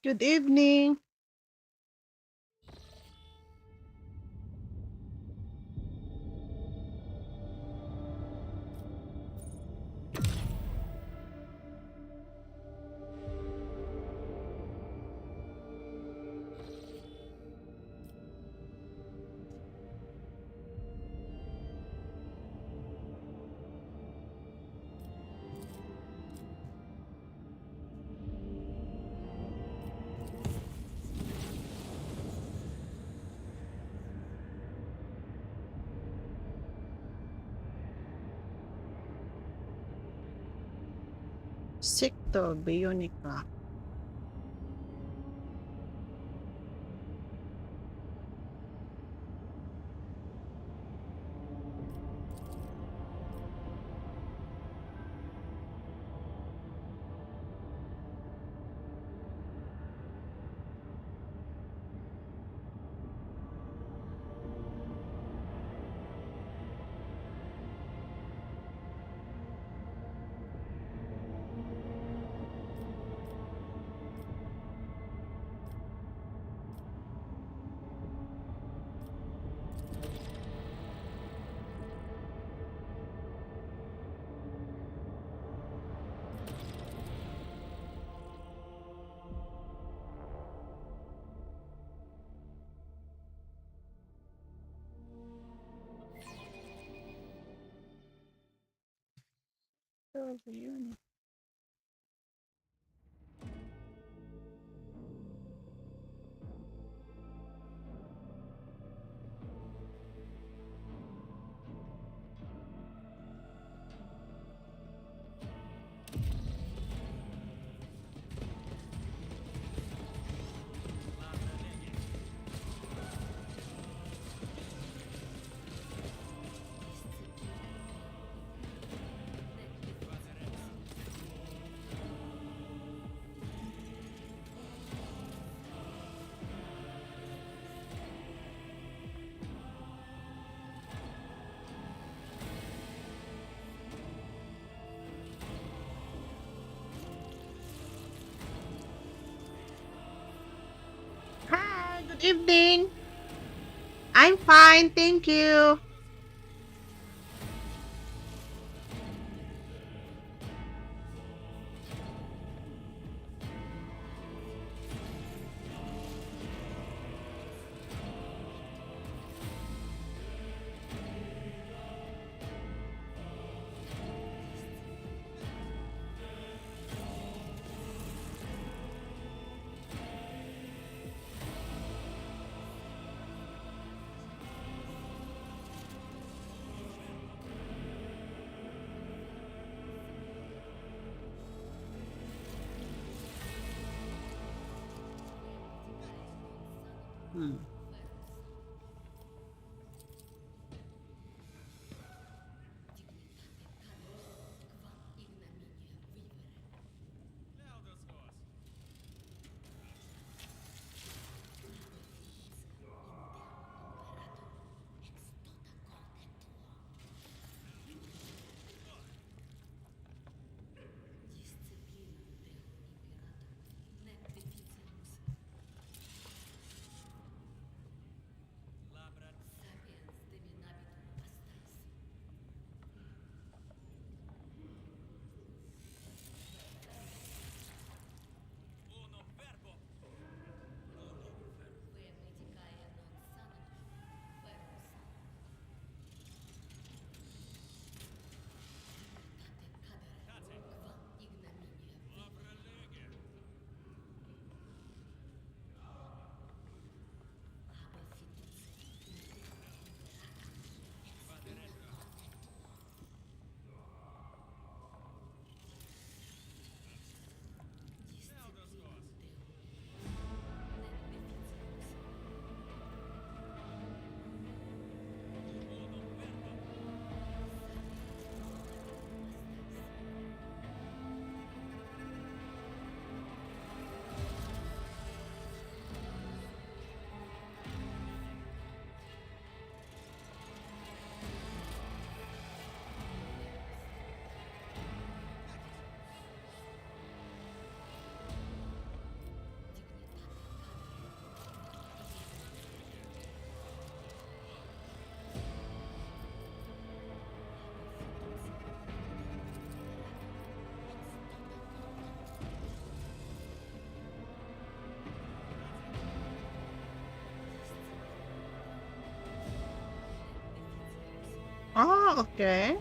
Good evening. Sector BIONICA. Sector BIONICA. Hi, good evening. I'm fine, thank you. Hmm. Okay.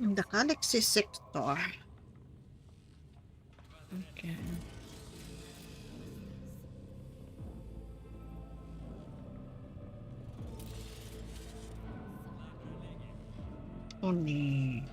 In the galaxy sector. Okay. Only.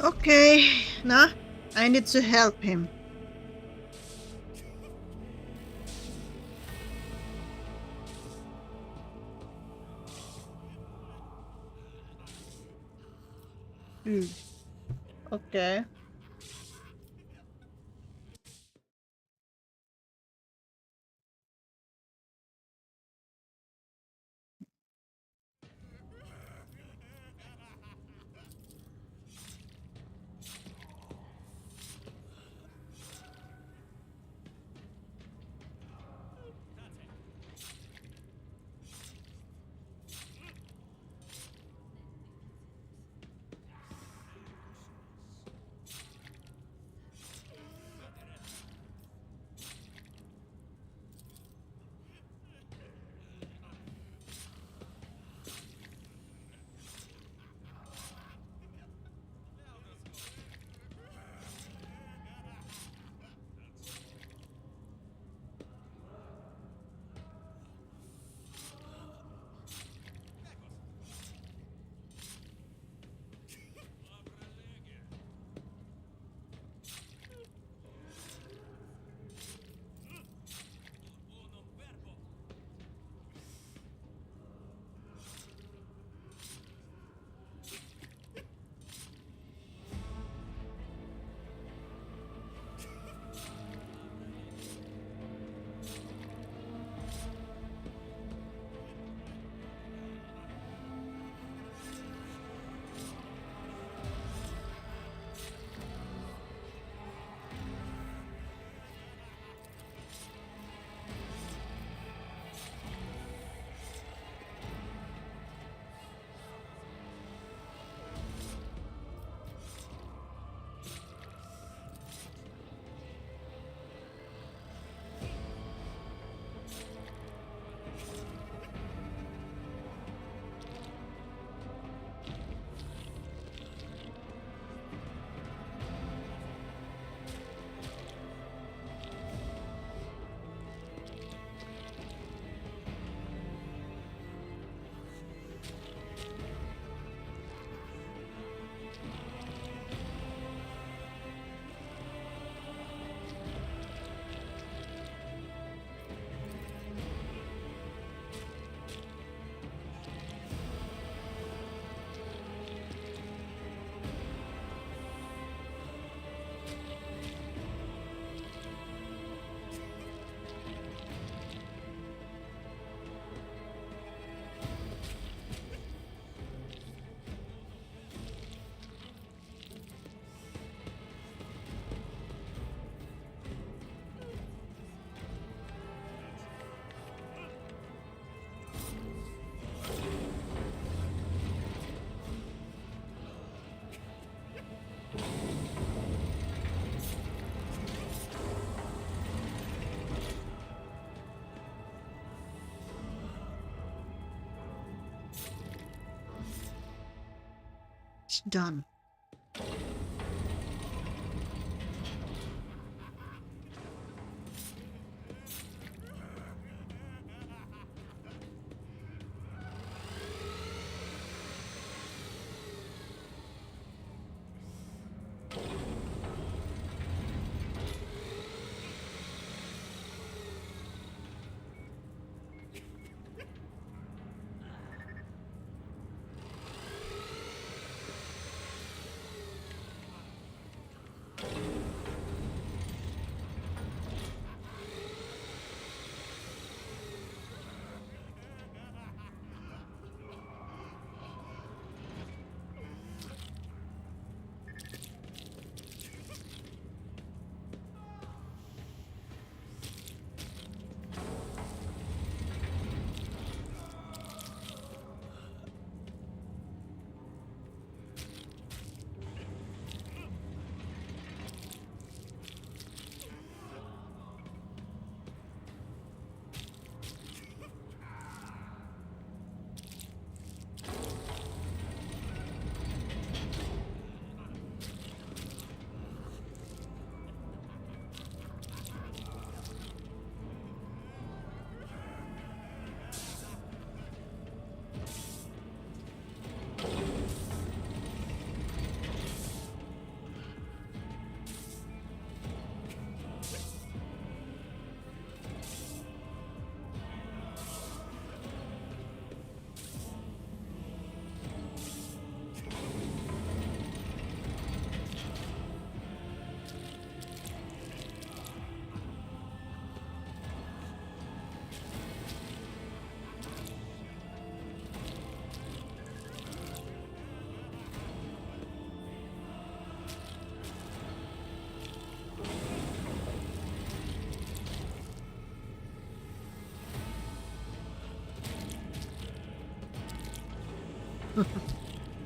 Okay, nah, I need to help him. Okay. It's done.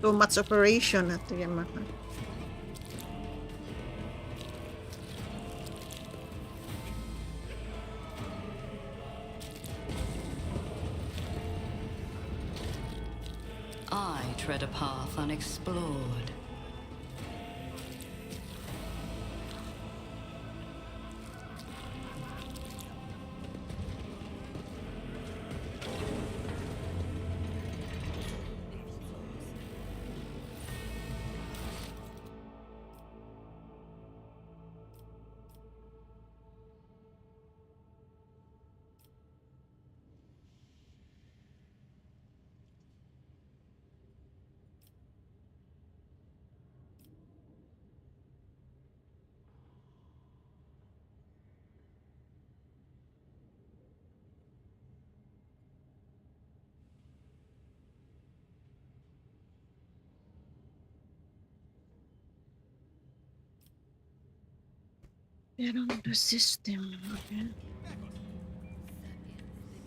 Too much operation at the Yamaha. I tread a path unexplored. Get on the system. Okay.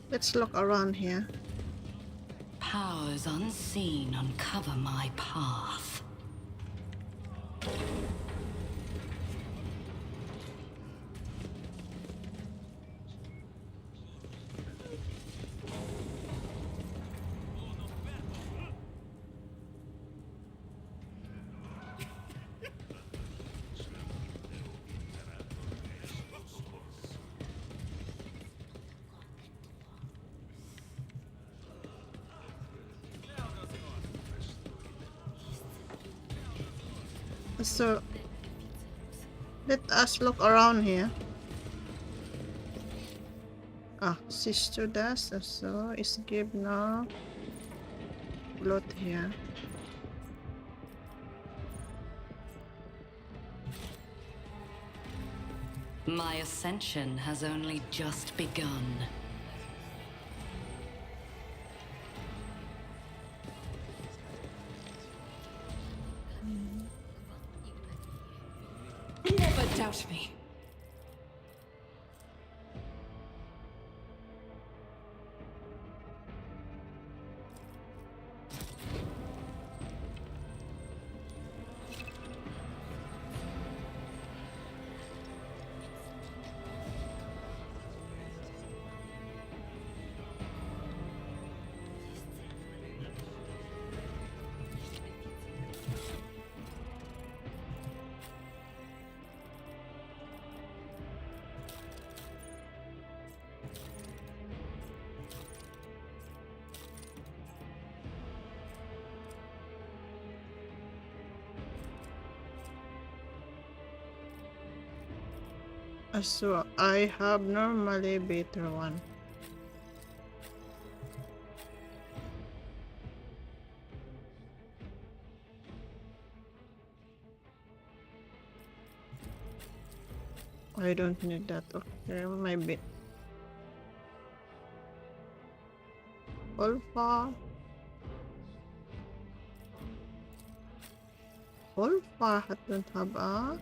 Let's look around here. Powers unseen uncover my path. So let us look around here. Ah, sister does so is give now. Lot here. My ascension has only just begun. Never doubt me. So I have normally better one. I don't need that. Okay, maybe. Alpha. Alpha don't have a.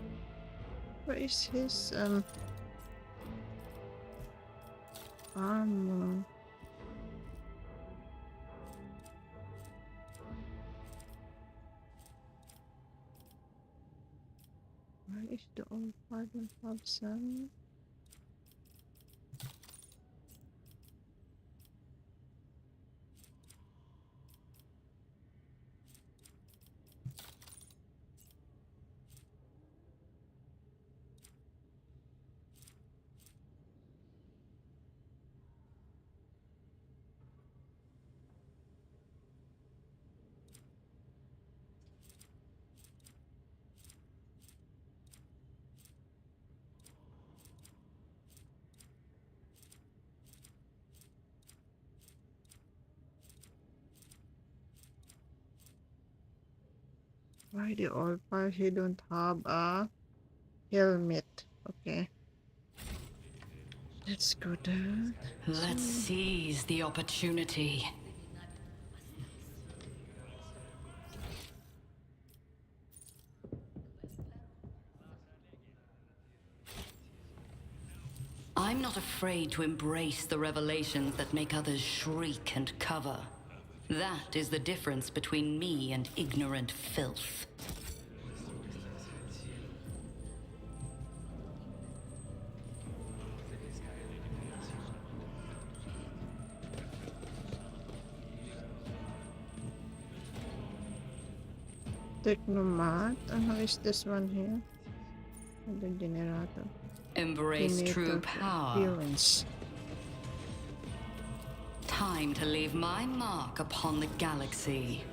Where is his armor? Where is the Alpha? Don't have some. Why the Alpha? He don't have a helmet. Okay. Let's go down. Let's seize the opportunity. I'm not afraid to embrace the revelations that make others shriek and cover. That is the difference between me and ignorant filth. Technomat. Ano is this one here? The generator. Embrace true For power. appearance. Time to leave my mark upon the galaxy.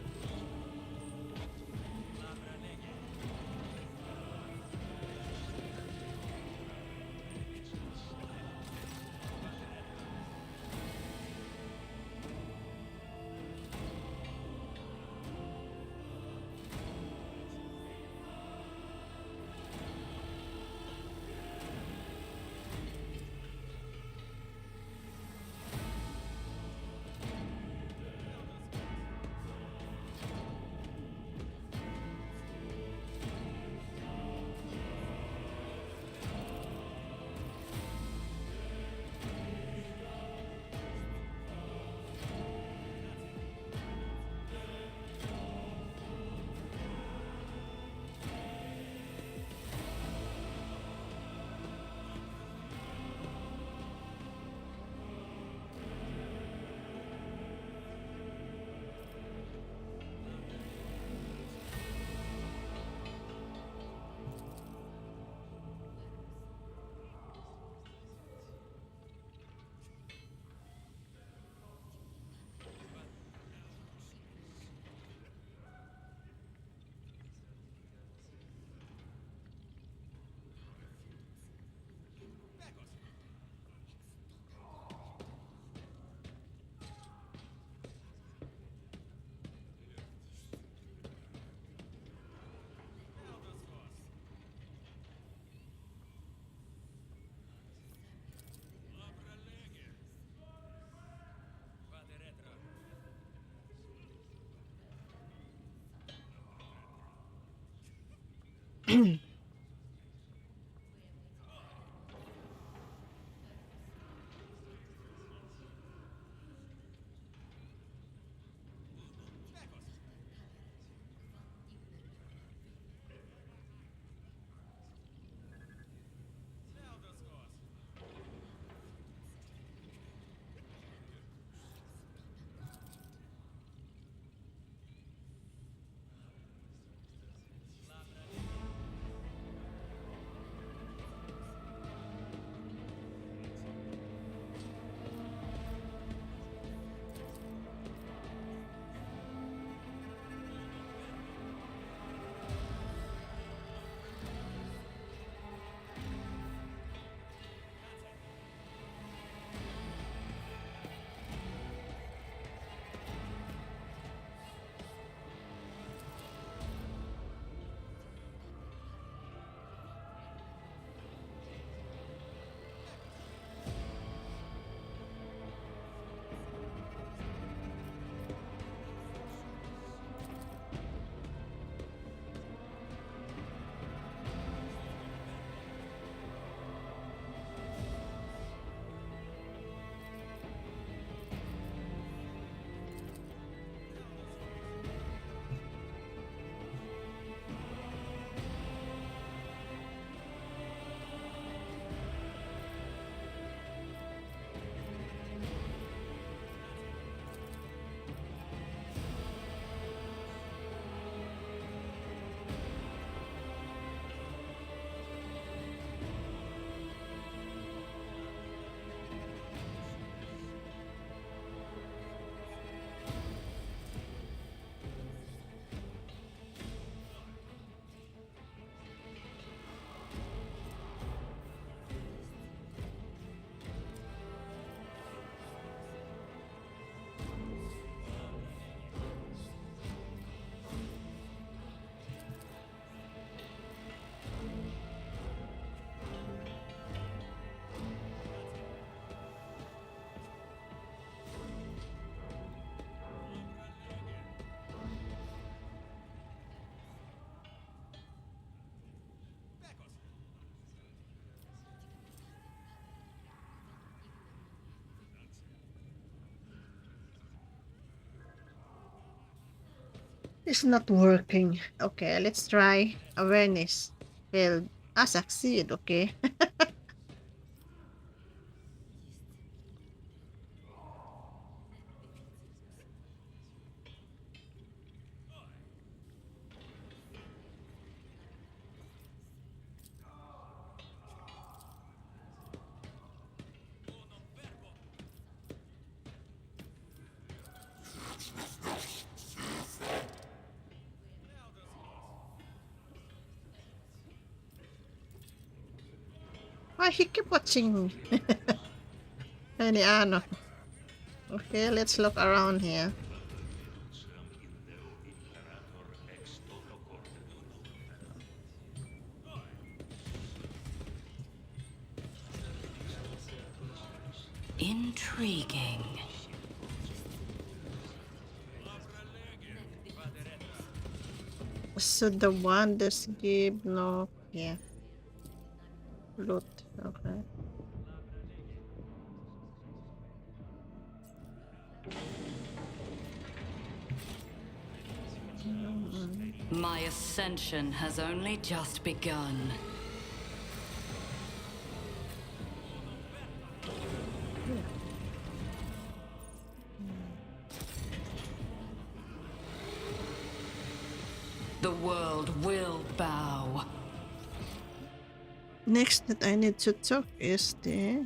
It's not working. Okay, let's try awareness. Failed. Ah, succeed. Okay. Why he keep watching me? Any ano. Okay, let's look around here. Intriguing. So the one that's give no, yeah, loot. Okay. My ascension has only just begun. Yeah. The world will bow. Next that I need to talk is okay.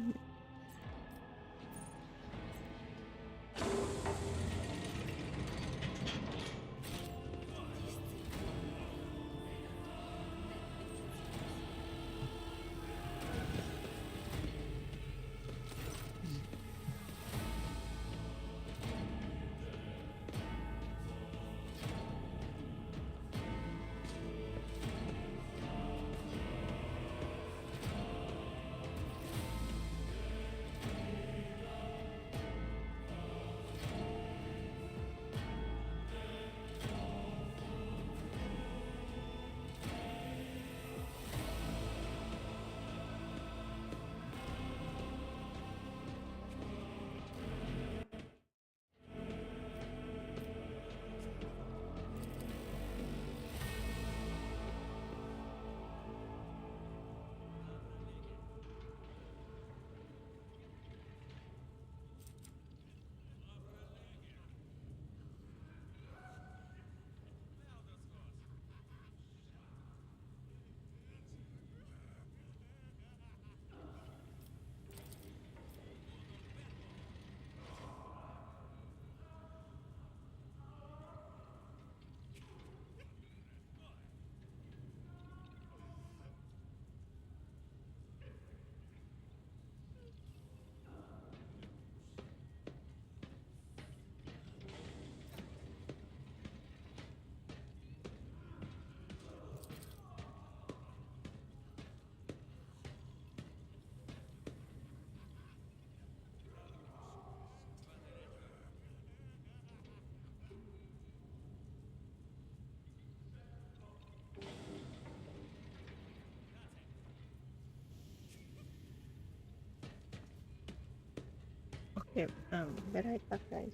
Be right back, guys.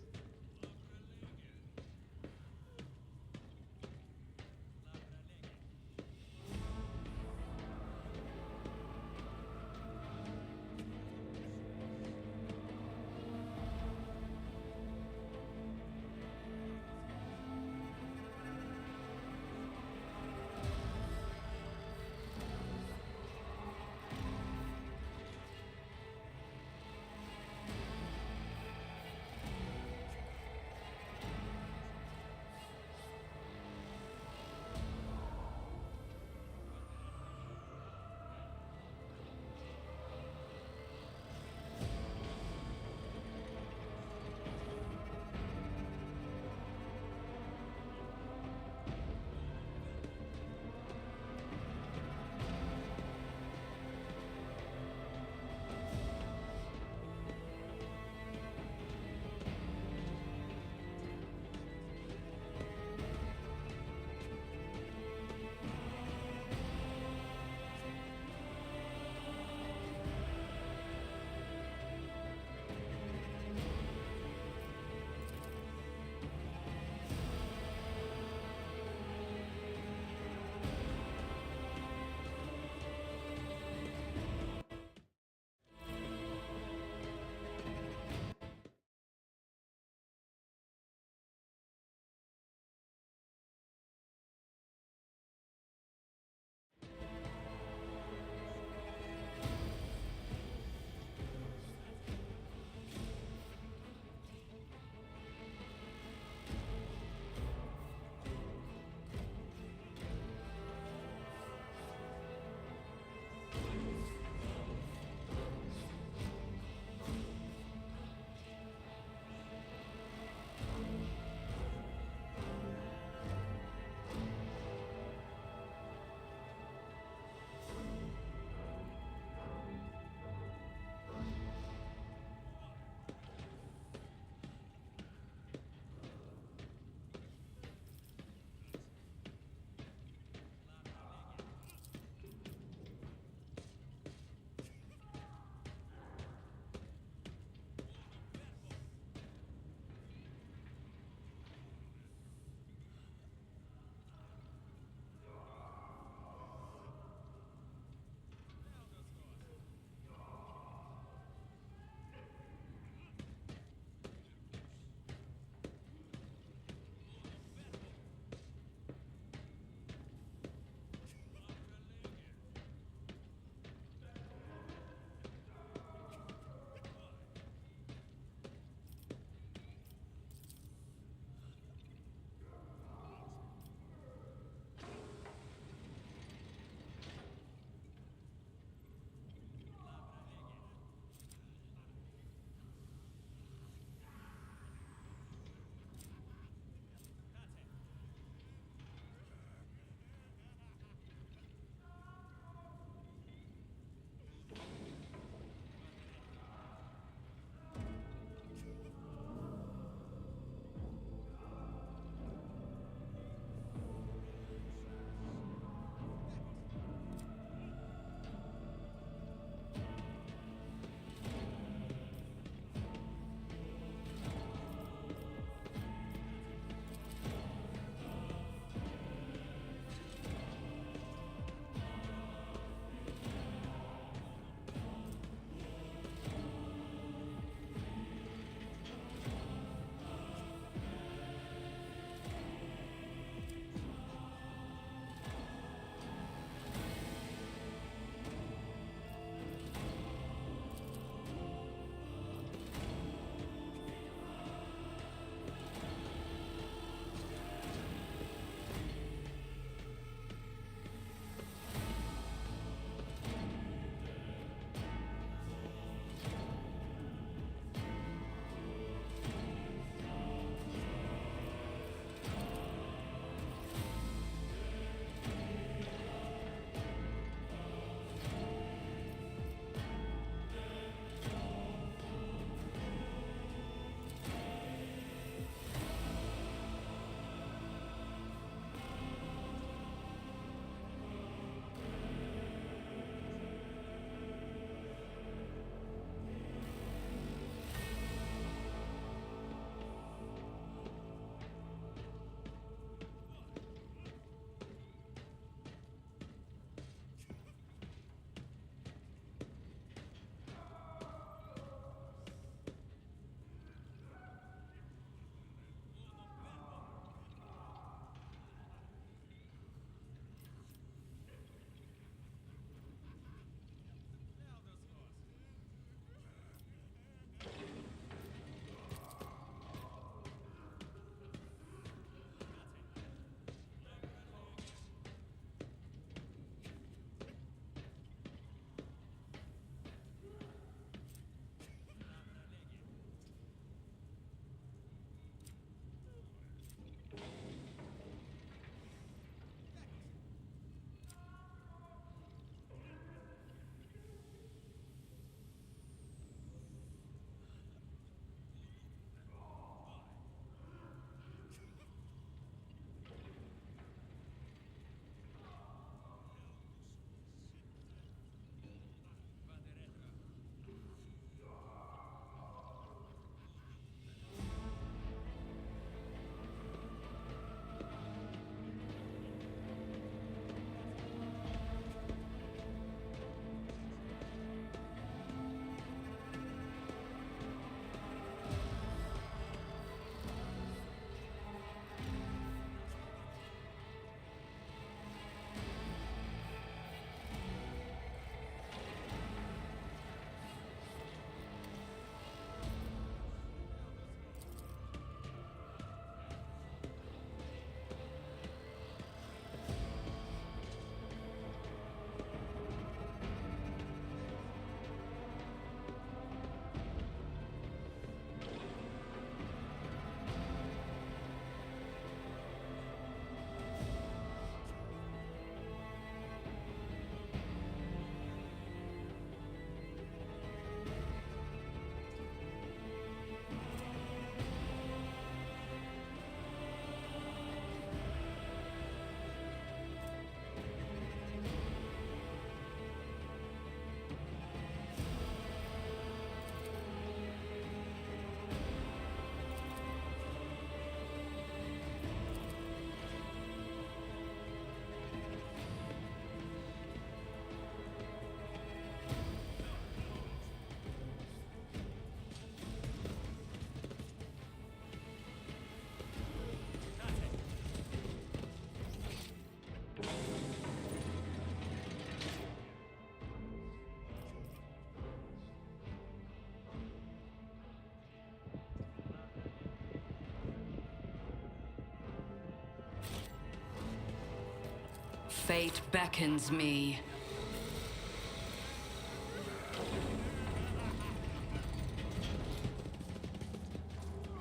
fate beckons me.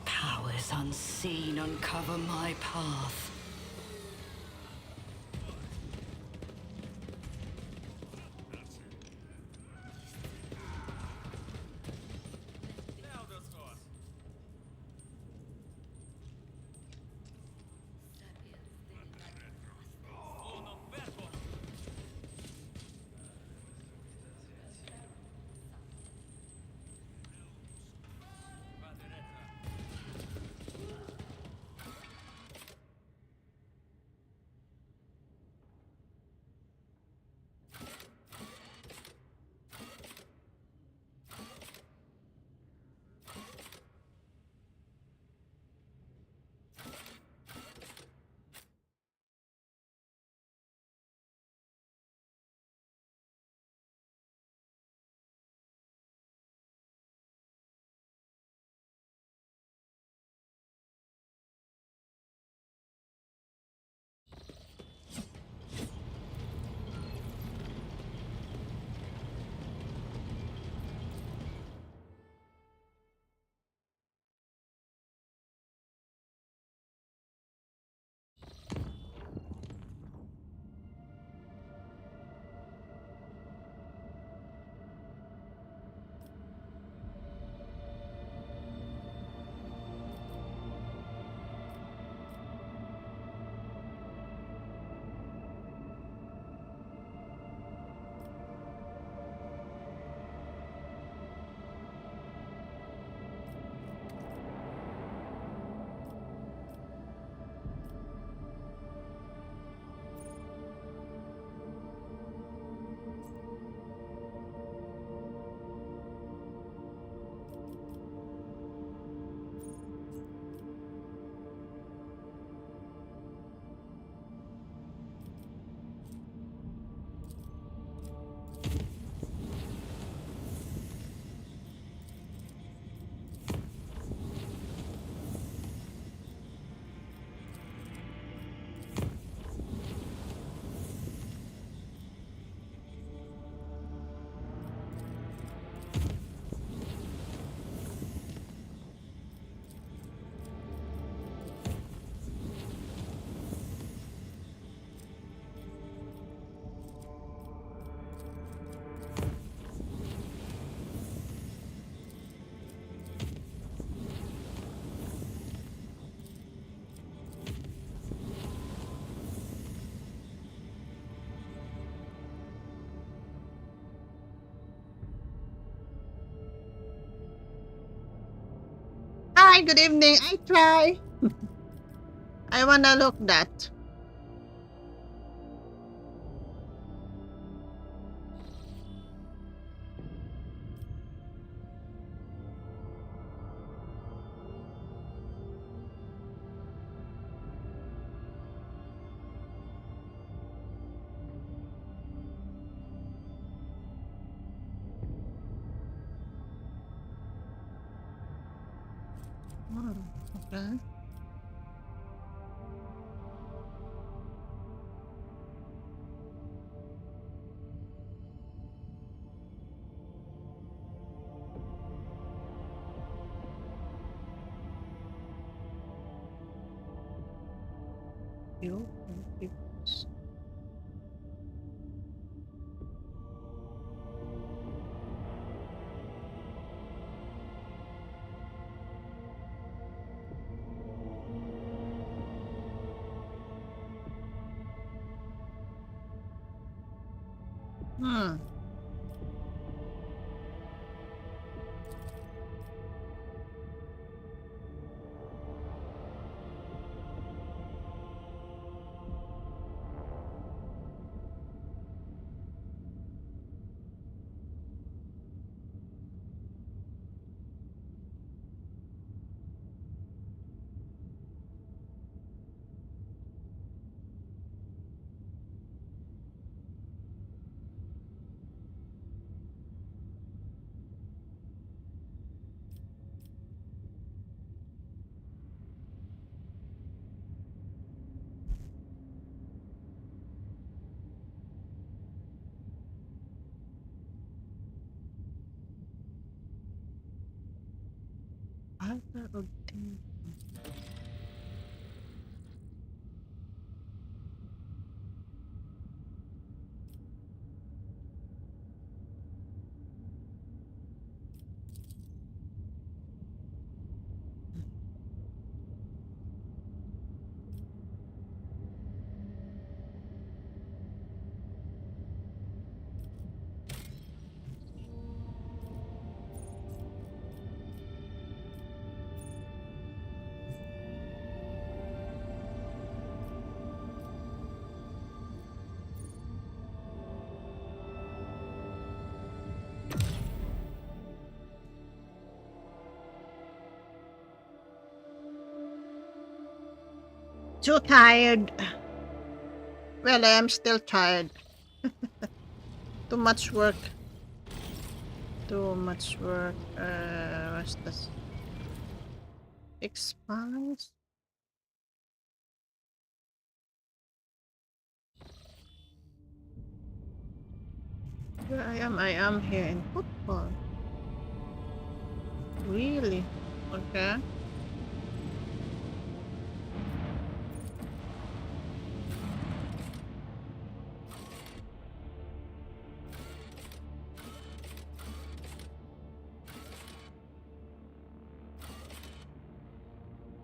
Powers unseen uncover my path. Hi, good evening. I try. I wanna look that. Okay. You. Hmm. Too tired. Well, I am still tired. Too much work. Too much work. What's this? Expanse? Where I am? I am here in football. Really? Okay.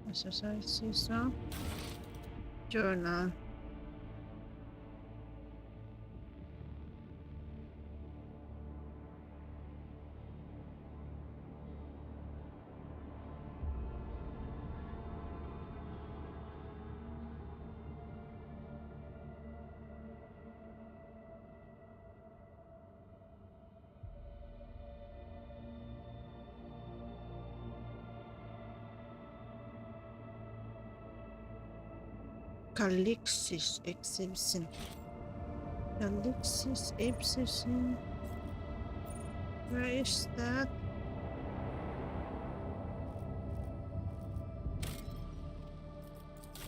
Exercises, no? Journal. Calixis exhibition. Calixis exhibition. Where is that?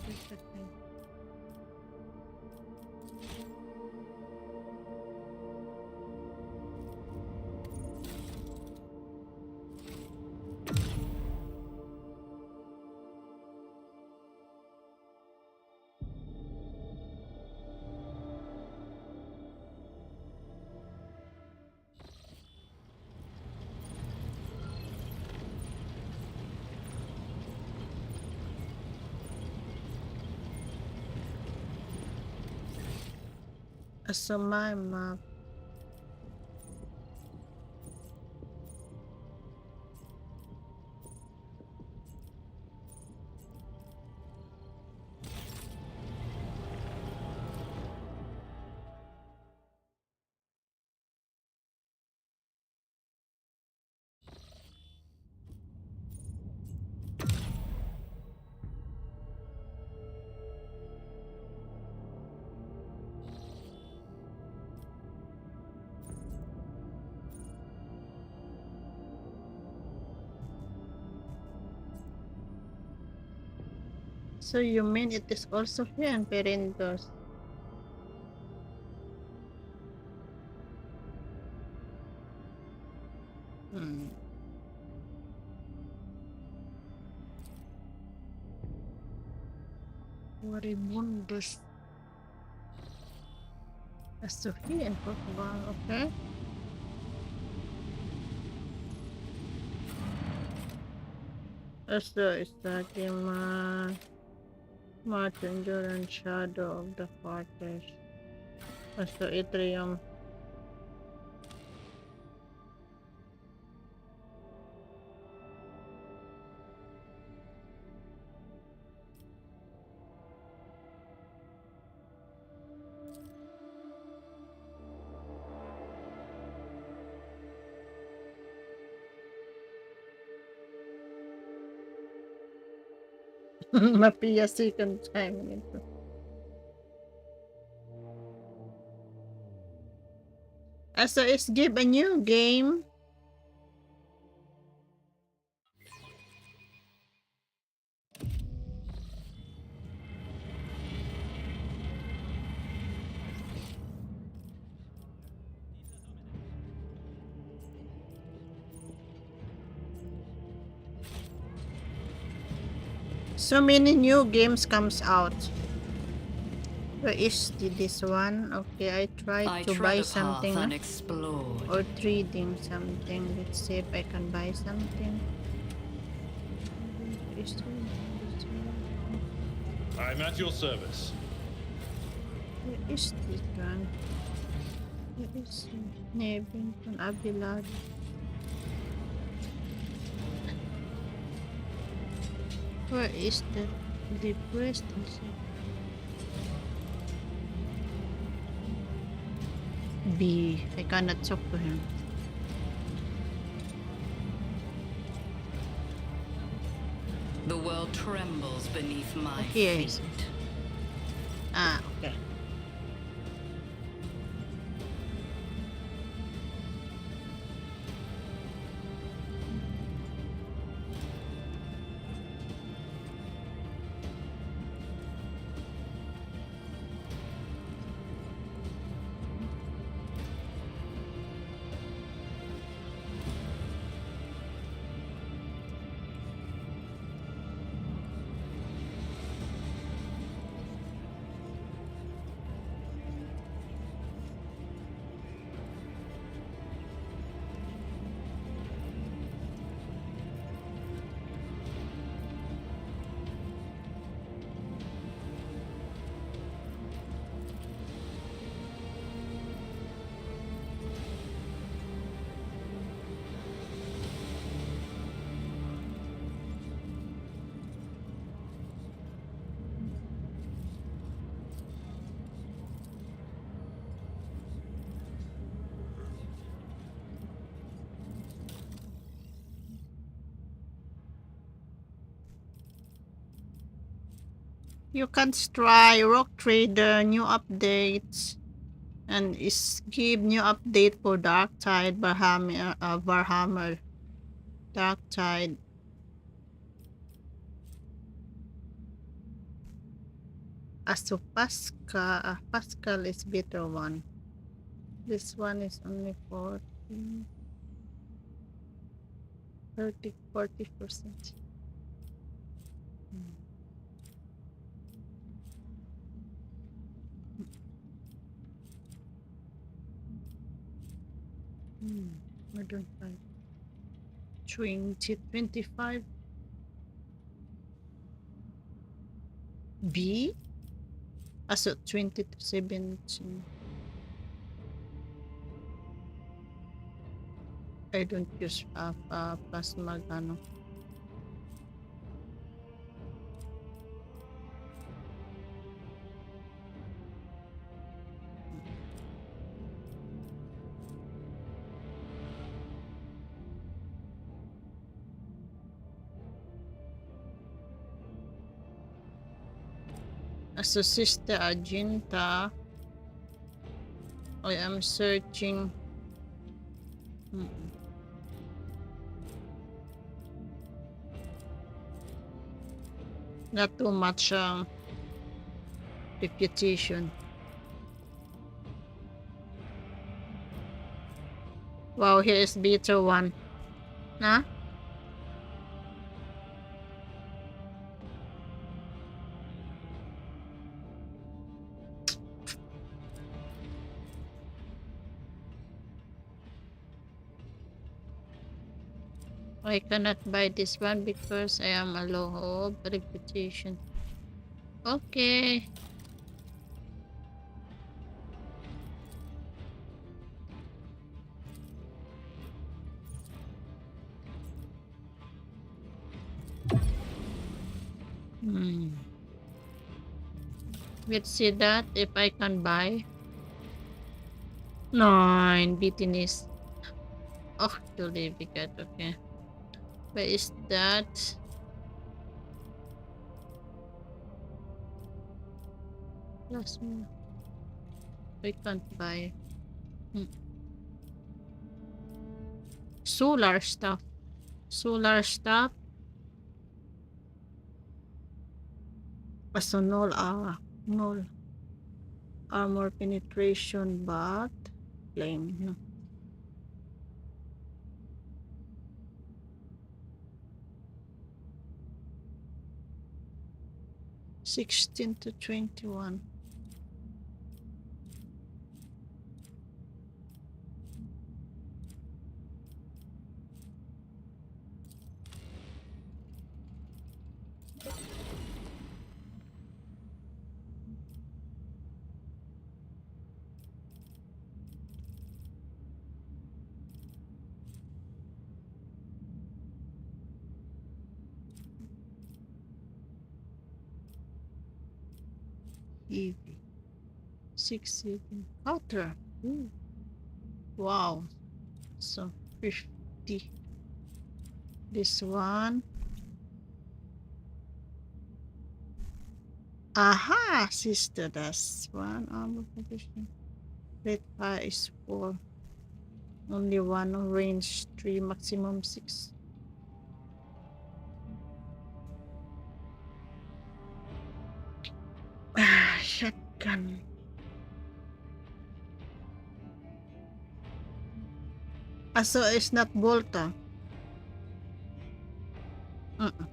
Where's that thing? So my map. So you mean it is also here in Perindos? Moribundus. So here in Portugal, okay? So it's like Martin Duran Shadow of the Fortress. So Atrium. Mapia second time nito. So it's give a new game. So many new games comes out. Where is this one? Okay, I tried I to tread buy a path something unexplored. or trading something. Let's see if I can buy something. I'm at your service. Where is this one? Where is it? Nebington Abilad. Where is the depressed? B. I cannot talk to him. The world trembles beneath my Here feet. is it. Ah, okay. You can try Rock Trader new updates and is give new update for Dark Tide Warhammer Dark Tide. As to Pascal is better one. This one is only 40%. I don't like 2025 B as of 20 to 17. I don't use plasma gano. As a sister agenda, I am searching. Not too much reputation. Wow, here is better one. Nah? I cannot buy this one because I am a low reputation. Okay. Let's see that if I can buy. 9 bitterness. Oh, to leave it. Okay. Where is that? Plasma. I can't buy. Solar stuff. Solar stuff. So null armor penetration, but flame. No. 16 to 21. Heavy. 6 7. Outer. Ooh. Wow. So 50. This one. Aha! Sister, that's one armor position. Rate 5 is 4. Only one range 3, maximum 6. Shotgun. So it's not Volta. Mm-mm.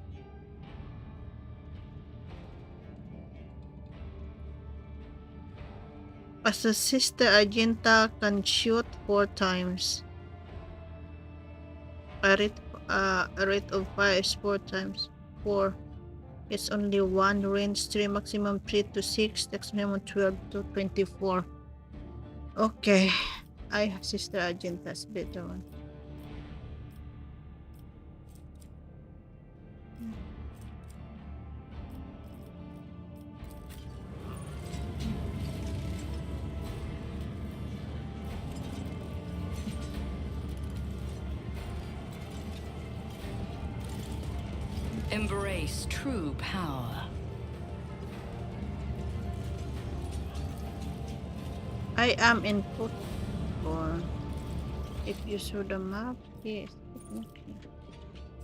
As a sister, Argenta can shoot 4 times. A rate of fire is 4 times. 4. It's only one range 3, maximum 3 to 6, maximum 12 to 24. Okay. I have sister Argenta's better one. Embrace true power. I am in football. If you show the map, yes. Okay.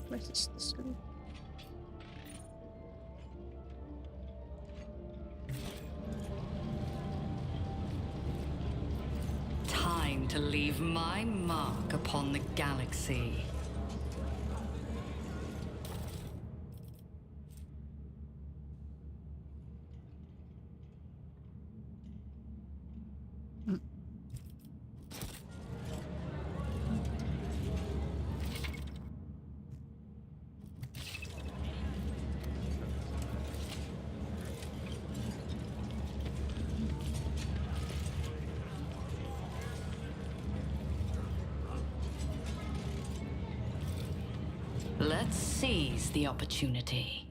Where is the sleep? Time to leave my mark upon the galaxy. Let's seize the opportunity.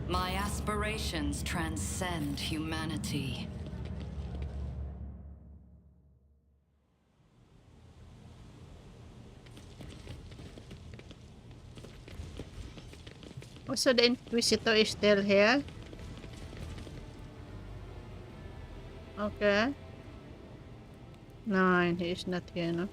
My aspirations transcend humanity. Also, the Inquisitor is still here. Okay. No, he is not here, no.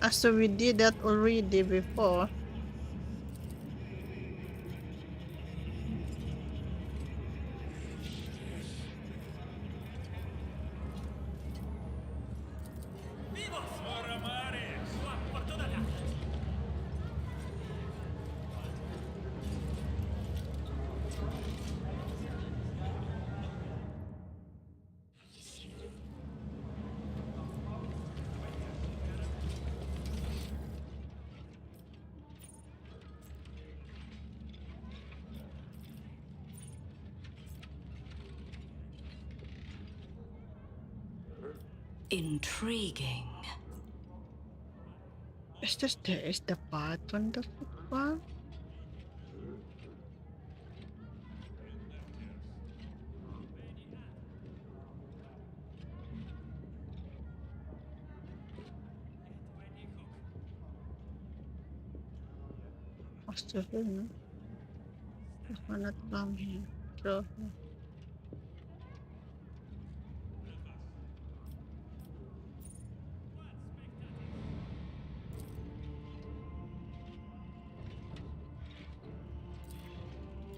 So we did that already before. Intriguing. There is the button that one. Still here, no? This one not come here. So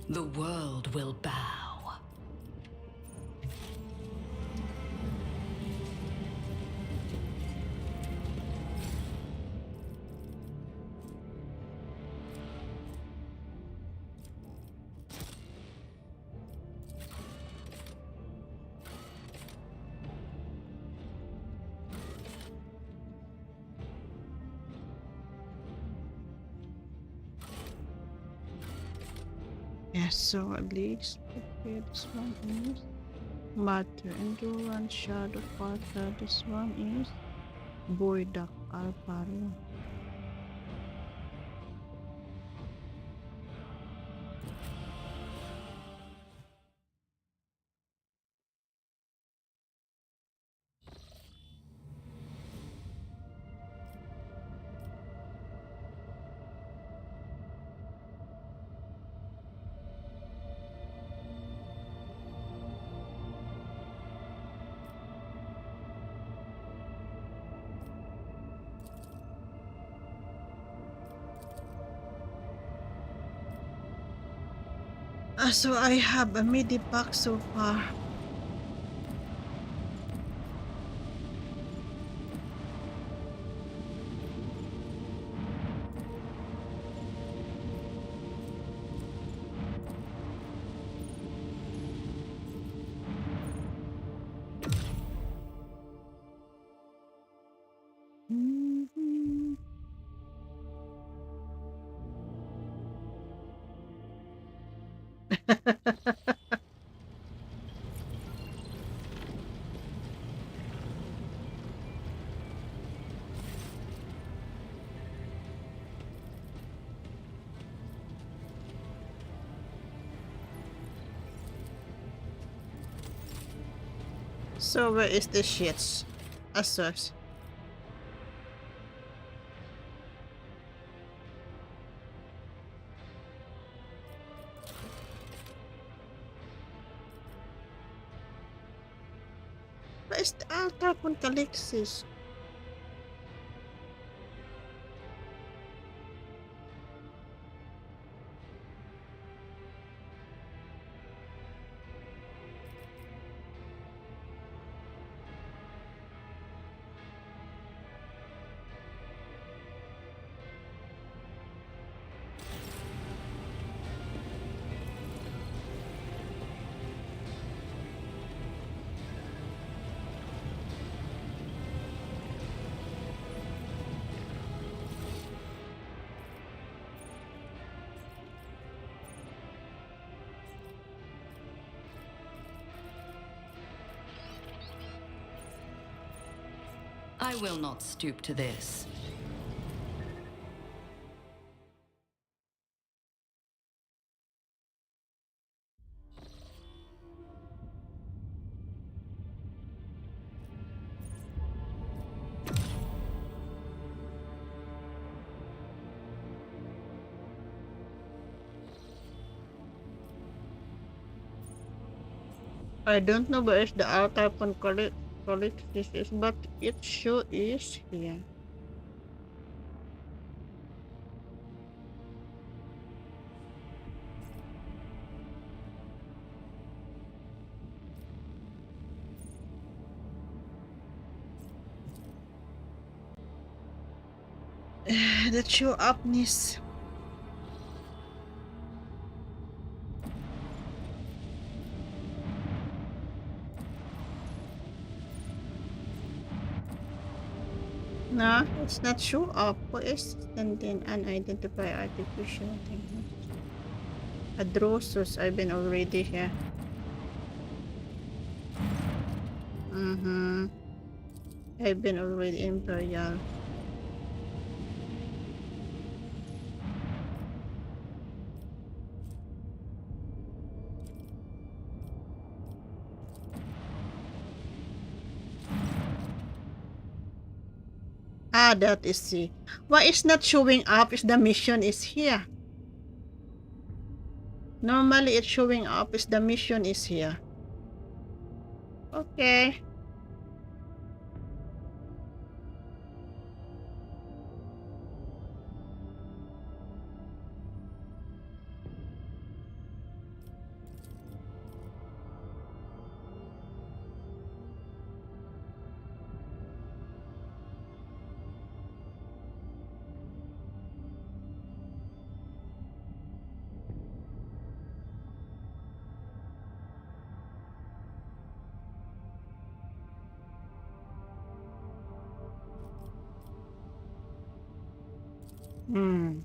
The world will bow. yes, so at least okay, this one is Matter Endurance Shadow Fighter. This one is Boydak Alparo. So I have a midi pack so far. Mhm. So where is the shits? Such. Where is the altar con Calixis? I will not stoop to this. I don't know where is the altar con Calixis is, but it sure is here. That show upness. No, it's not show up. What is sending unidentified artificial thing? Adrosus, I've been already here. Mm-hmm. I've been already Imperial. Ah, that is C. Why is not showing up if the mission is here? Normally it's showing up if the mission is here. Okay. Hmm.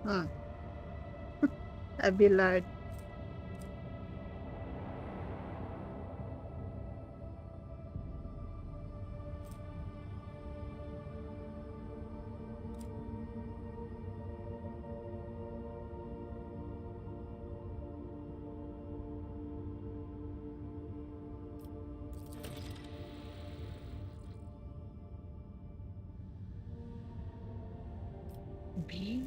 Huh. Abelard. B.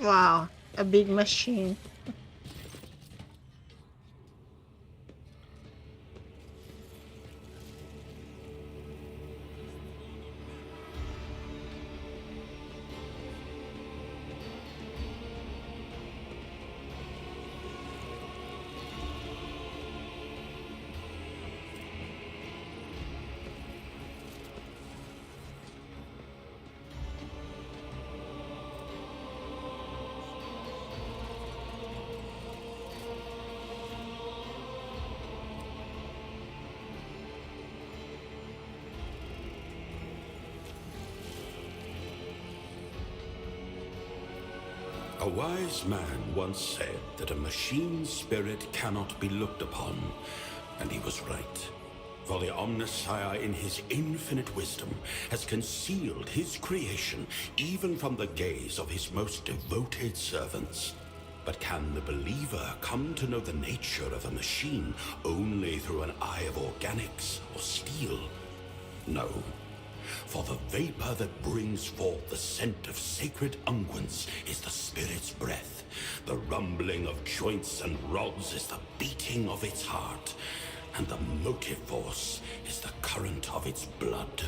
Wow, a big machine. A wise man once said that a machine spirit cannot be looked upon, and he was right. For the Omnissiah in his infinite wisdom has concealed his creation even from the gaze of his most devoted servants. But can the believer come to know the nature of a machine only through an eye of organics or steel? No. For the vapor that brings forth the scent of sacred unguents is the spirit's breath. The rumbling of joints and rods is the beating of its heart. And the motive force is the current of its blood.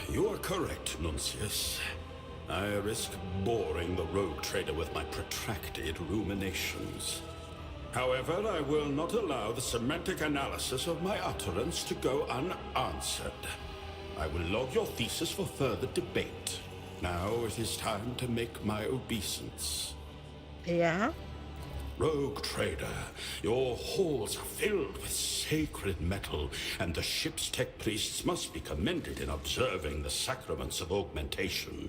You are correct, Nuncius. I risk boring the rogue trader with my protracted ruminations. However, I will not allow the semantic analysis of my utterance to go unanswered. I will log your thesis for further debate. Now it is time to make my obeisance. Yeah? Rogue trader, your halls are filled with sacred metal, and the ship's tech priests must be commended in observing the sacraments of augmentation.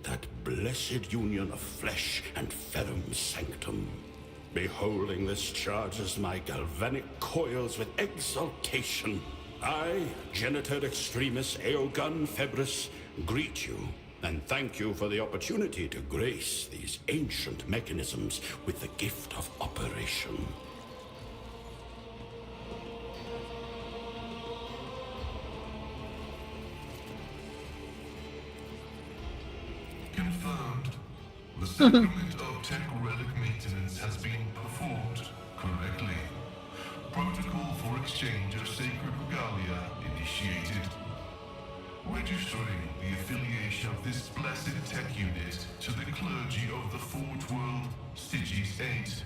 That blessed union of flesh and ferrum sanctum. Beholding this charges my galvanic coils with exultation. I, Genitor Extremis Eogun Febris, greet you and thank you for the opportunity to grace these ancient mechanisms with the gift of operation. Confirmed. The sacrament of tech relic maintenance has been performed correctly. Protocol for exchange of sacred regalia initiated. Registering the affiliation of this blessed tech unit to the clergy of the Fort World Styges 8.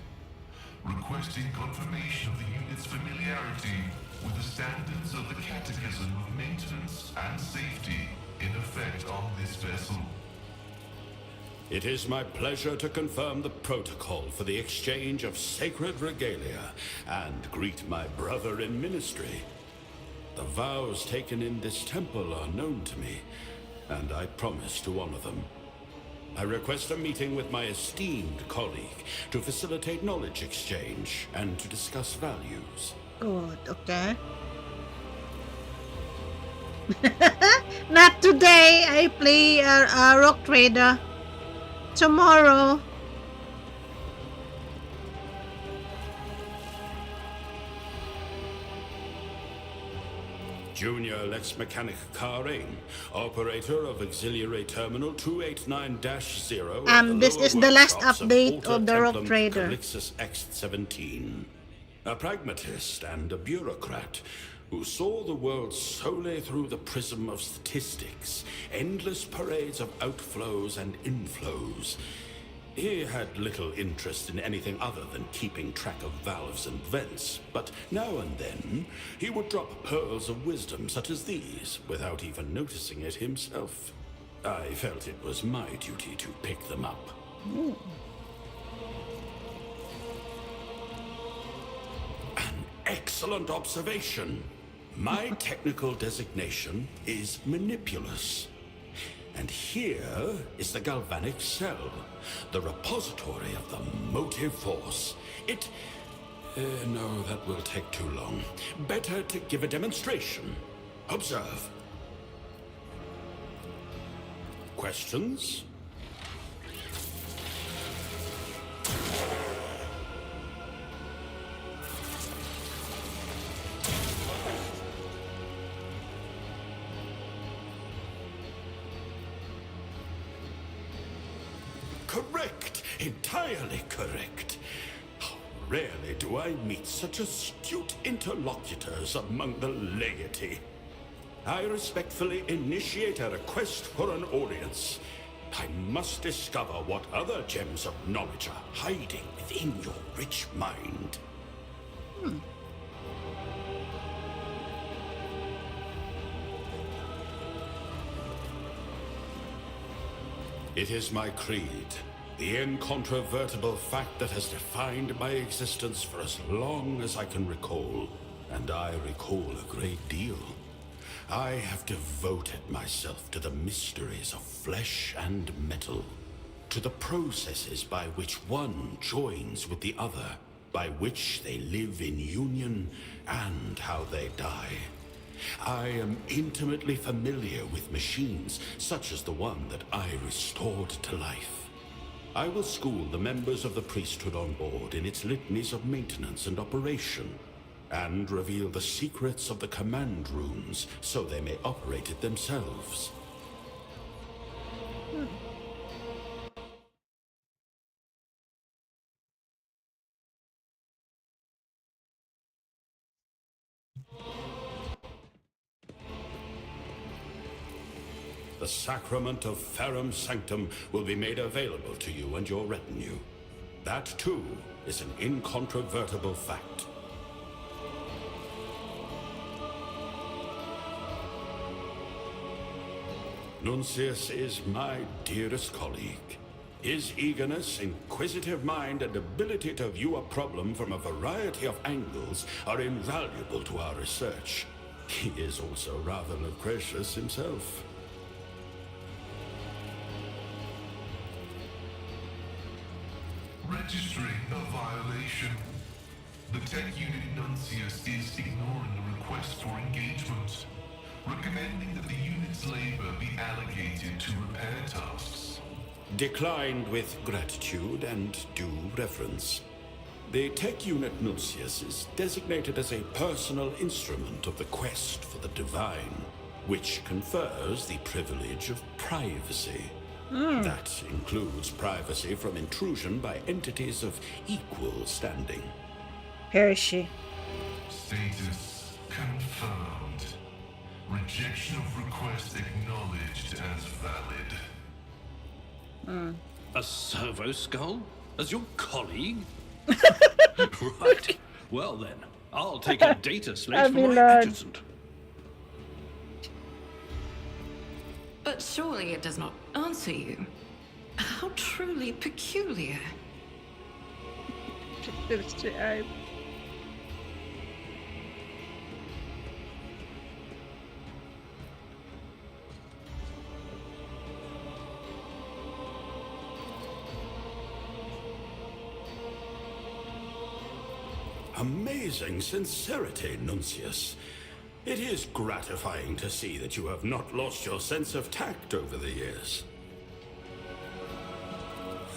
Requesting confirmation of the unit's familiarity with the standards of the Catechism of Maintenance and Safety in effect on this vessel. It is my pleasure to confirm the protocol for the exchange of sacred regalia and greet my brother in ministry. The vows taken in this temple are known to me, and I promise to honor them. I request a meeting with my esteemed colleague to facilitate knowledge exchange and to discuss values. Good, okay. Not today. I play a rock trader. Tomorrow. Junior Lex Mechanic Karin, operator of Auxiliary Terminal 289-0. This is the last update of the Rock Trader. Calixus X-17. A pragmatist and a bureaucrat who saw the world solely through the prism of statistics, endless parades of outflows and inflows. He had little interest in anything other than keeping track of valves and vents, but now and then he would drop pearls of wisdom such as these without even noticing it himself. I felt it was my duty to pick them up. An excellent observation. My technical designation is manipulous. And here is the galvanic cell, the repository of the motive force. No, that will take too long. Better to give a demonstration. Observe. Questions? Correct. Entirely correct. Rarely do I meet such astute interlocutors among the laity. I respectfully initiate a request for an audience. I must discover what other gems of knowledge are hiding within your rich mind. It is my creed, the incontrovertible fact that has defined my existence for as long as I can recall. and I recall a great deal. I have devoted myself to the mysteries of flesh and metal, to the processes by which one joins with the other, by which they live in union, and how they die. I am intimately familiar with machines, such as the one that I restored to life. I will school the members of the priesthood on board in its litanies of maintenance and operation, and reveal the secrets of the command rooms so they may operate it themselves. The sacrament of Ferrum Sanctum will be made available to you and your retinue. That, too, is an incontrovertible fact. Nuncius is my dearest colleague. His eagerness, inquisitive mind, and ability to view a problem from a variety of angles are invaluable to our research. He is also rather loquacious himself. Registering a violation. The tech unit Nuncius is ignoring the request for engagement, recommending that the unit's labor be allocated to repair tasks. Declined with gratitude and due reverence. The tech unit Nuncius is designated as a personal instrument of the quest for the divine, which confers the privilege of privacy. That includes privacy from intrusion by entities of equal standing. Heresy. Status confirmed. Rejection of request acknowledged as valid. A servo skull? As your colleague? Right. Well then, I'll take a data slate for my adjutant. But surely it does not answer you. How truly peculiar. Amazing sincerity, Nuncius. It is gratifying to see that you have not lost your sense of tact over the years.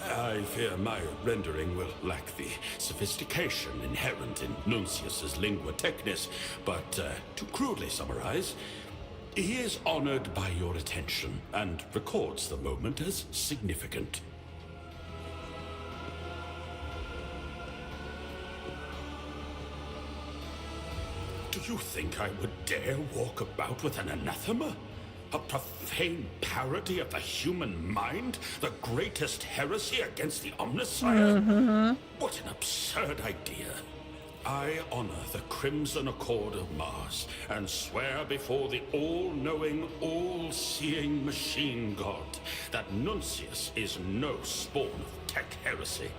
I fear my rendering will lack the sophistication inherent in Nuncius's lingua technis, but to crudely summarize, he is honored by your attention and records the moment as significant. Do you think I would dare walk about with an anathema? A profane parody of the human mind? The greatest heresy against the Omnissiah? What an absurd idea. I honor the Crimson Accord of Mars and swear before the all-knowing, all-seeing machine god that Nuncius is no spawn of tech heresy.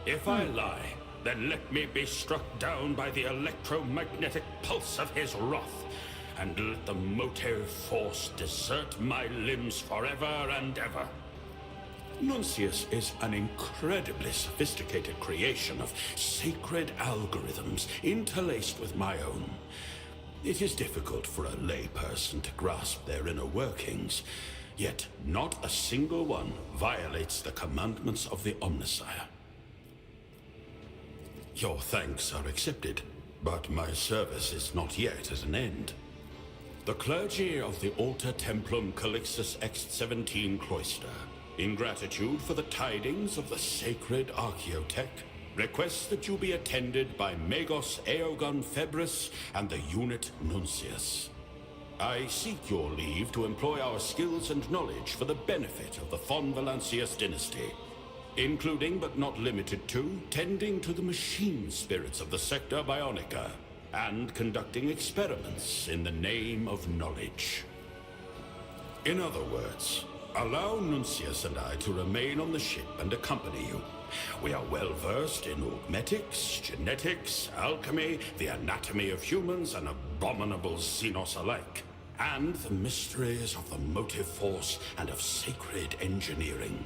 If I lie, then let me be struck down by the electromagnetic pulse of his wrath, and let the motive force desert my limbs forever and ever. Nuncius is an incredibly sophisticated creation of sacred algorithms interlaced with my own. It is difficult for a layperson to grasp their inner workings, yet not a single one violates the commandments of the Omnissiah. Your thanks are accepted, but my service is not yet at an end. The clergy of the Alter Templum Calixtus X-17 Cloister, in gratitude for the tidings of the sacred Archaeotech, request that you be attended by Magos Aeogon Febris and the unit Nuncius. I seek your leave to employ our skills and knowledge for the benefit of the Von Valancius dynasty, including but not limited to tending to the machine spirits of the sector Bionica and conducting experiments in the name of knowledge. In other words, allow Nuncius and I to remain on the ship and accompany you, We are well versed in augmetics, genetics, alchemy, the anatomy of humans, and abominable xenos alike, and the mysteries of the motive force and of sacred engineering.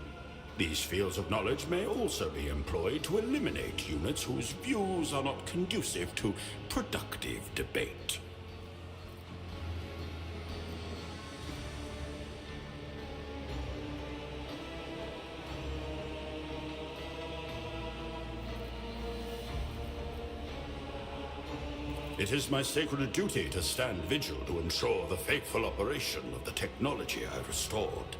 These fields of knowledge may also be employed to eliminate units whose views are not conducive to productive debate. It is my sacred duty to stand vigil to ensure the faithful operation of the technology I restored.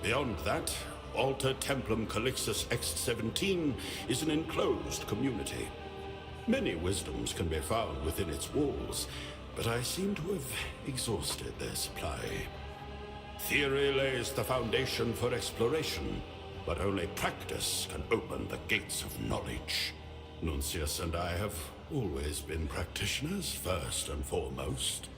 Beyond that, Alter Templum Calixus X-17 is an enclosed community. Many wisdoms can be found within its walls, but I seem to have exhausted their supply. Theory lays the foundation for exploration, but only practice can open the gates of knowledge. Nuncius and I have always been practitioners, first and foremost.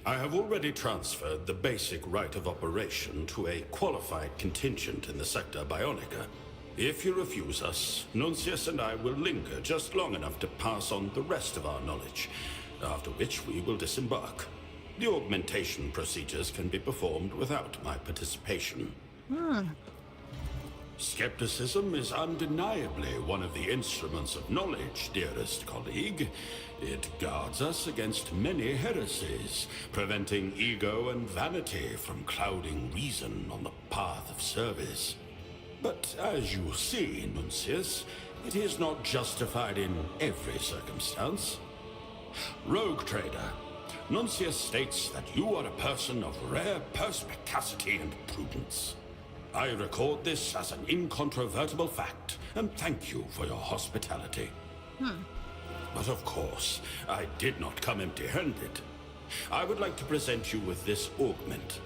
I have already transferred the basic right of operation to a qualified contingent in the sector BIONICA. If you refuse us, Nuncius and I will linger just long enough to pass on the rest of our knowledge, after which we will disembark. The augmentation procedures can be performed without my participation. Skepticism is undeniably one of the instruments of knowledge, dearest colleague. It guards us against many heresies, preventing ego and vanity from clouding reason on the path of service. But as you see, Nuncius, it is not justified in every circumstance. Rogue trader, Nuncius states that you are a person of rare perspicacity and prudence. I record this as an incontrovertible fact, and thank you for your hospitality. But of course, I did not come empty-handed. I would like to present you with this augment.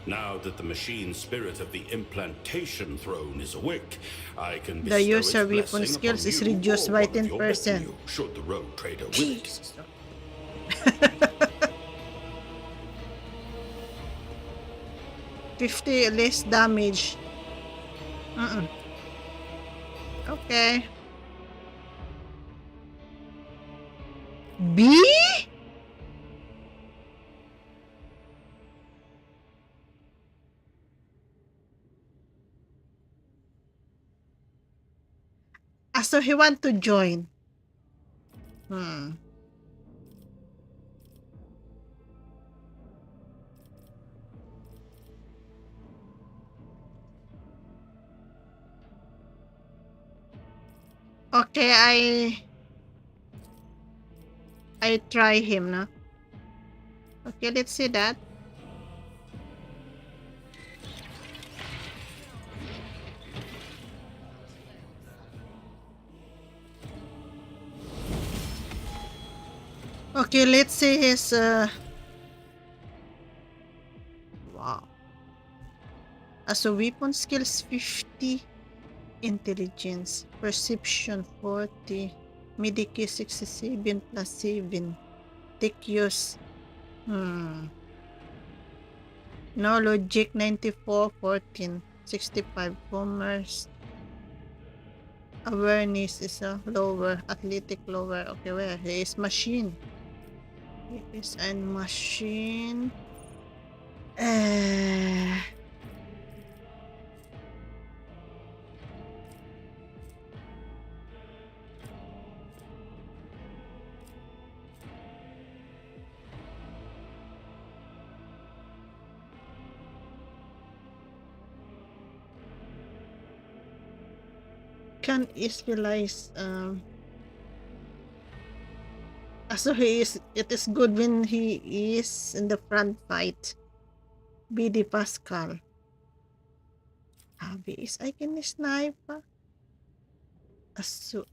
Now that the machine spirit of the implantation throne is awake, I can bestow The user its weapon blessing skills upon is you reduced or by one of your 10%. retinue, should the rogue trader will it. Jesus. 50 less damage. Okay. B? So he want to join. Okay, I try him, no? Okay, let's see that. Okay, let's see his wow. So weapon skills 50, intelligence, perception 40, medikey 67 plus 7, tech use no, logic 94, 14, 65, commerce, awareness is lower, athletic lower. Okay, where he is machine. He is a machine. Can visualize so it is good when he is in the front fight. BD Pascal. Abi is I can snipe. So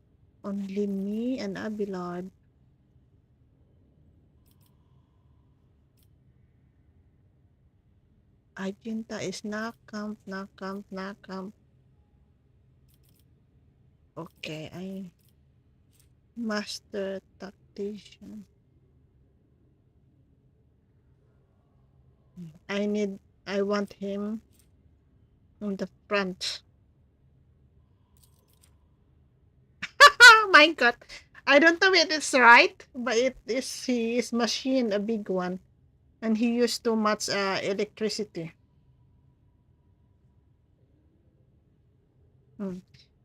only me and Abelard. Agenta is nakkamp. Okay, I master tactician. I need I want him in the front. Oh my god. I don't know if it's right, but it is his machine, a big one. And he used too much electricity.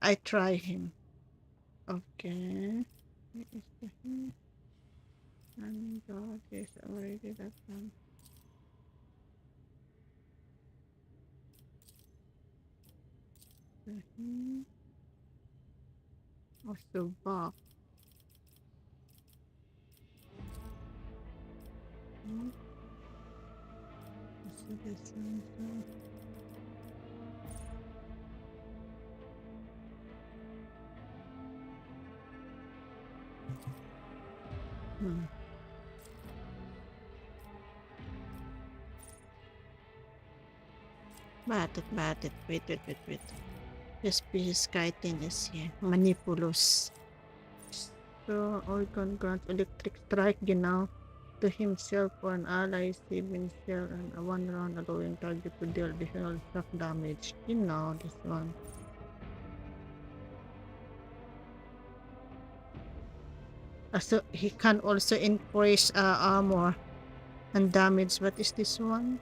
I try him. Okay. Where is the him? And God is already that one. The him. Also back. Also this one. Bakit? Wait. This piece chitin is here. Manipulous. So, Orgon grants electric strike, genau, to himself or an ally, saving cell and a one round allowing target to deal additional shock damage. Genau, this one. So, he can also increase armor and damage. What is this one?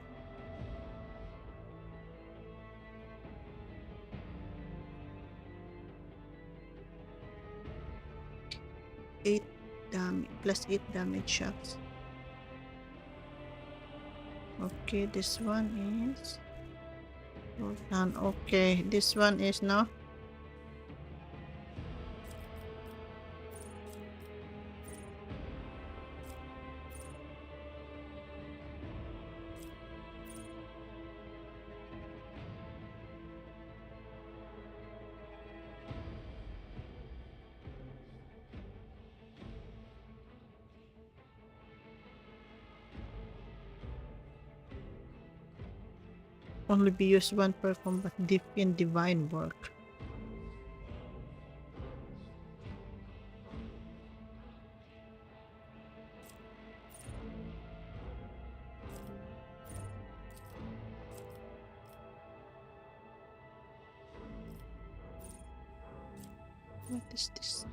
Plus 8 damage shocks. Okay, this one is okay, this one is now only be used one per combat in divine work. What is this?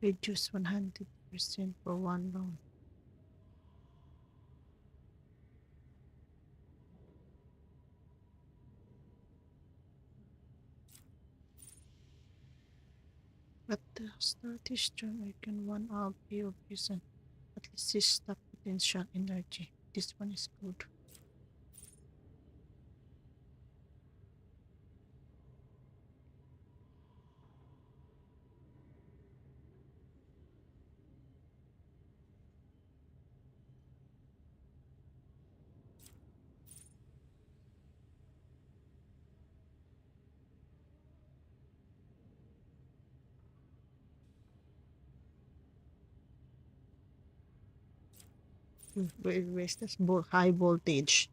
Reduce 100% for one round. But the start is strong. I can one up your vision. At least this stop potential energy. This one is good. Where's this high voltage?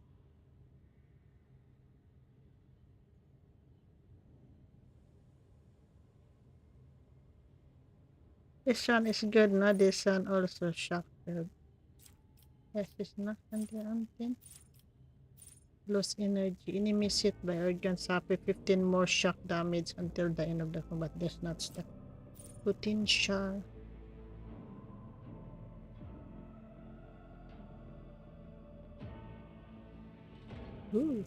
This one is good, no? This one also shock. Yes, it's not something. Lose energy. Enemies hit by organ suffer 15 more shock damage until the end of the combat. That's not stuck. Potential. Ooh.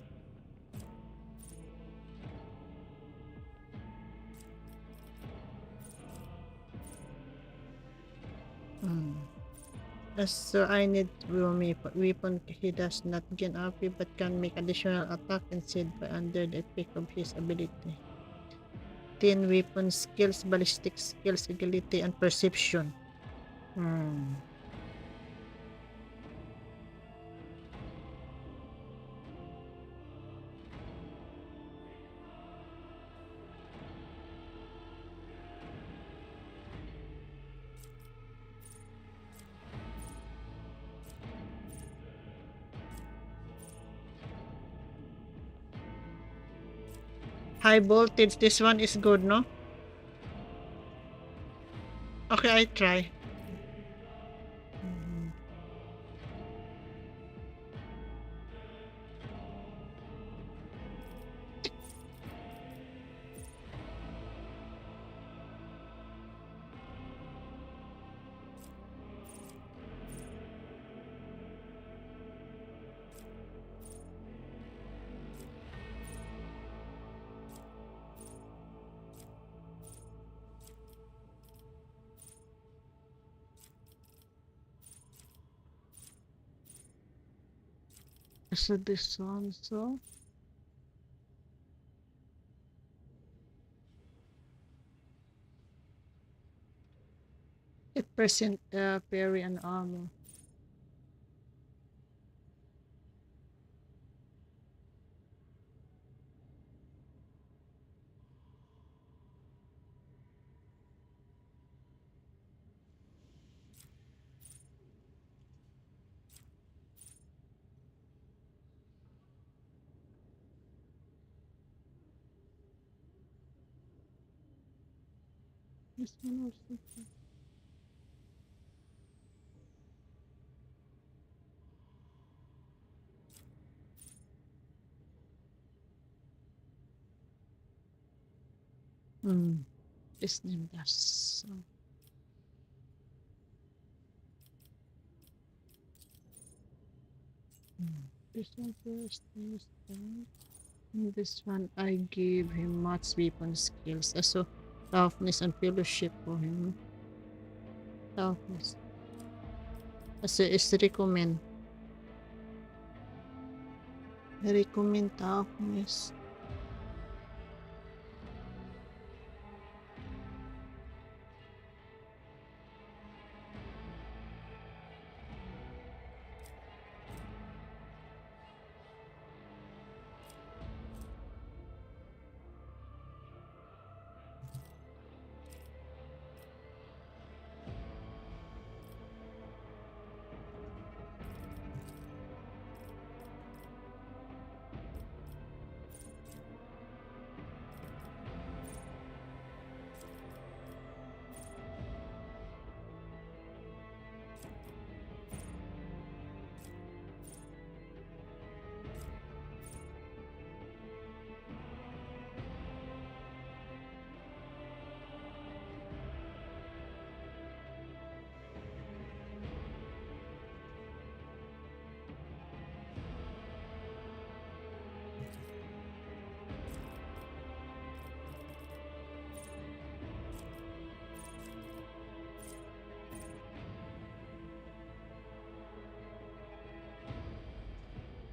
So I need weapon. He does not gain AP but can make additional attack instead by under the effect of his ability. 10 weapon skills, ballistic skills, agility, and perception. High voltage, this one is good, no? Okay, I try. Mhm. So this one, so 8% parry and armor. This one also. Hmm. This name does. So. This one first. This one. And this one, I give him much weapon skills. So toughness and fellowship for him. Toughness. So is recommend. I recommend toughness.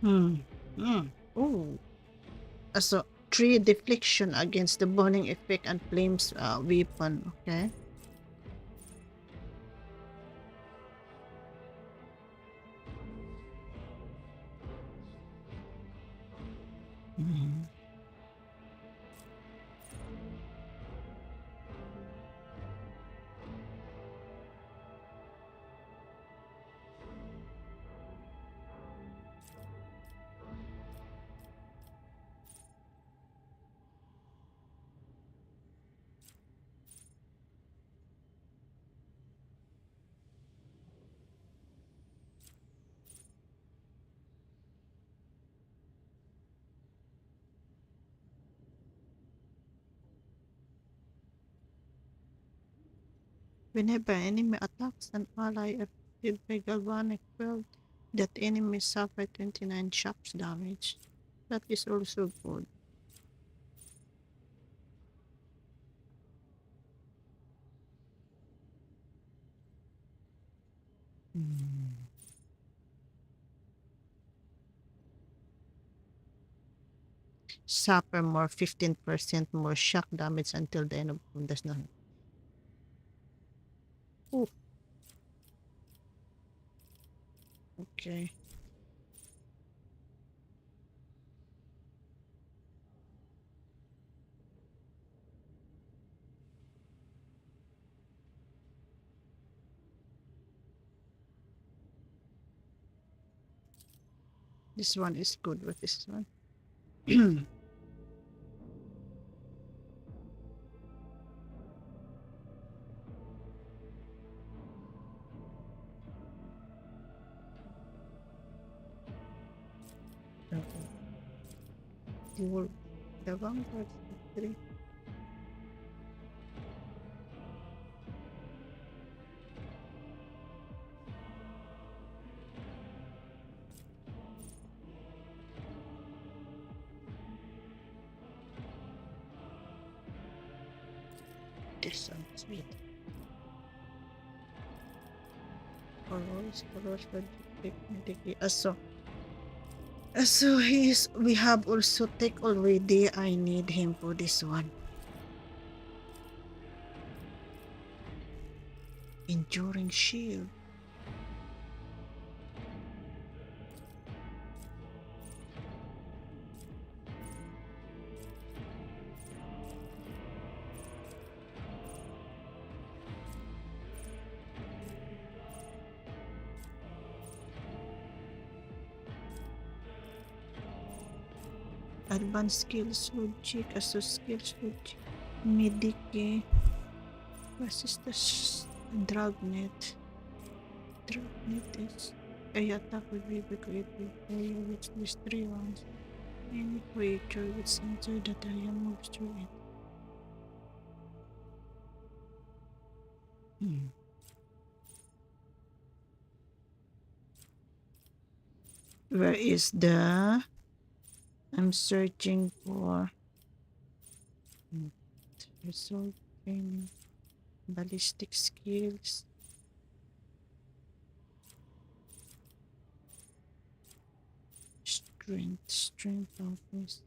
Hmm. Hmm. Oh. So 3 deflection against the burning effect and flames weapon. Okay. Mhm. Whenever enemy attacks an ally affected by galvanic weld, that enemy suffer 29 shocks damage. That is also good. Mm. Suffer more 15% more shock damage until the end of does not. Oh, okay. This one is good with this one. The Vanguard 3. This sounds sweet. Colors, so we have also take already. I need him for this one. Enduring shield. Advanced skills logic, skills logic, Medike, resistance, Dragnet. Dragnet is a attack with be created area which lists 3 rounds. Any creature with center that area moves through it. Where is the... I'm searching for result training, ballistic skills, strength, toughness,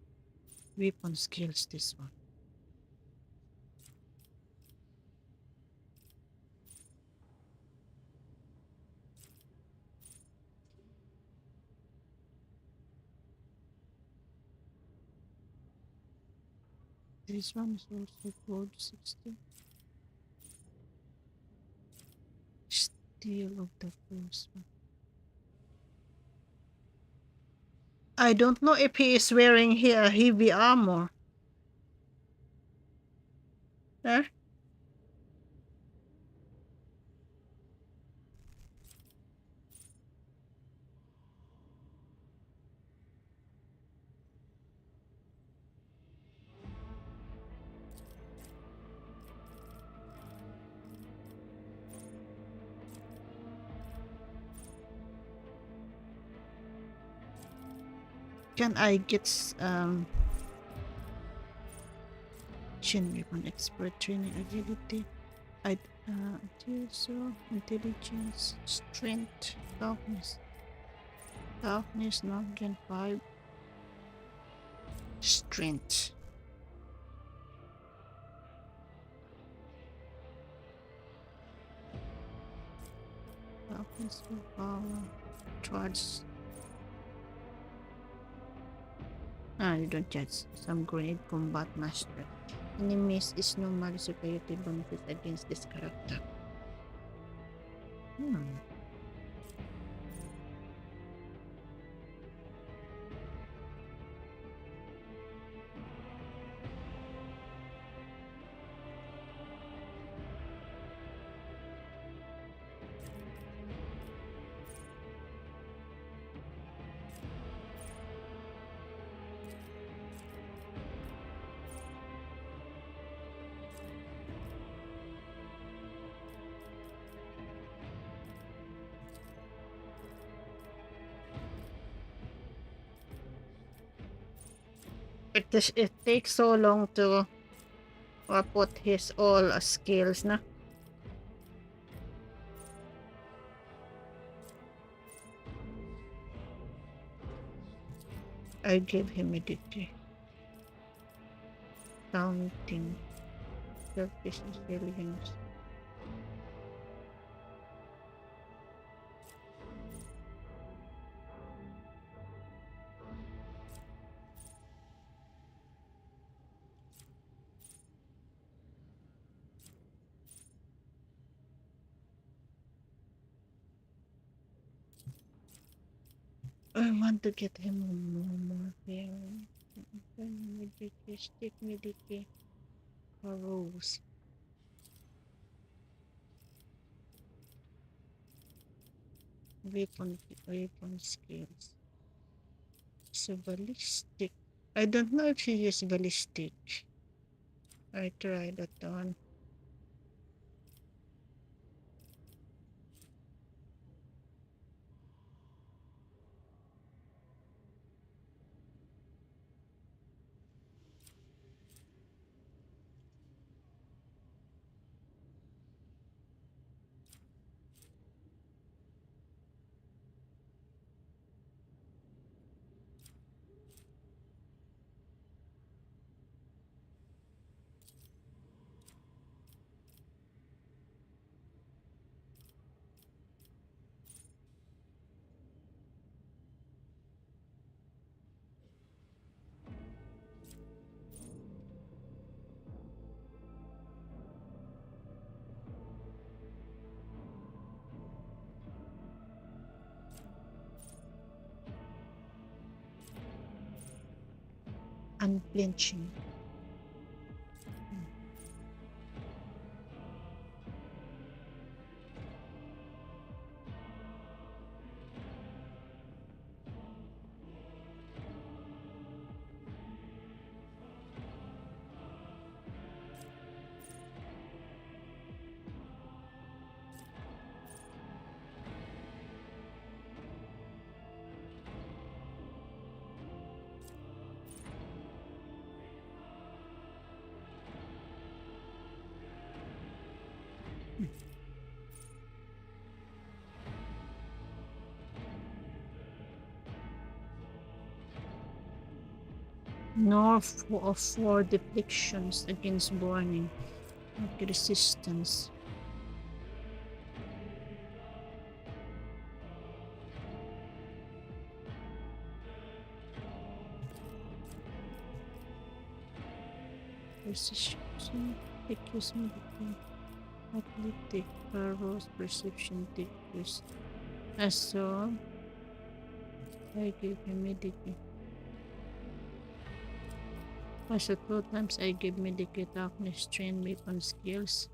weapon skills. This one. This one is also code 60. Steel of the first one. I don't know if he is wearing here heavy armor. There. Can I get chin weapon expert training ability? So intelligence, strength, toughness, now again 5. Strength. Toughness, power, charge. You don't judge. Some grenade combat master. Enemies is normally superiority benefit against this character. It takes so long to put his all skills na. I give him a degree. Counting. Selfish resilience. I want to get him more here. Stick medicate. Rose. Weapon skills. So ballistic. I don't know if he used ballistic. I tried that one. Unflinching. North of 4 deflections against burning. Okay, resistance. Precision. Decrease medical. Athletic. Arrows. Perception decrease. So I give him medical. So 2 times I give medical toughness, train weapon skills.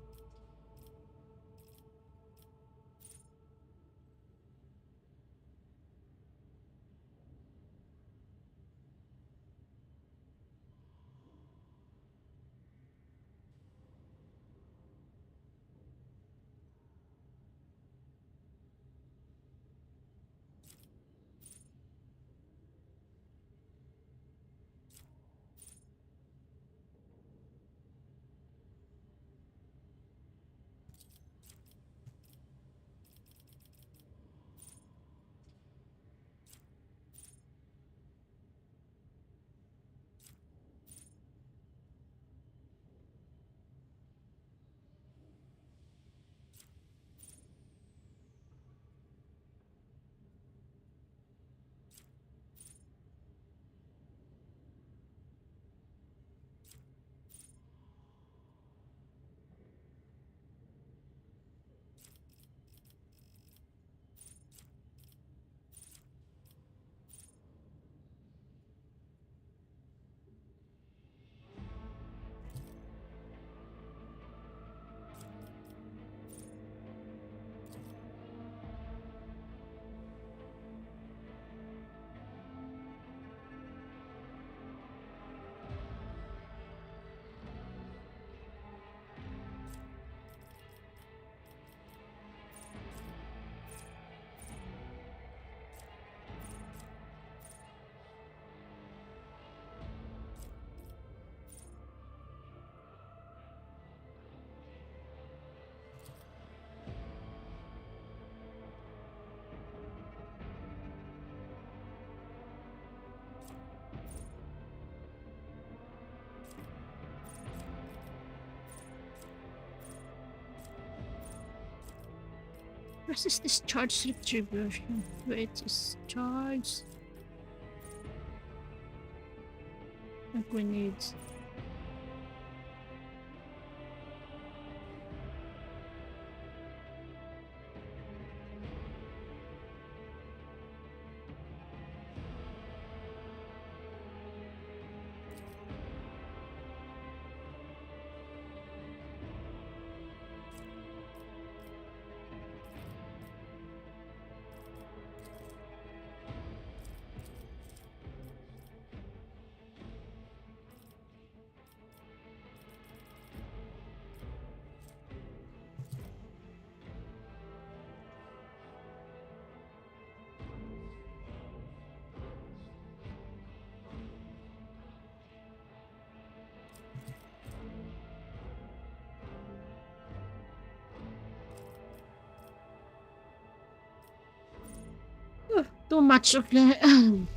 Resist discharge retribution. Wait, is charged. And grenades. Too much, okay.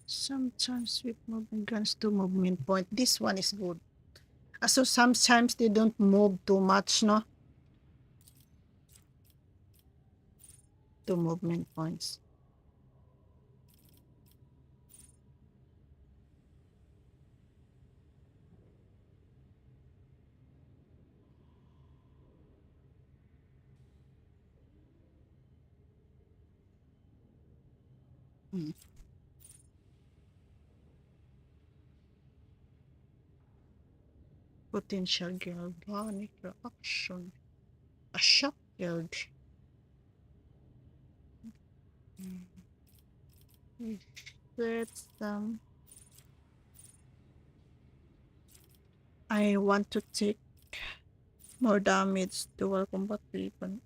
Sometimes with moving guns to movement point. This one is good. So sometimes they don't move too much, no? To movement points. Hmm. Potential galvanic reaction. A shock yield. Let's I want to take more damage dual combat weapon.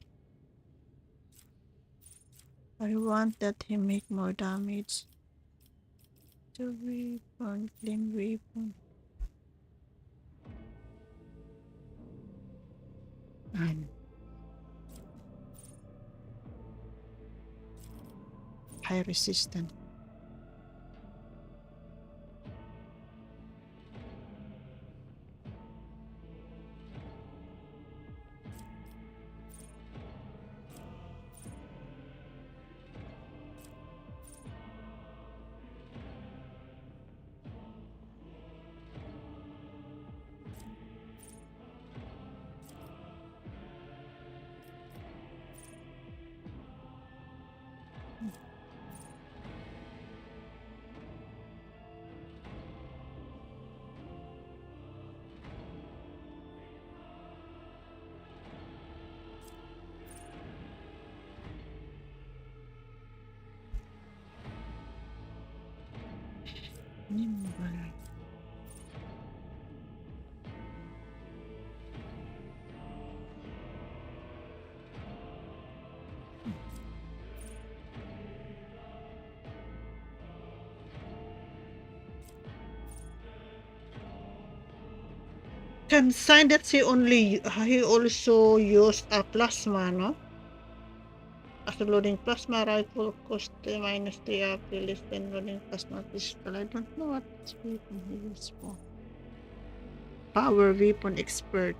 I want that he make more damage. To weapon, clean weapon. And high resistance. Nimble. Can sign that he also used a plasma, no? After loading plasma rifle cost minus 3 AP less than loading plasma pistol. I don't know what weapon he used for. Power weapon expert.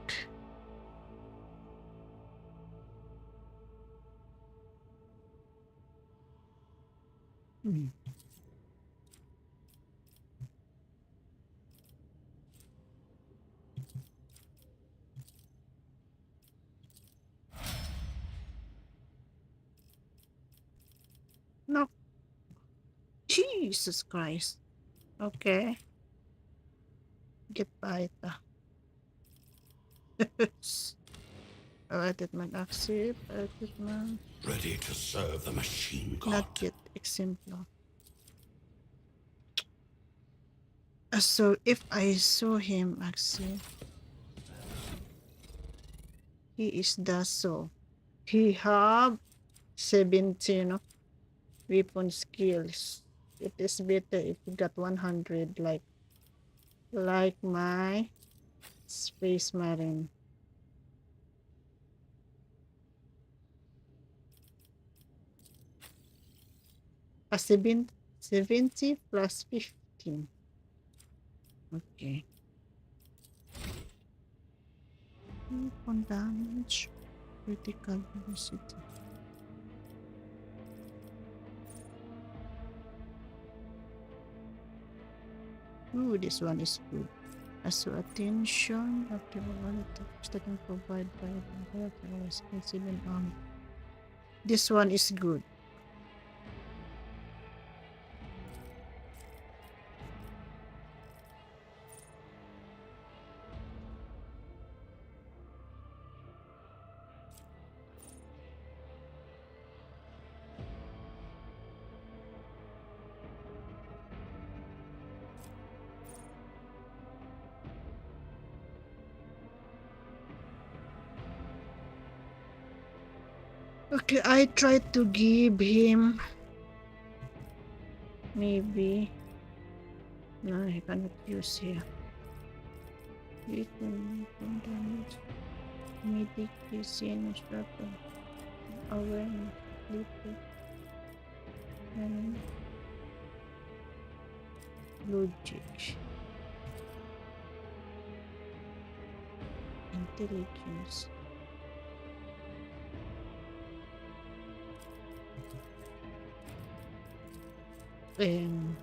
No. Jesus Christ. Okay. Get by ito. Edit man accept. Edit man. Ready to serve the machine god. Not yet. Exemplar. So if I saw him accept. He is the so. He have 70, no? Weapon skills. It is better if you got 100 like my Space Marine. A 70 plus 15. Okay. Weapon damage. Critical velocity. Ooh, this one is good. So attention, active ability that can provide by even this one is good. Okay, I tried to give him maybe No, I cannot use here. Weapon damage. Medication weapon. Awareness. Little. And logic. Intelligence. Um,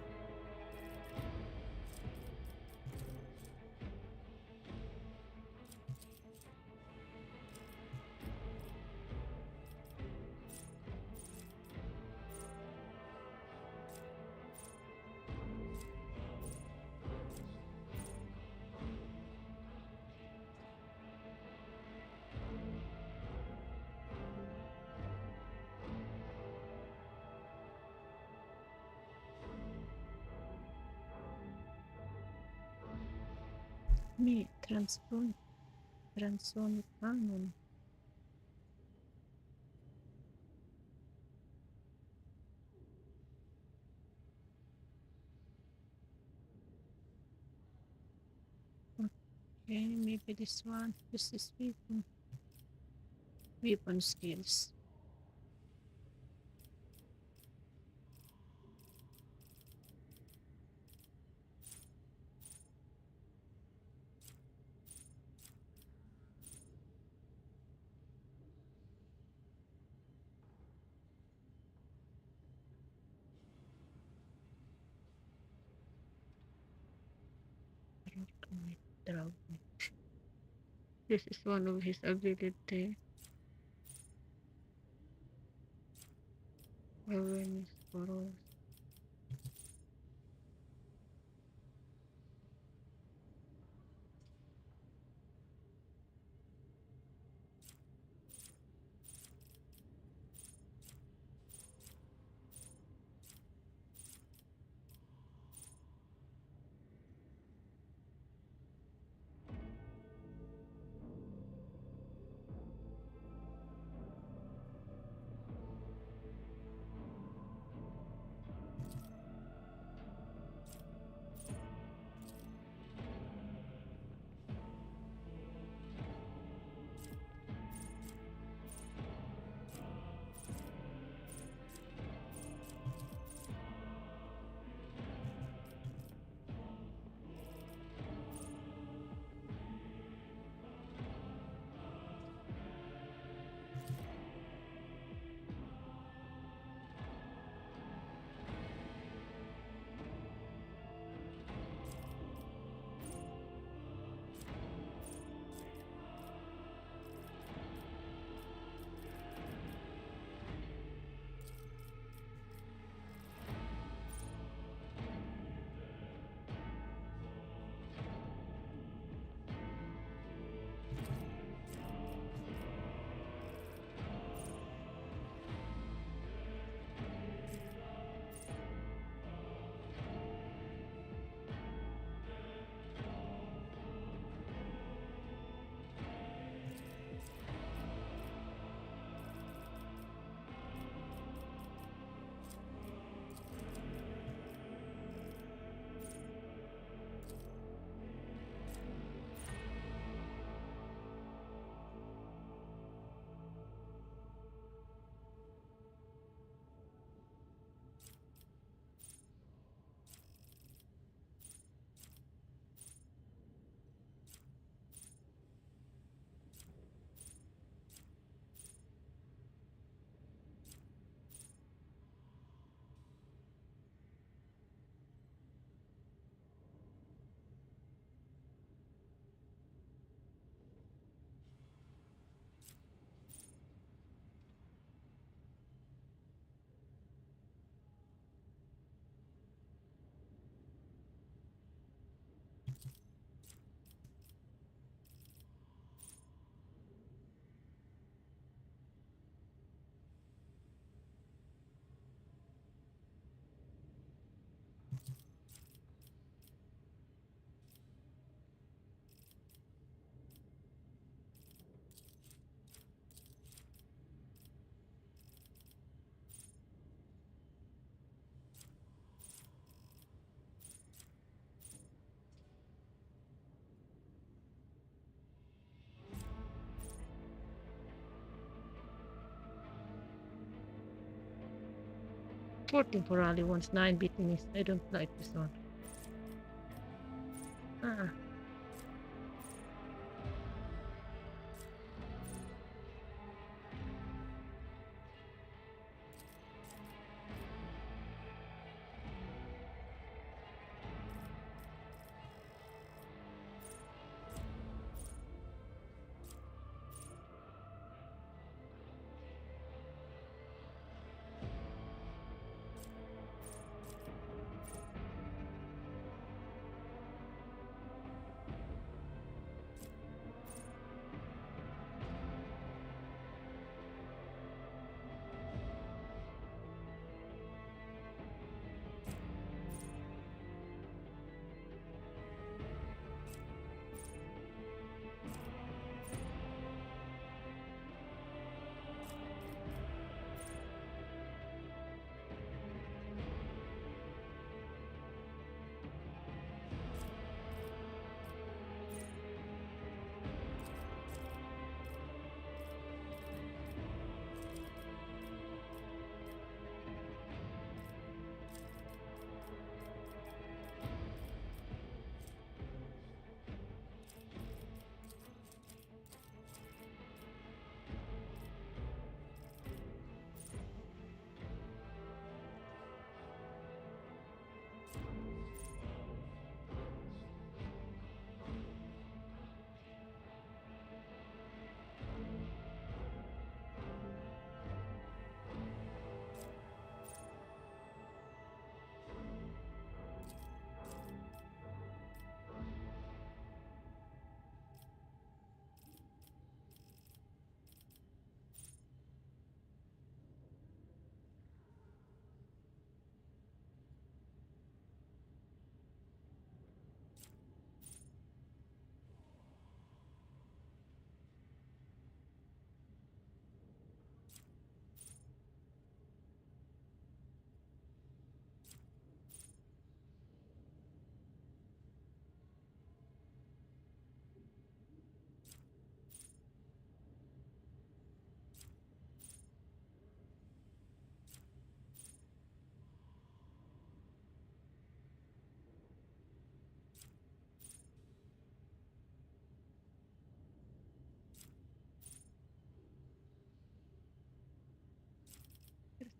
me transonic cannon. Okay, maybe this one. This is weapon. Weapon skills. This is one of his ability. Awareness for all. 14 for rally once, 9 beating. I don't like this one.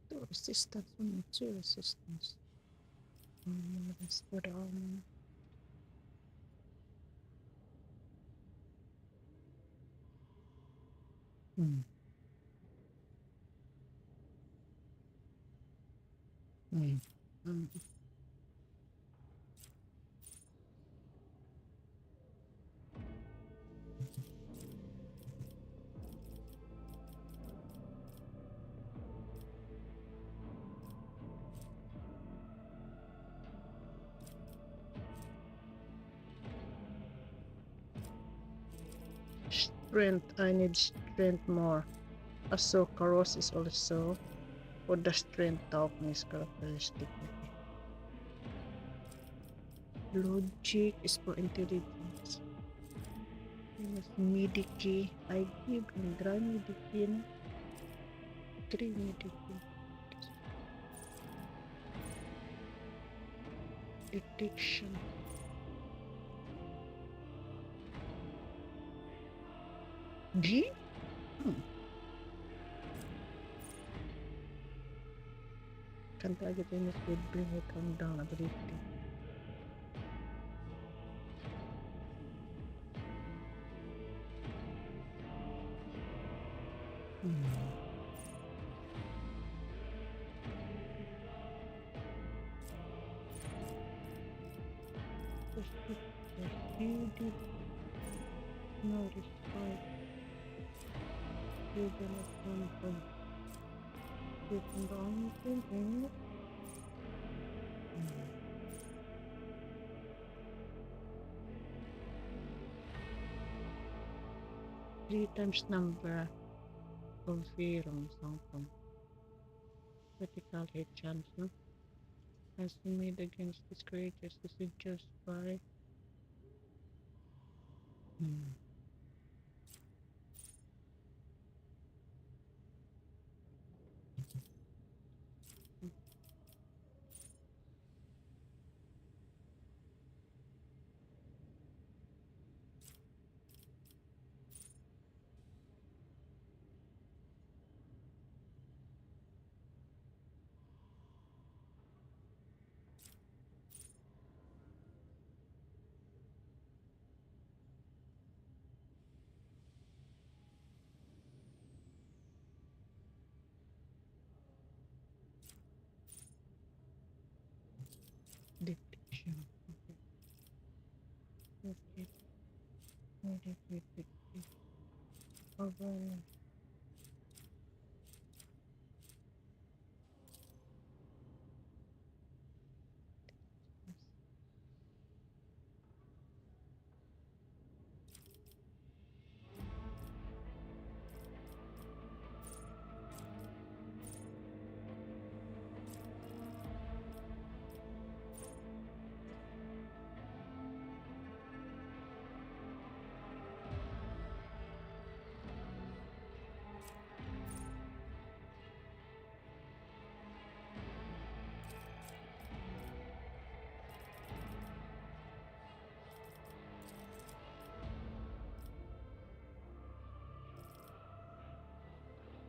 Two resistance, 2 resistance. Let's go down. Strength, I need strength more. Asokaros is also for the strength toughness characteristic. Logic is for intelligence. Mediki, I give him dry medicine. 3 medicine. Detection. D? Can target enemies with bring or come down ability. No respite. You do not confirm. You can go on. 3 times number of Verum something. Critical hit chance, no? Has been made against this creatures. This is just by. Okay. Very good. Overall.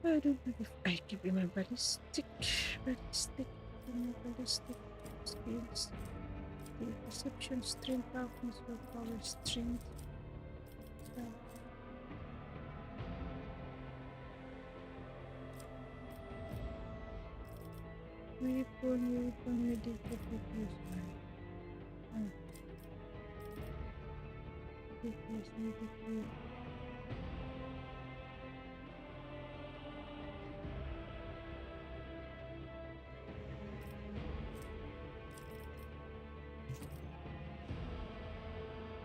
I don't know if I keep in my ballistic skills. The perception, strength, toughness, willpower, strength. Weapon, ridiculous. Ridiculous.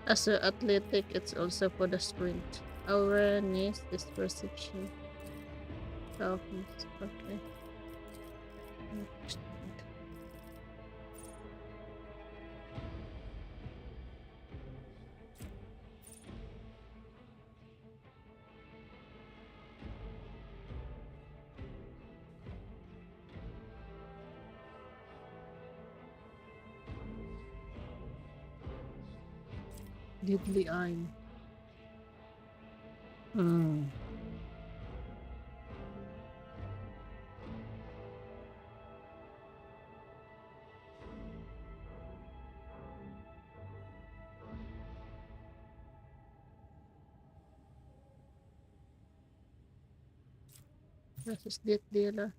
As a athletic, it's also for the sprint. Awareness is perception. Toughness. Okay. Deadly eye. This is deadly lah.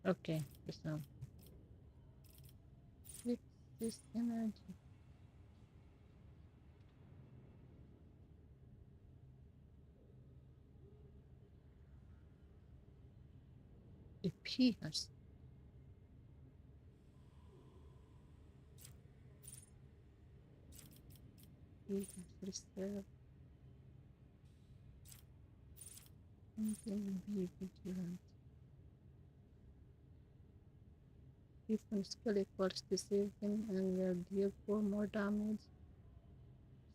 Okay. So this energy. Appears. Reserve. Something be vigilant. Weapon skill equals to 7 and will deal 4 more damage.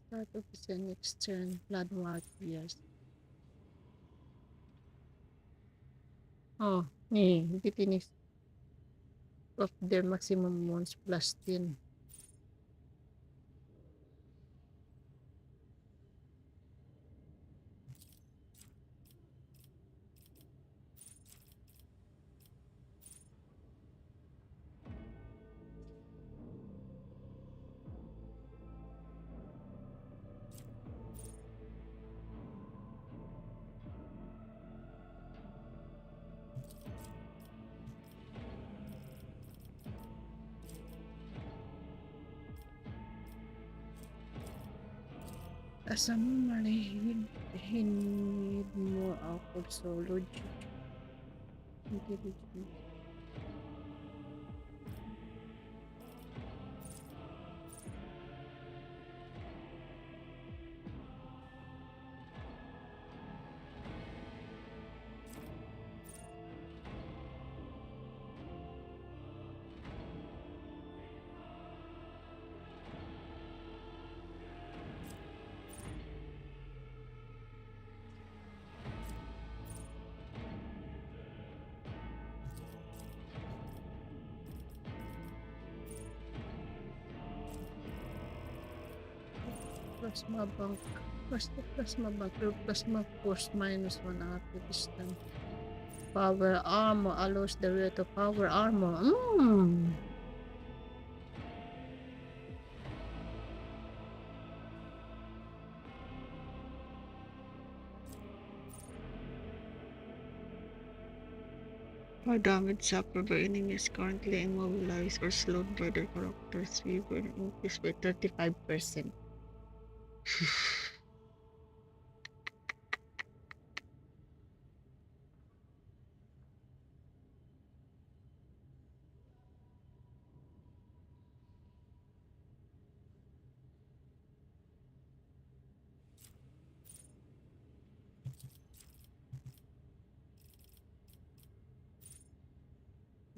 Start of the next turn. Blood warriors. Oh, bitterness of their maximum wounds plus 10. As a normally, he need more output, so logic, intelligence. Plasma bank. What's the plasma bank? Your plasma force -1 after this time. Power armor allows the way to power armor. Or damage suffered by enemies currently immobilized or slowed by their characters. We will increase by 35%.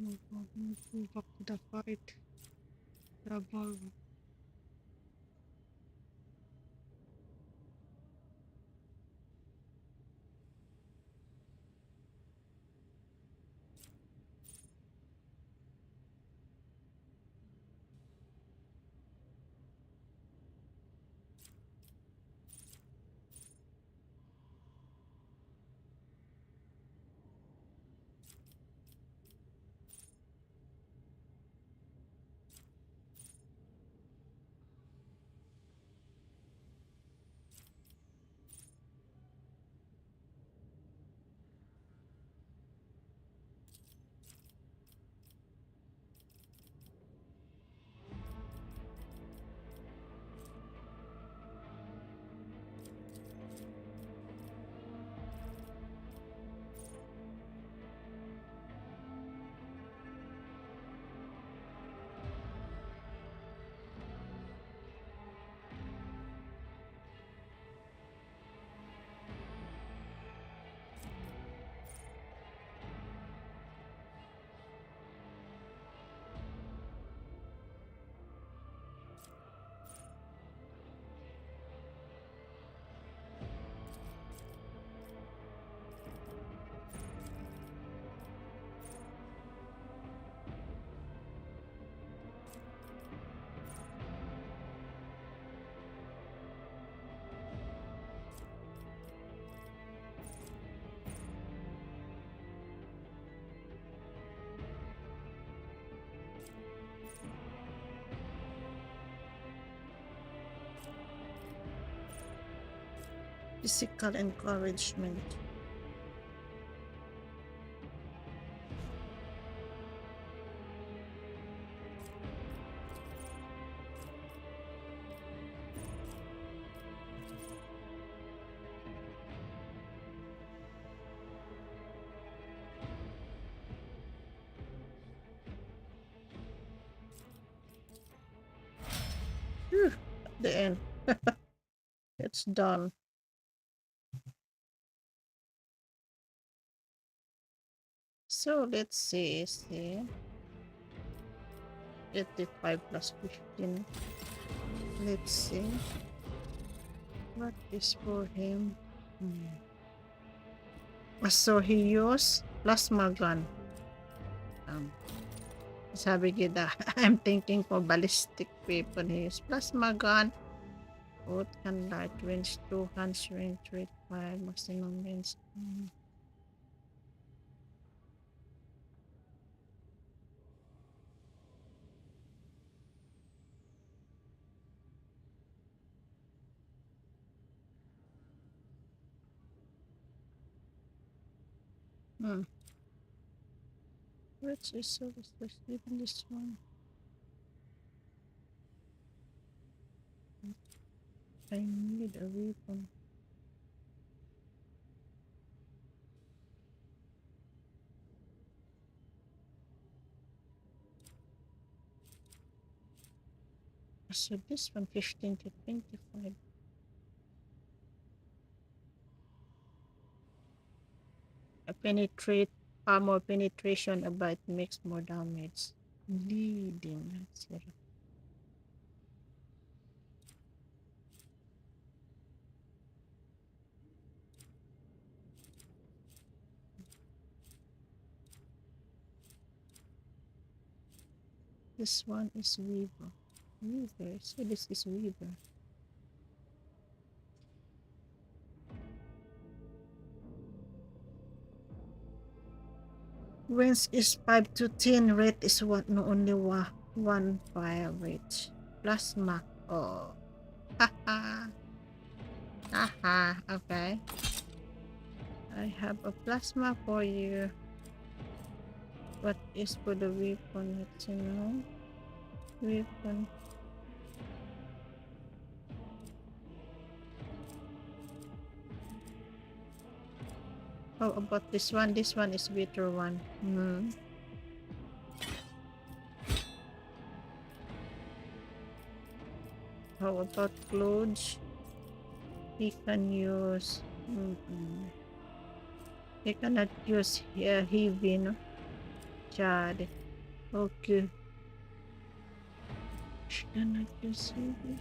No problem. Go back to the fight. Trouble. Physical encouragement. At the end. It's done. So let's see. 85 plus 15. Let's see. What is for him? So he used plasma gun. Sabi kita, I'm thinking for ballistic weapon. He used plasma gun. Both can light range 2, hands range 5, maximum range. Which is so even this one. I need a weapon. So this one 15 to 25. Penetrate, armor penetration about makes more damage. Leading. This one is Weaver. So this is Weaver. Range is 5 to 10. Rate is what? No, only one fire rate. Plasma. Oh. Haha. Haha. Okay. I have a plasma for you. What is for the weapon? Let's see now. Weapon. How about this one? This one is better one. How about clothes? He can use. He cannot use heavy, no? Chad. Okay. She cannot use heavy.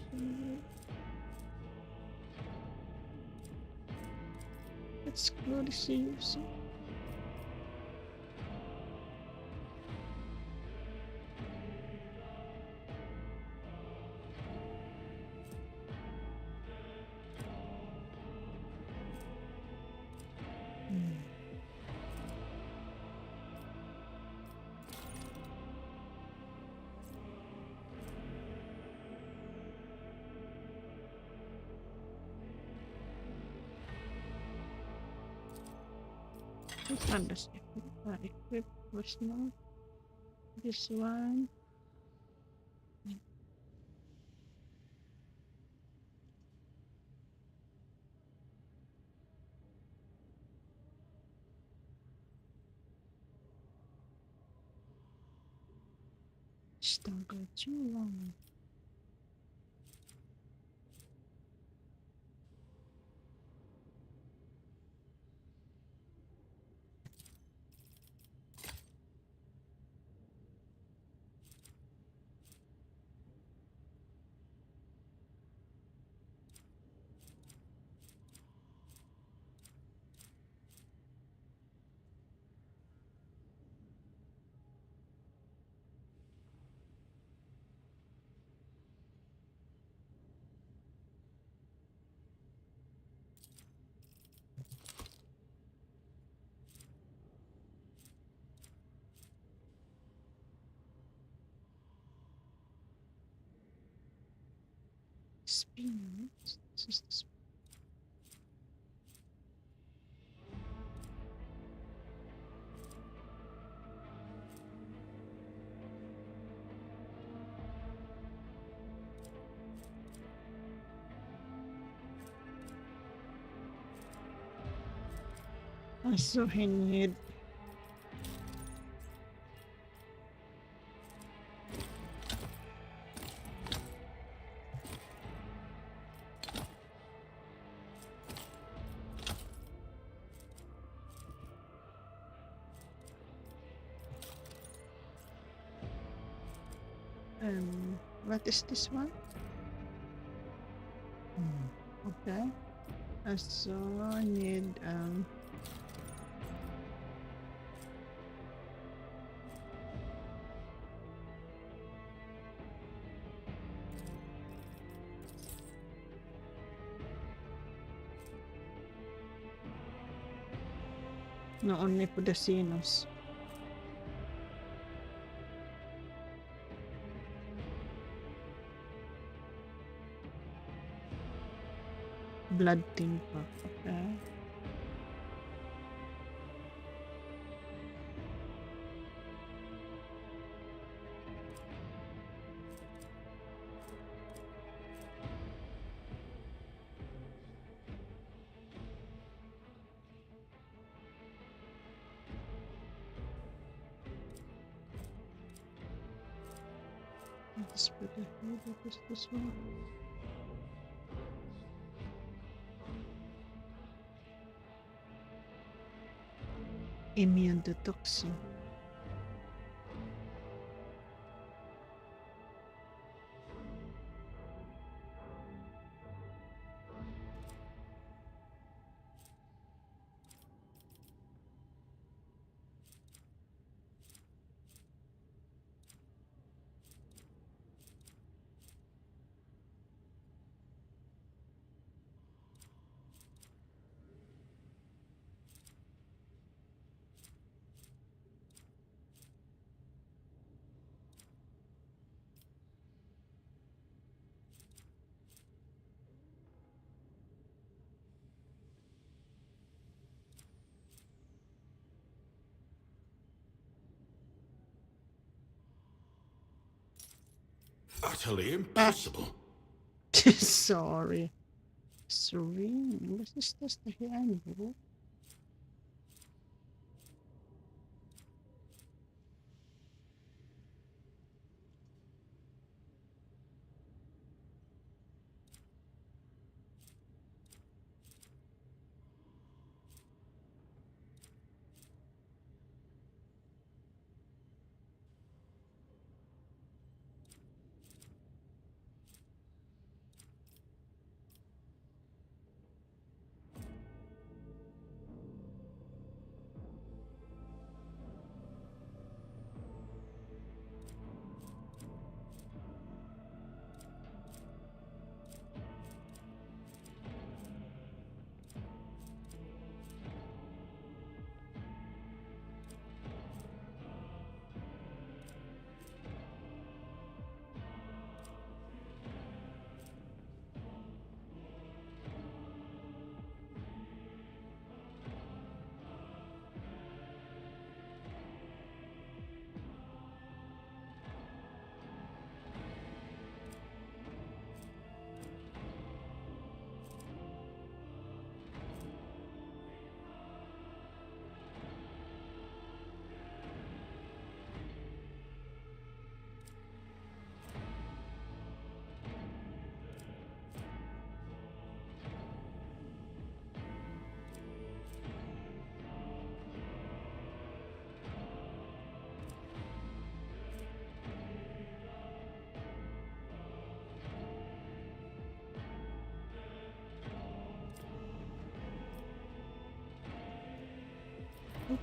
Let's go to see. This one does equip was not. This one. Stagger too long. Spin. This is the spin. So he need what is this one? Okay. So I need no, only for the sinos. Blood timpa. Okay. Let's put it here. What is this one? Immune to toxin. utterly impossible. Sorry. Sorry. Was ist das da hier ein Buch?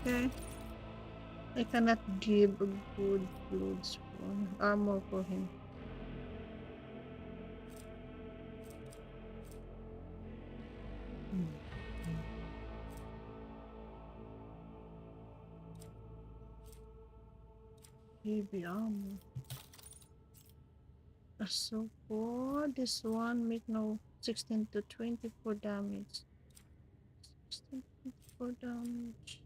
Okay. I cannot give a good clothes for armor for him. Heavy armor. So for this one make no 16 to 24 damage. 16 to 24 damage.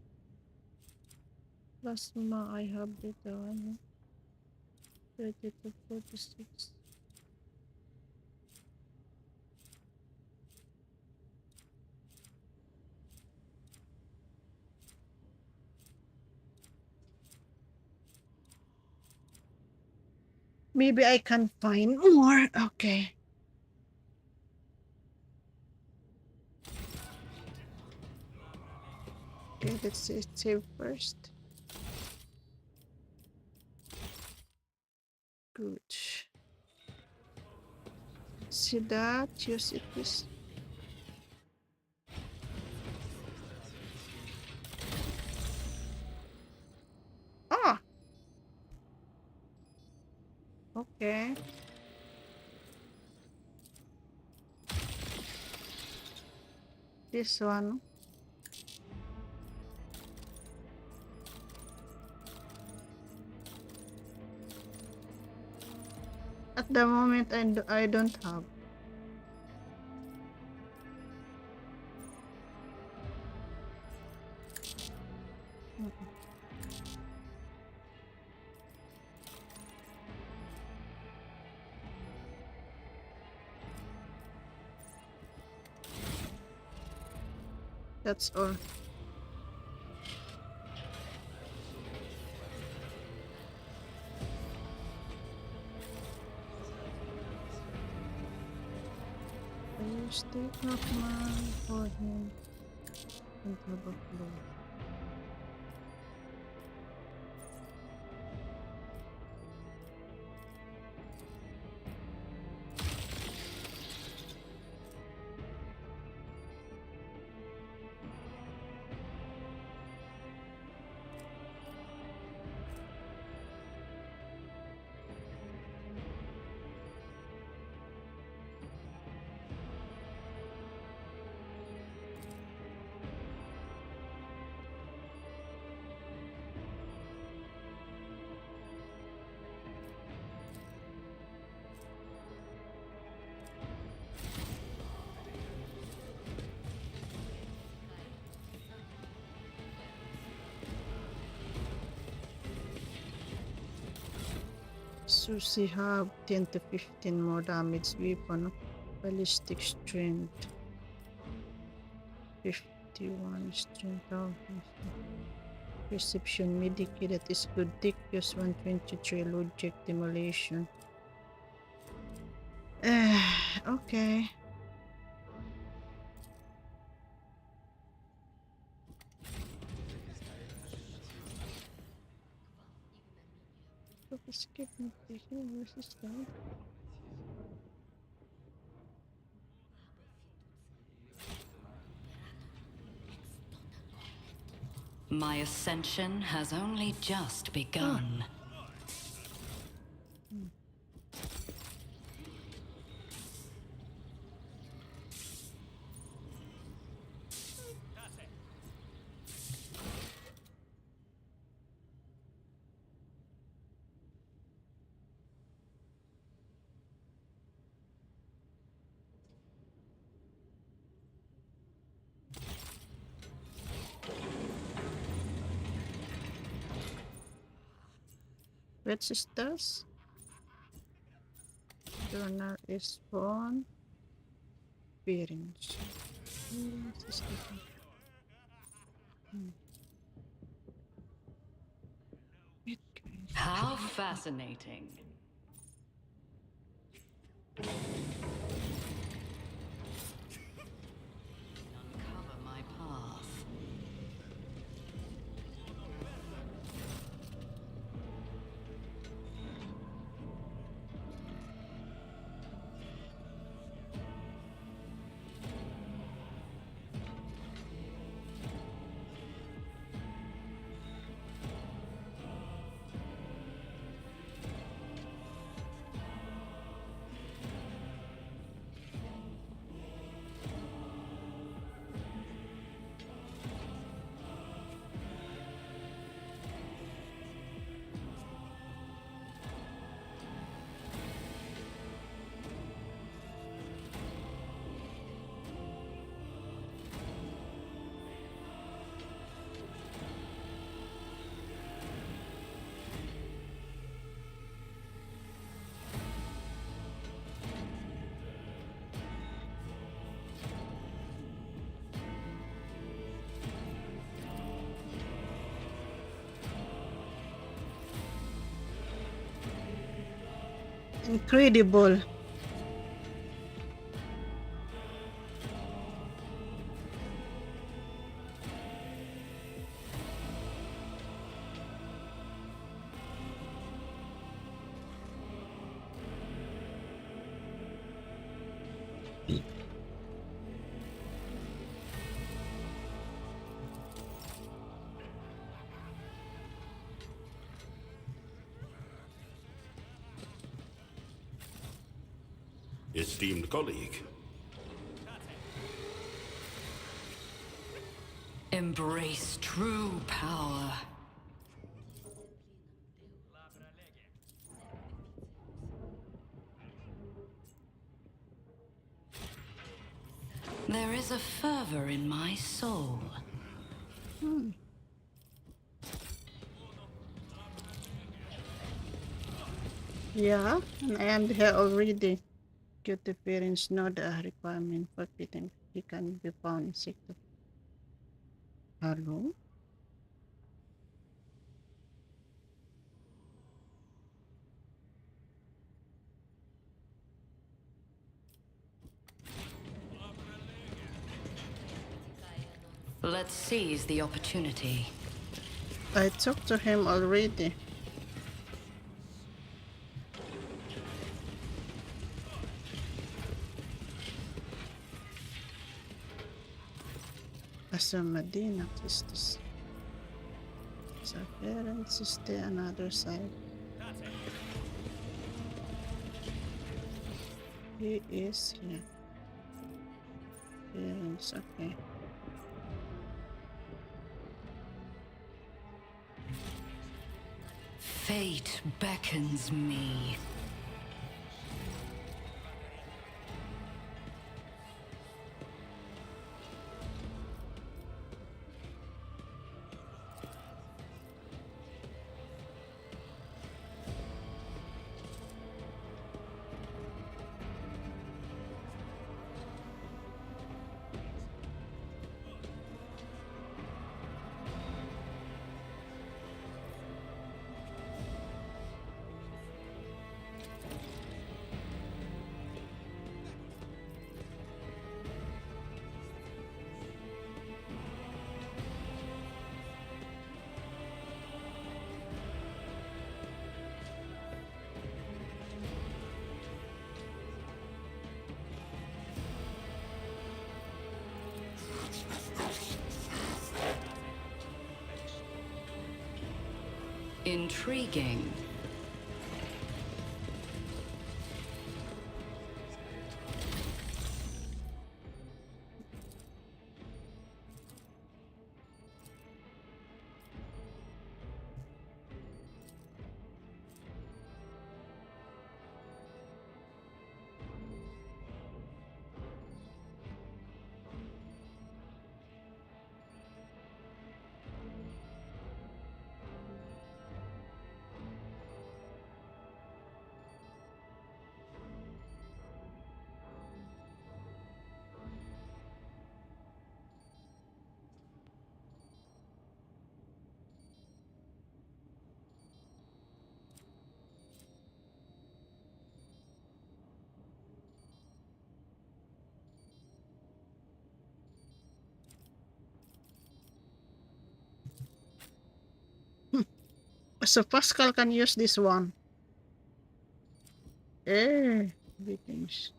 Plasma I have little one. 30 to 46. Maybe I can find more. Okay. Okay, let's save first. Good. See that? Use it this. Ah! Okay. This one. At the moment, I don't have. That's all. I use take up man for him and have a flow. Susie have 10 to 15 more damage weapon. Ballistic strength. 51 strength. Perception medikit, that is good. Tick plus 123 logic demolition. Okay. Skip mutation resistant. My ascension has only just begun. Red sisters. Journal is born. Parents. How fascinating. Uncover my path. Incredible. Esteemed colleague. Embrace true power. There is a fervor in my soul. Yeah, and I am here already. Due to parents know the requirement for fitting, he can be found in sector. Hello? Let's seize the opportunity. I talked to him already. As a Medina sisters. So parents stay another side. He is here. Parents, okay. Fate beckons me. Intriguing. So Pascal can use this one. Victims.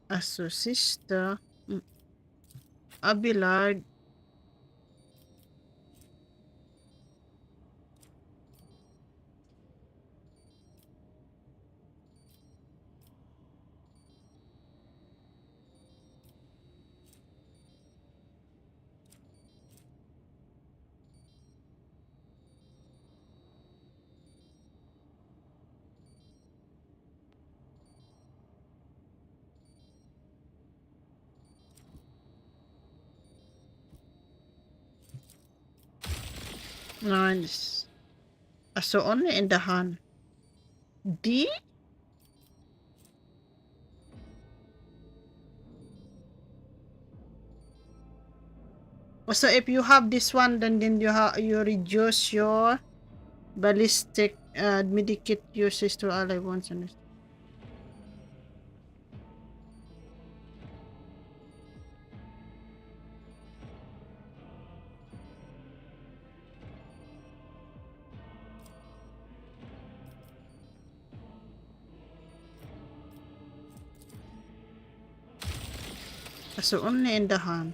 Exorcista. Abelard. Nice. So only in the hand. D? So if you have this one, then you reduce your ballistic medikit uses to ally ones and so only in the hand.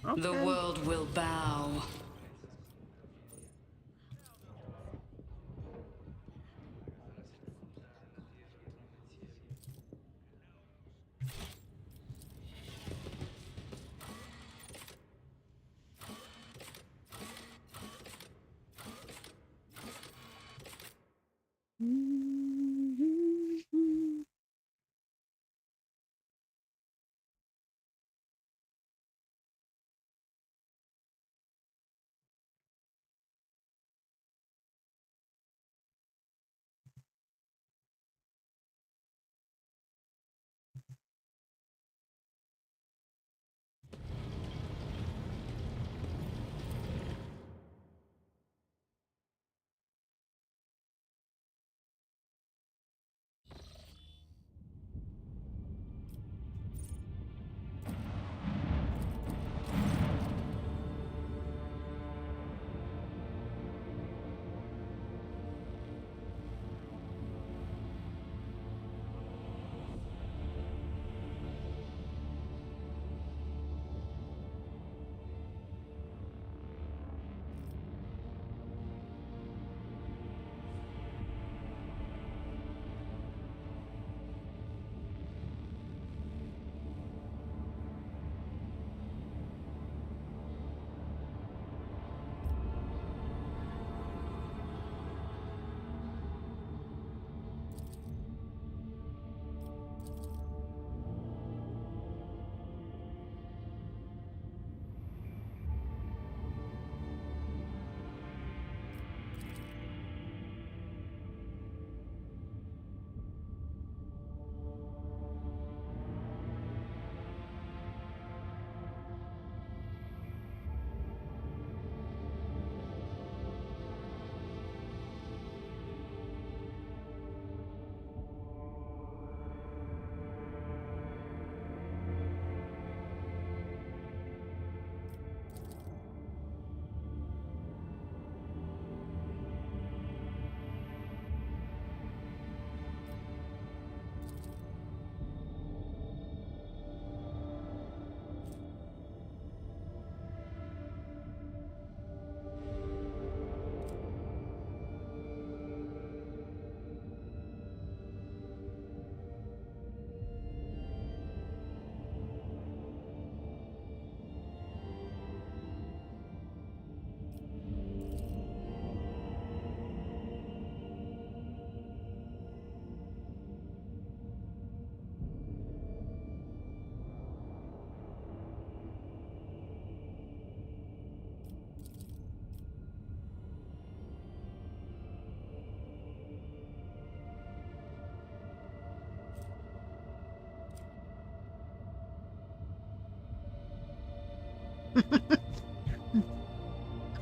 Okay. The world will bow.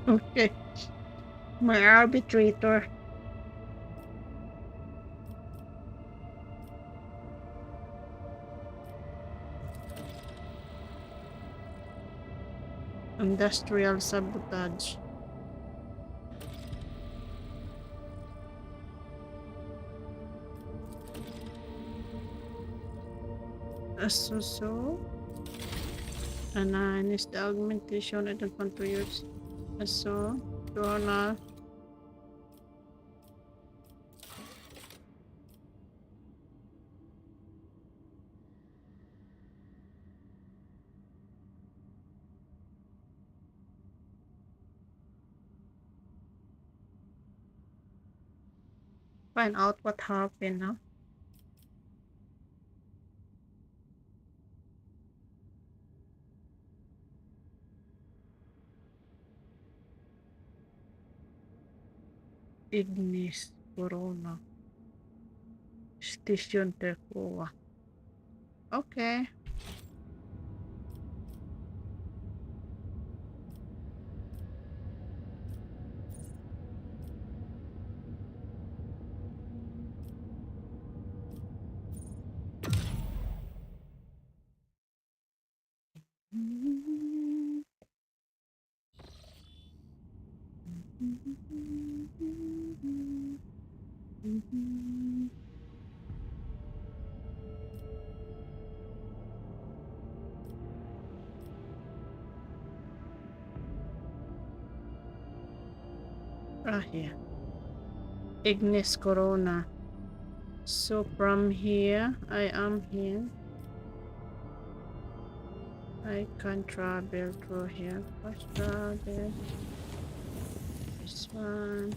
Okay. My arbitrator. Industrial sabotage. So. And 9 is the augmentation. I don't want to use. So. Journal. Find out what happened, huh? Ignis Corona. Station Tercoa. Okay. Here. Ignis Corona. So from here, I am here. I can travel through here. First travel. This one.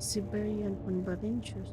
Siberian Convergence.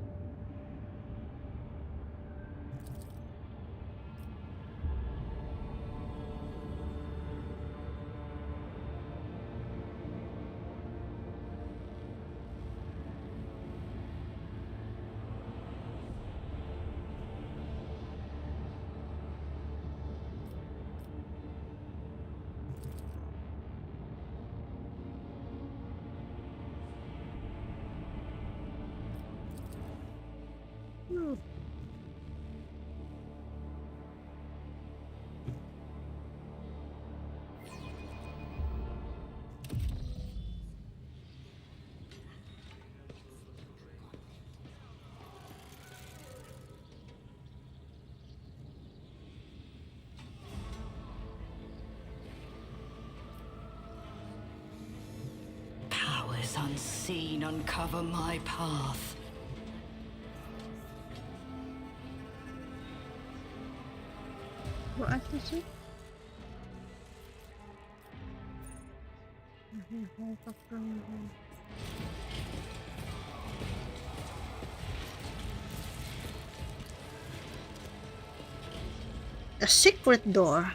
Powers unseen uncover my path. What actually see? A secret door.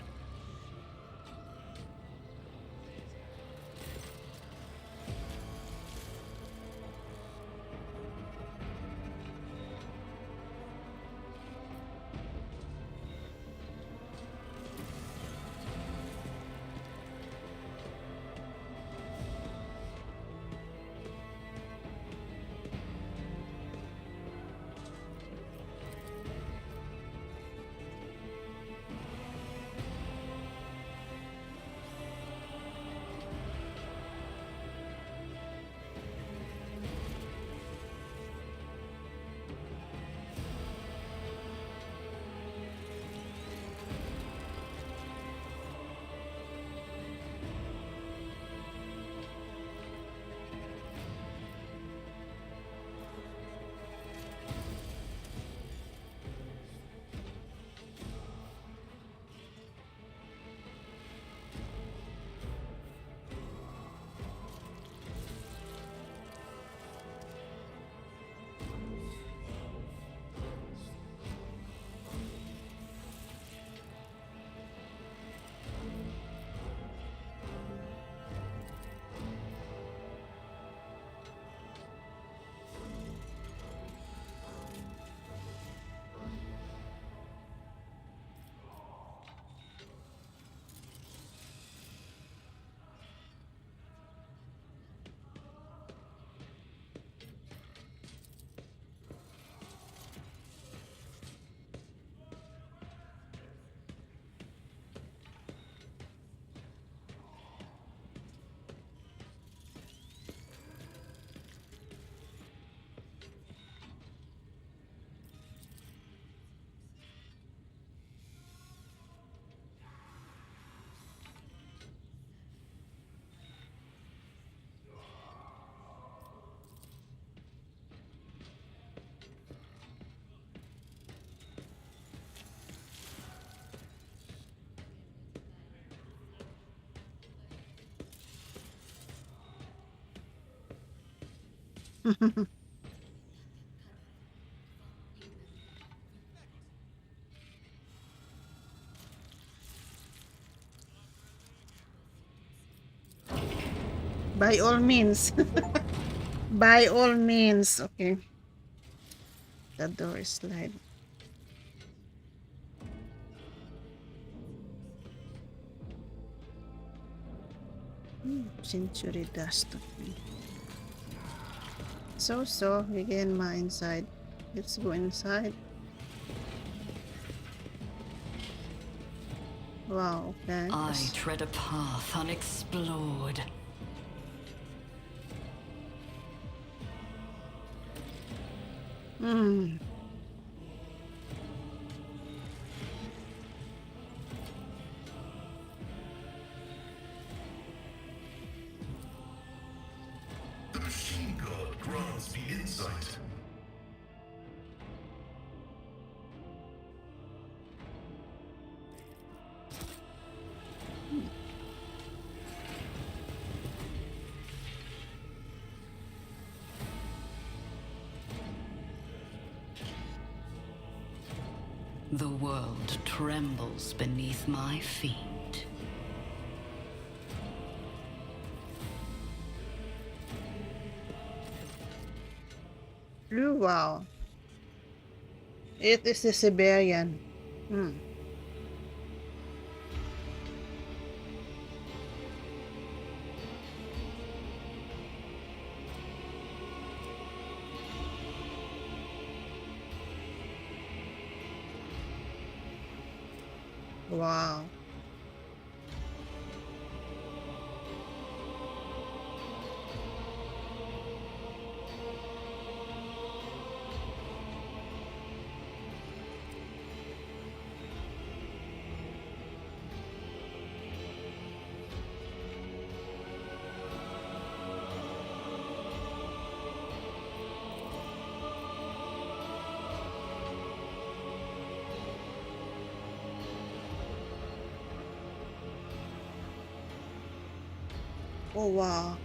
By all means. By all means. Okay. The door is slide. Century dust. Okay. So, we can ma inside. Let's go inside. Wow, okay. I tread a path unexplored. The machine god grants me insight. The world trembles beneath my feet. Wow. It is a Siberian. Wow. Oh, wow.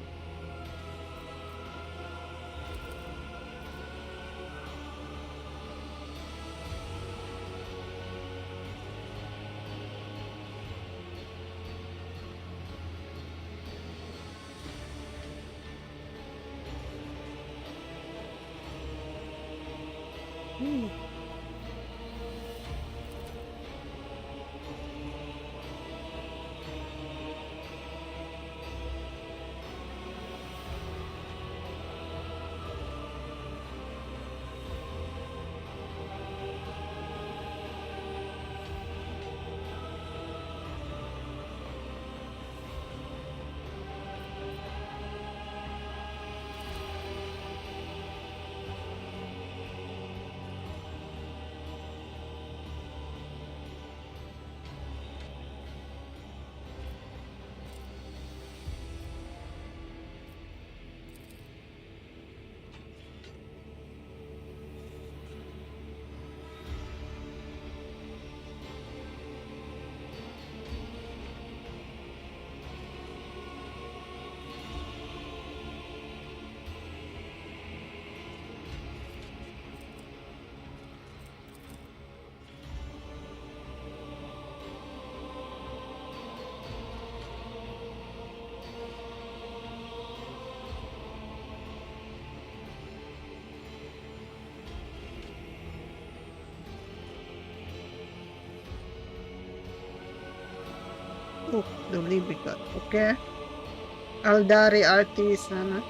Oh, the Libica. Okay. Aldari Artisan.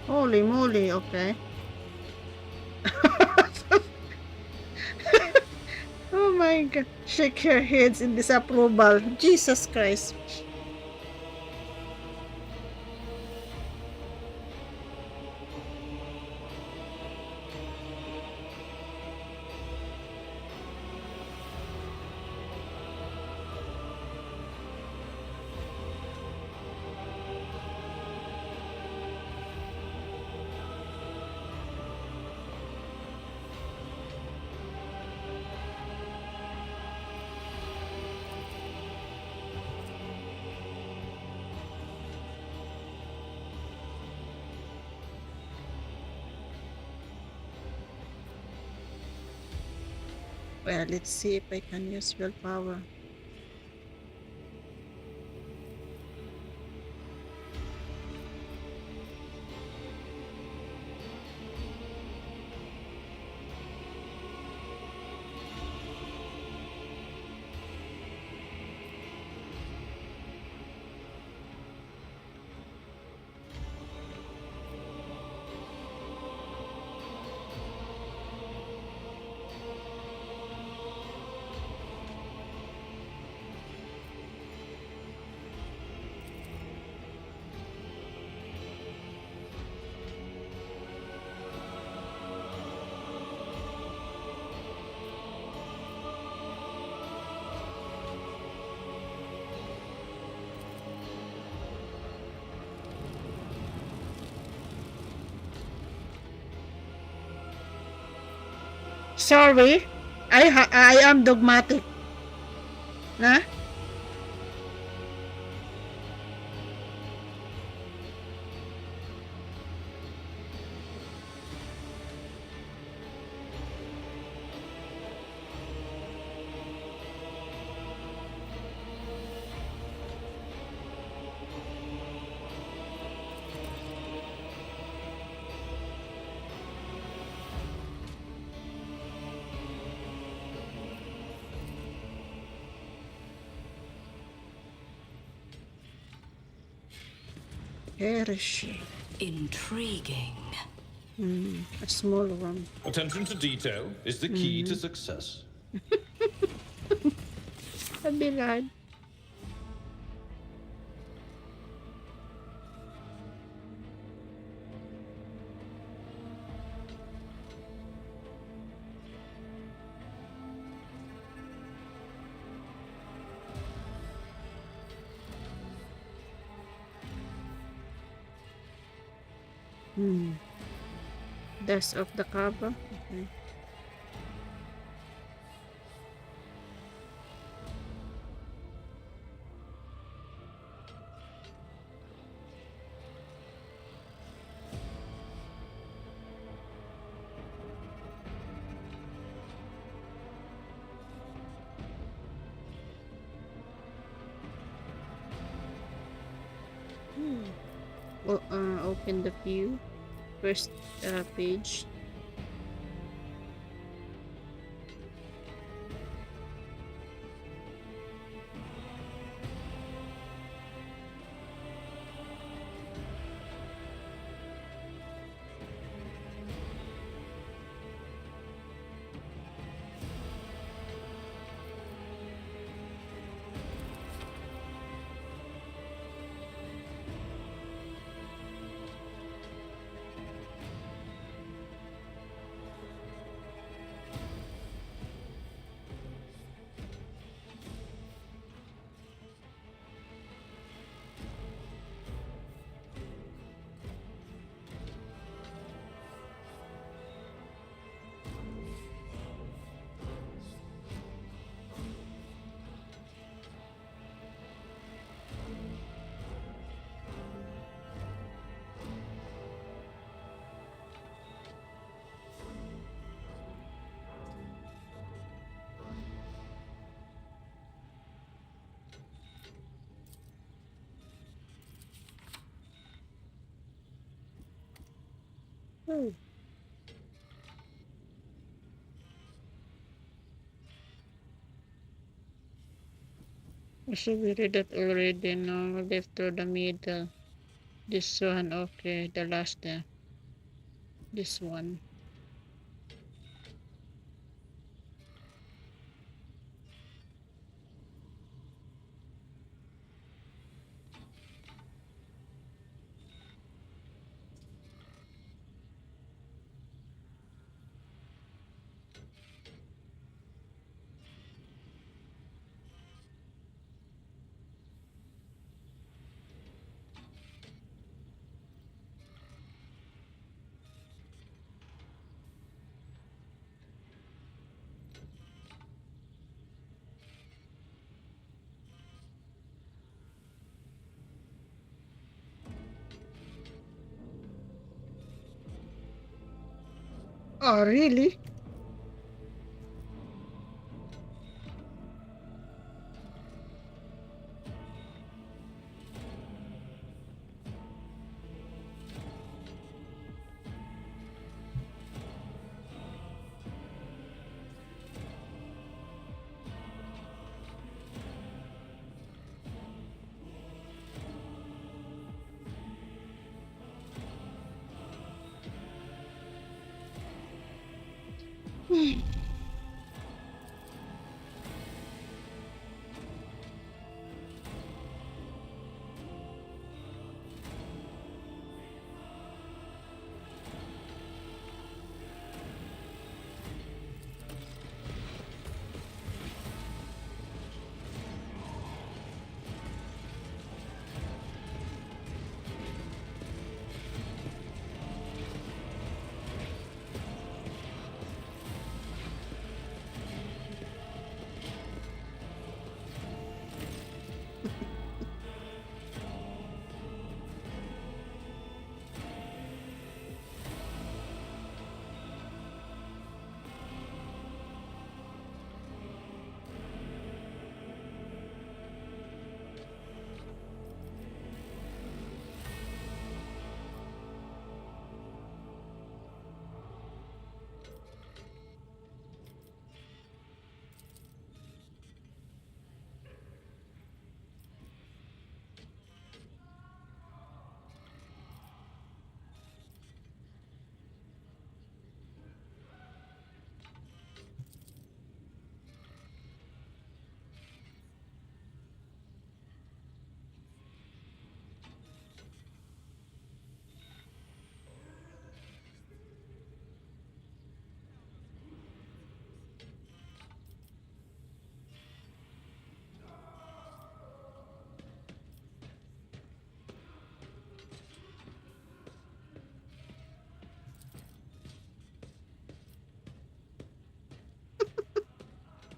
Holy moly, okay. Oh my god. Shake your heads in disapproval. Jesus Christ. Well, let's see if I can use willpower. Sorry, I am dogmatic. Nah? Where is she? Intriguing. A small one. Attention to detail is the key to success. Kabilad. Dust of the cover. Okay. Open the view. First page. Oh. So we read that already. Now left to the middle. This one, okay. The last this one. Oh, really?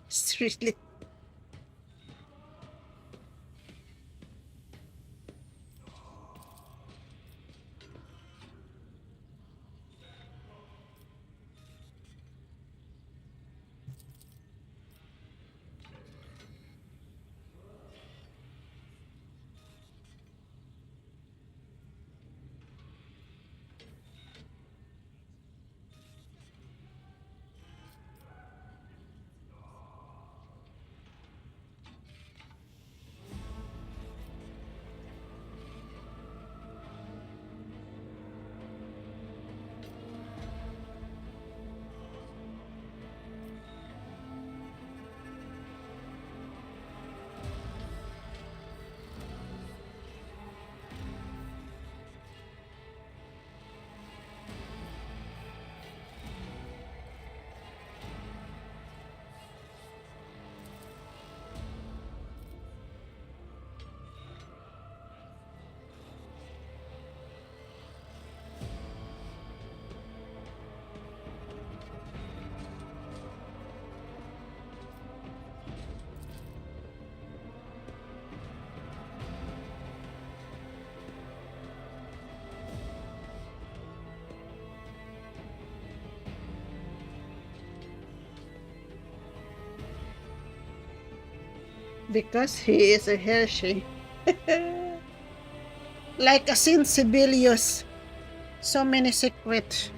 It's really. Because he is a Hershey. Like a Saint Sibelius. So many secrets.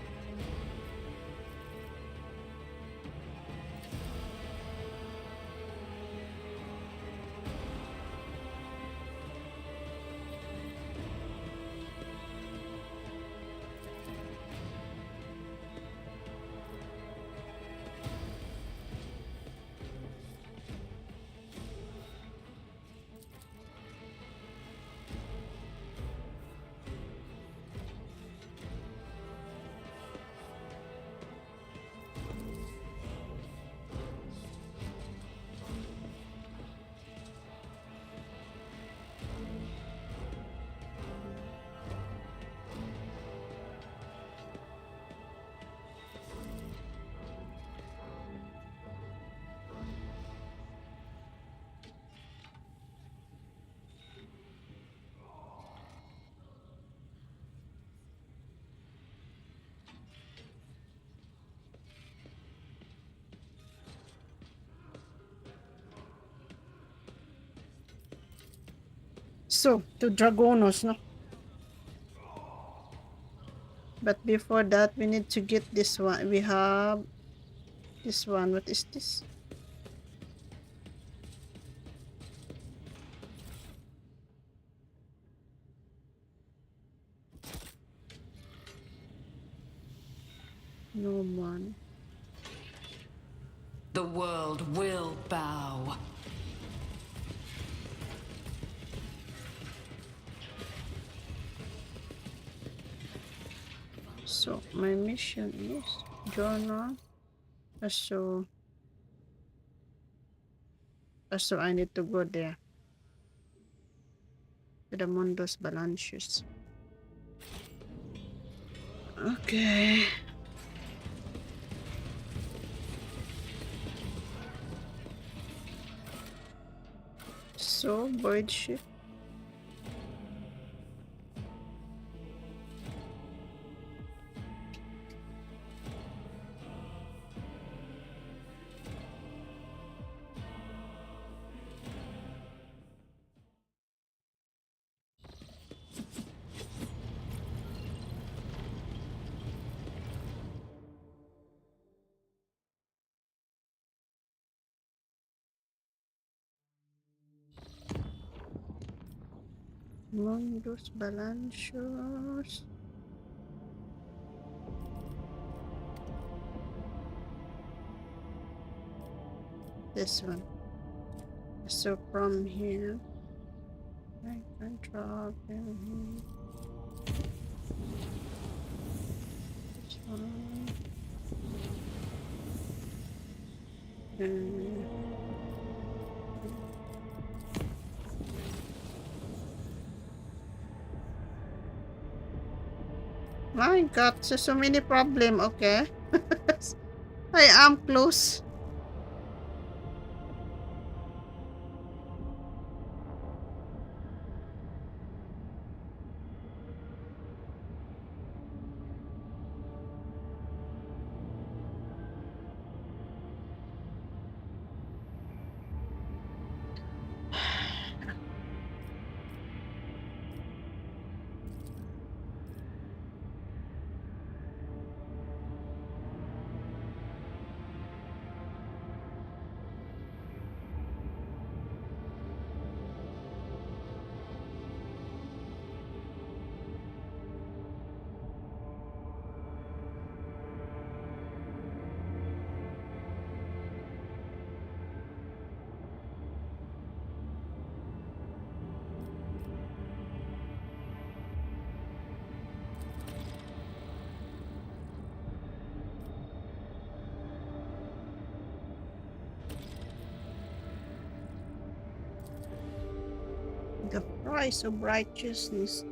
So, to Dragonos, no? But before that, we need to get this one. We have this one. What is this? No one. The world will bow. So my mission is journal. So I need to go there to the Mundos Balances. Okay. So void ship. Mundos Balances. This one. So from here, I can drop in here. This one. And my God, so many problem. Okay. I am close. The price of righteousness.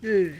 Ugh.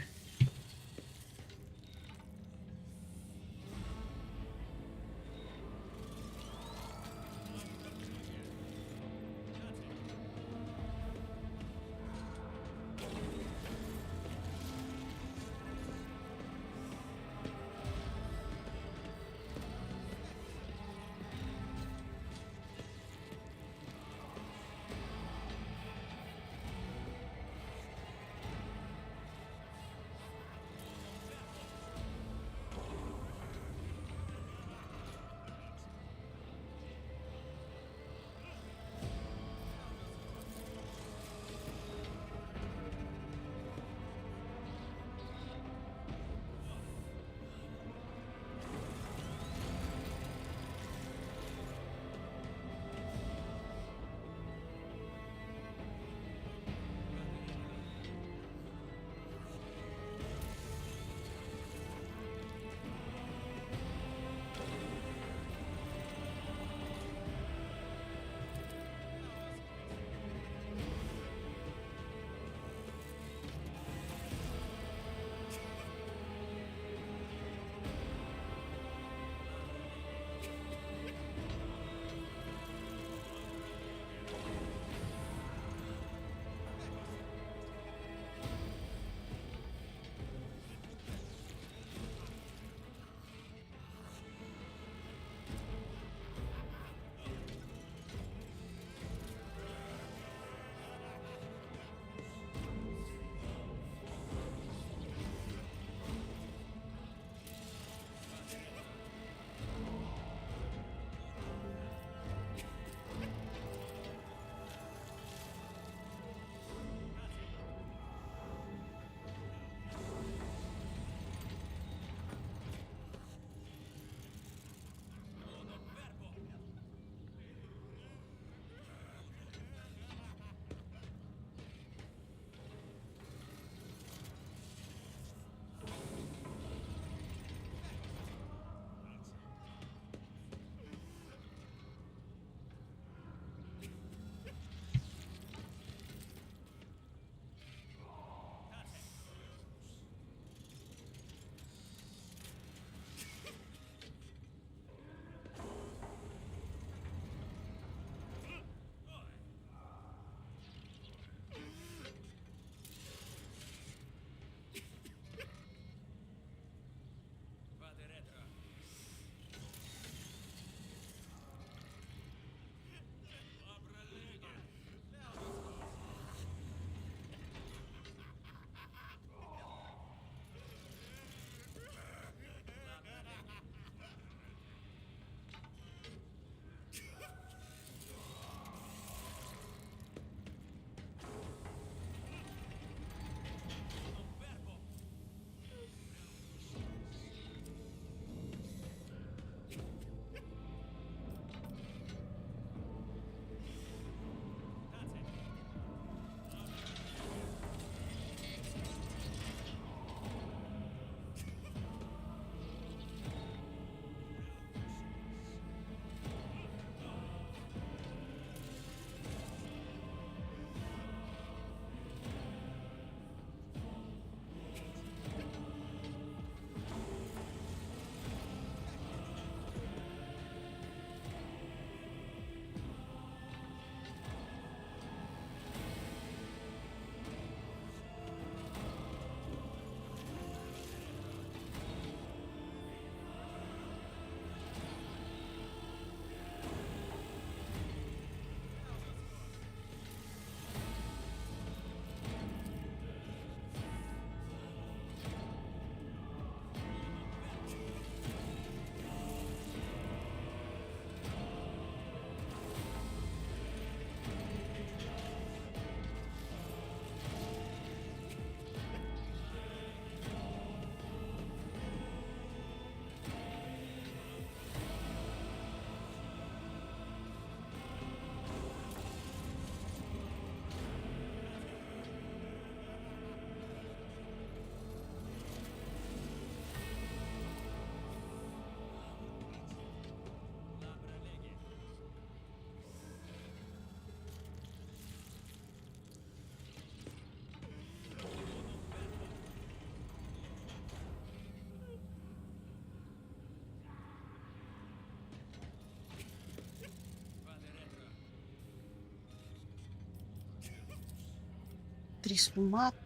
Trismat.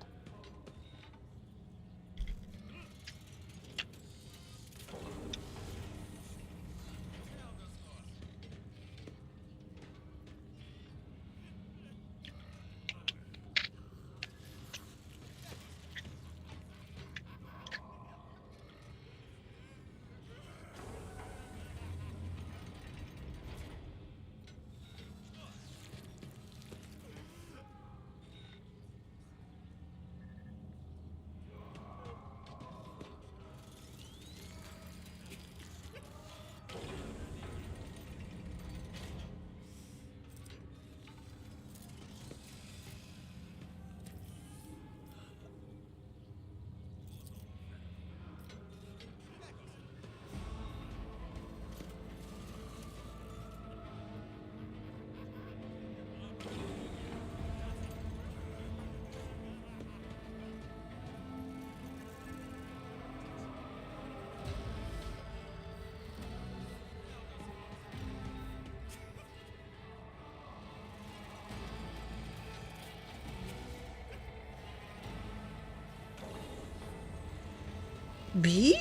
B?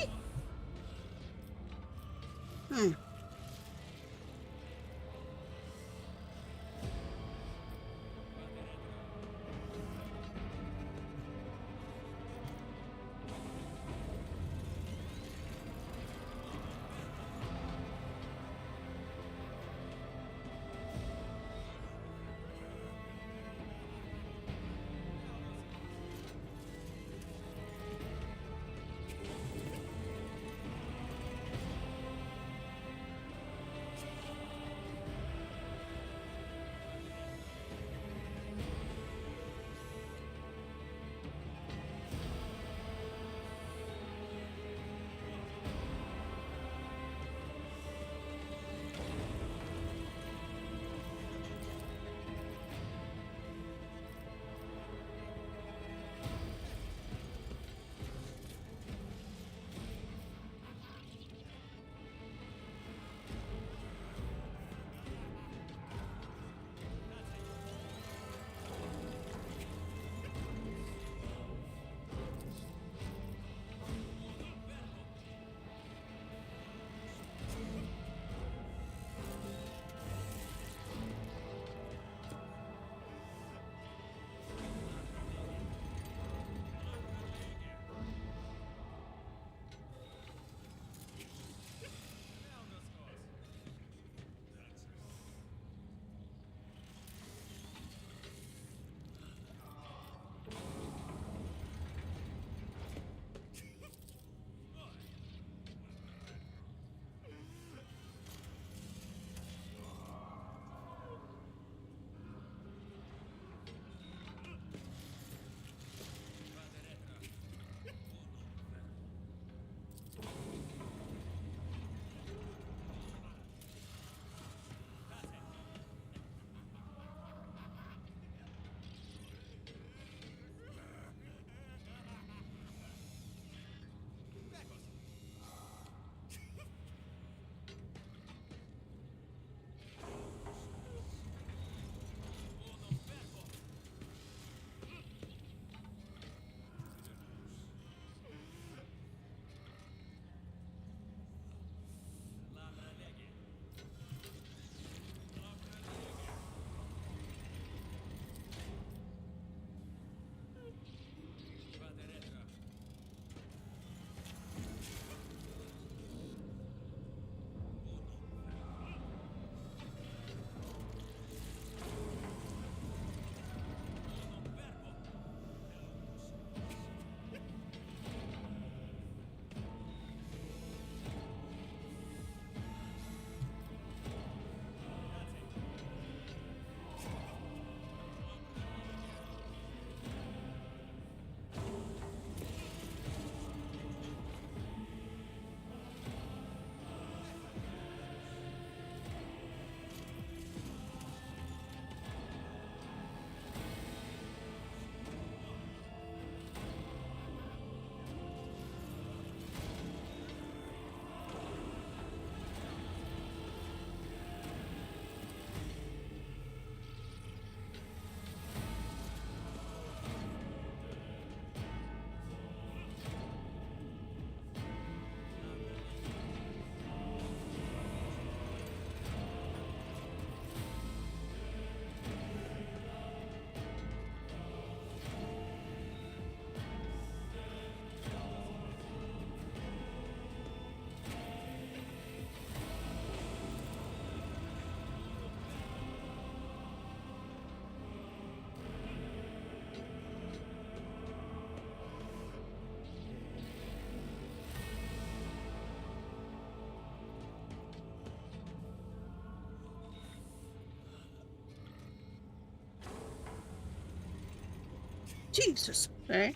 Jesus. Okay.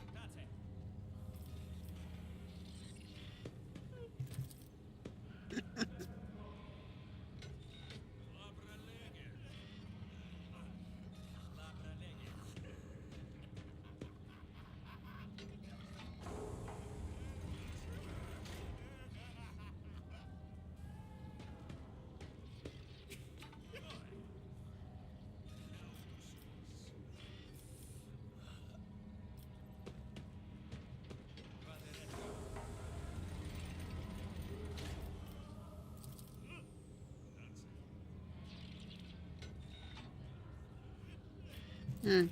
Hmm.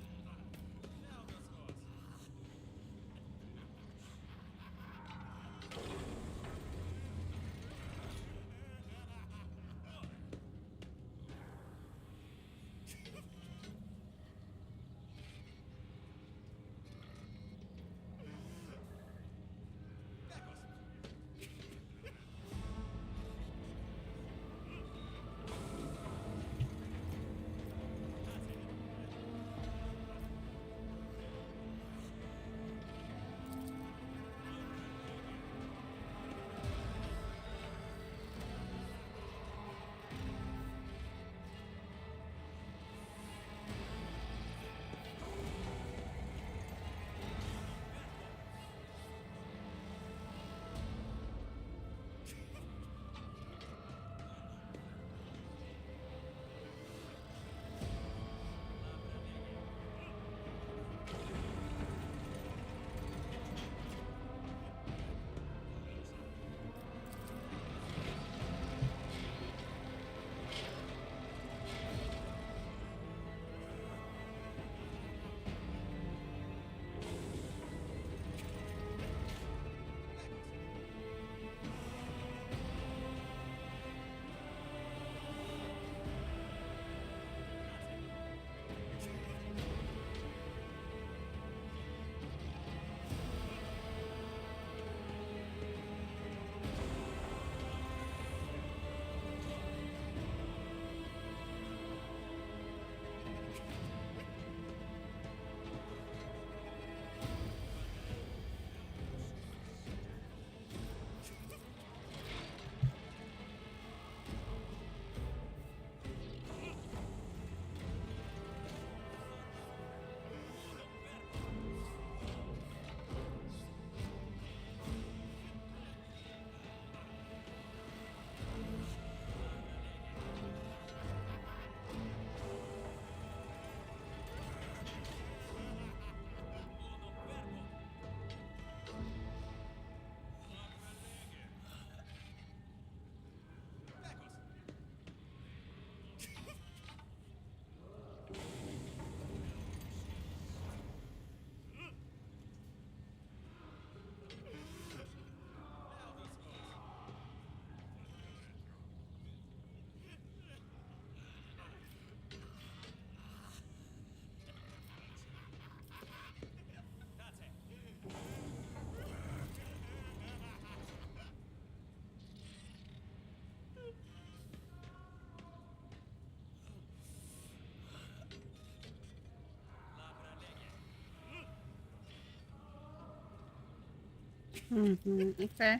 Mm-hmm. Okay.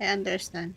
I understand.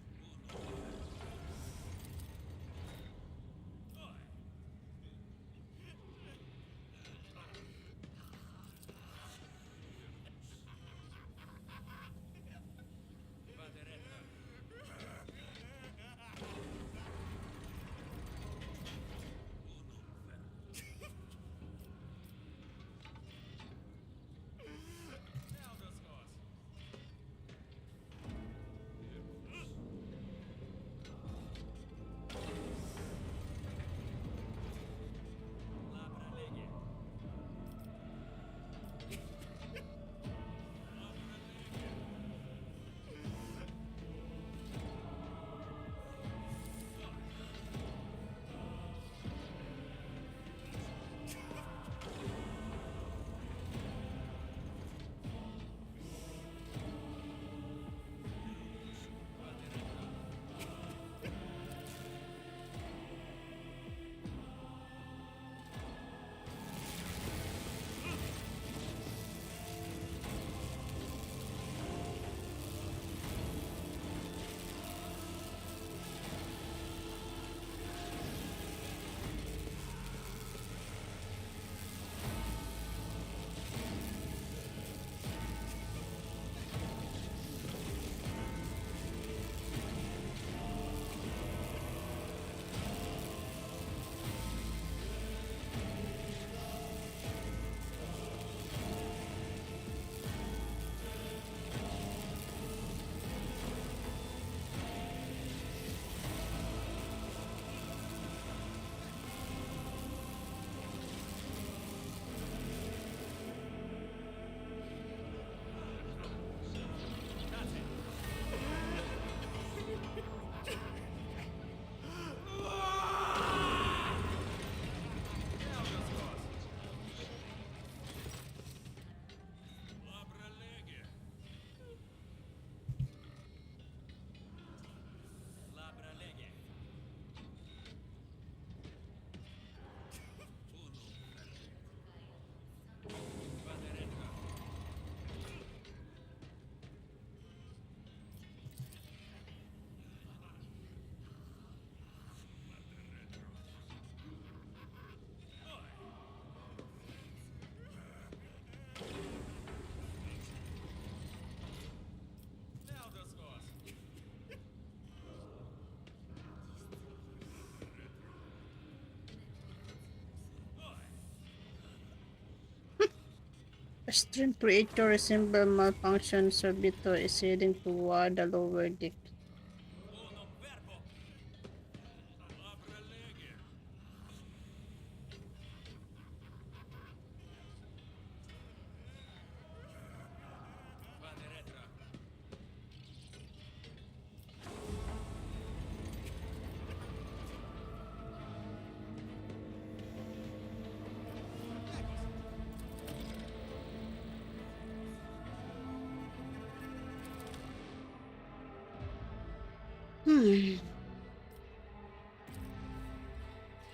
A stream creator resemble malfunction servitor is heading toward the lower deck.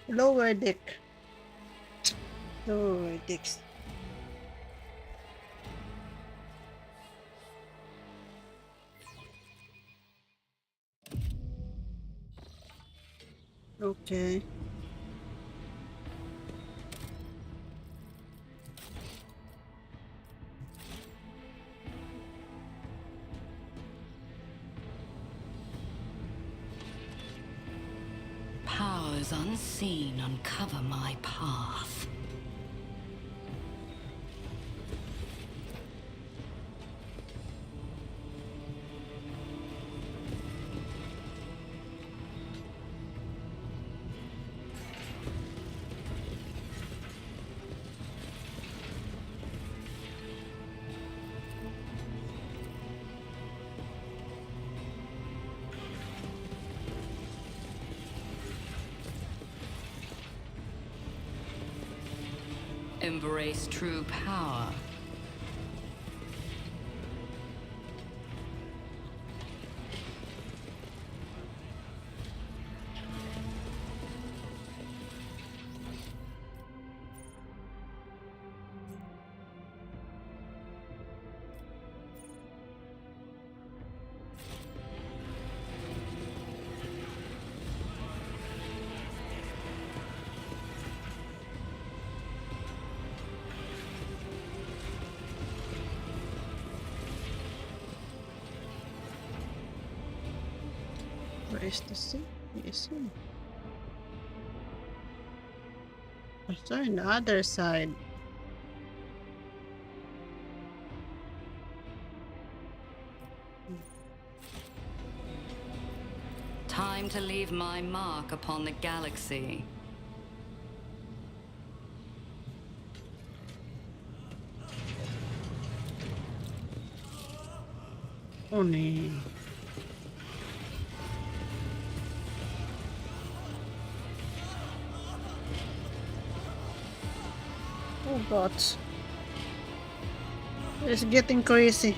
Lower deck. Lower decks. Okay. Powers unseen uncover my path. Embrace true power. Where is the sea? Is it? It's on the other side. Time to leave my mark upon the galaxy. Oh no. Oh god. It's getting crazy.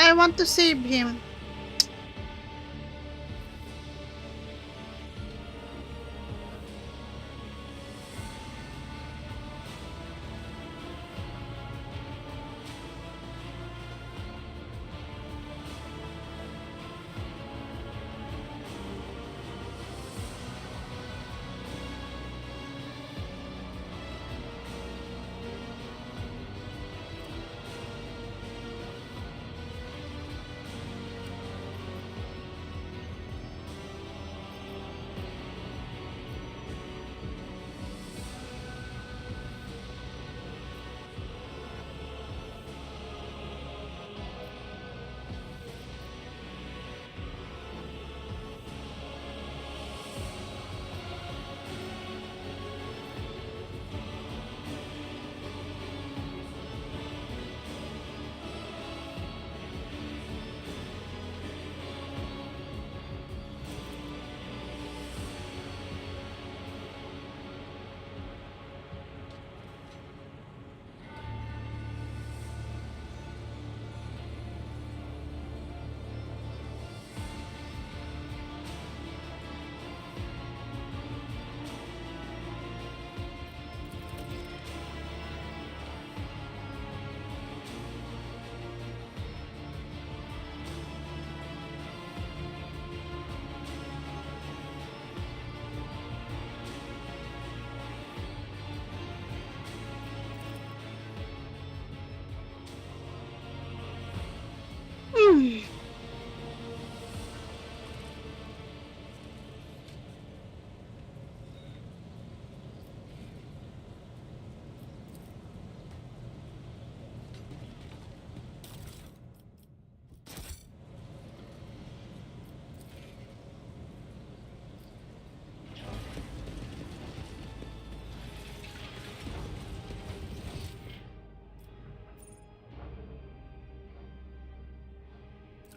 I want to save him.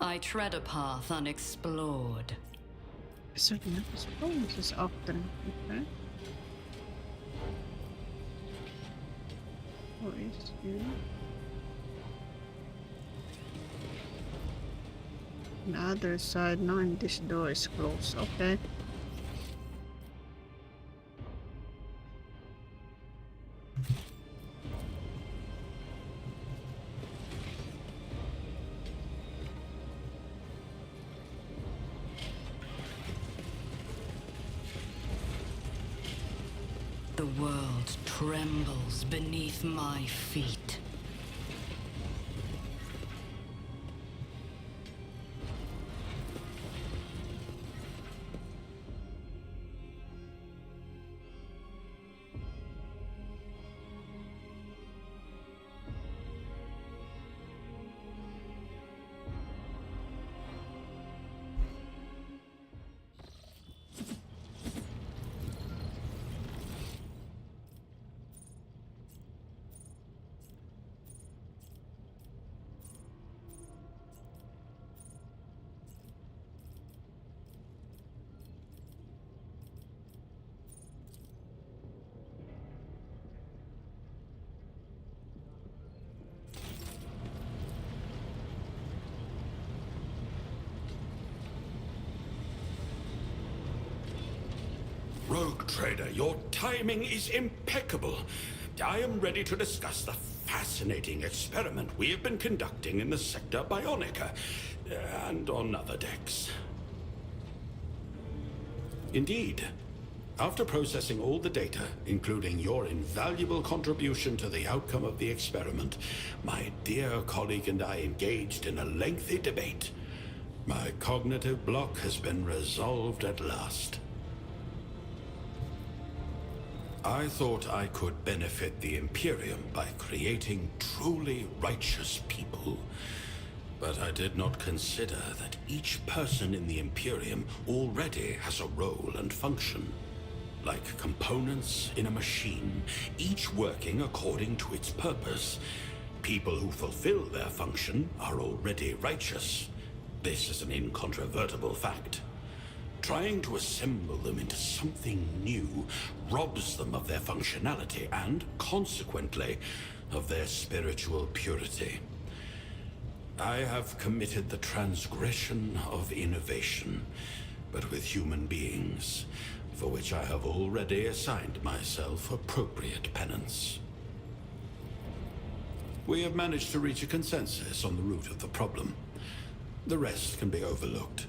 I tread a path unexplored. Certain experiences often. Okay. What is here? On the other side, knowing this door is closed. Okay. The world trembles beneath my feet. Rogue Trader, your timing is impeccable. I am ready to discuss the fascinating experiment we have been conducting in the sector BIONICA and on other decks. Indeed. After processing all the data, including your invaluable contribution to the outcome of the experiment, my dear colleague and I engaged in a lengthy debate. My cognitive block has been resolved at last. I thought I could benefit the Imperium by creating truly righteous people. But I did not consider that each person in the Imperium already has a role and function. Like components in a machine, each working according to its purpose. People who fulfill their function are already righteous. This is an incontrovertible fact. Trying to assemble them into something new robs them of their functionality and, consequently, of their spiritual purity. I have committed the transgression of innovation, but with human beings, for which I have already assigned myself appropriate penance. We have managed to reach a consensus on the root of the problem. The rest can be overlooked.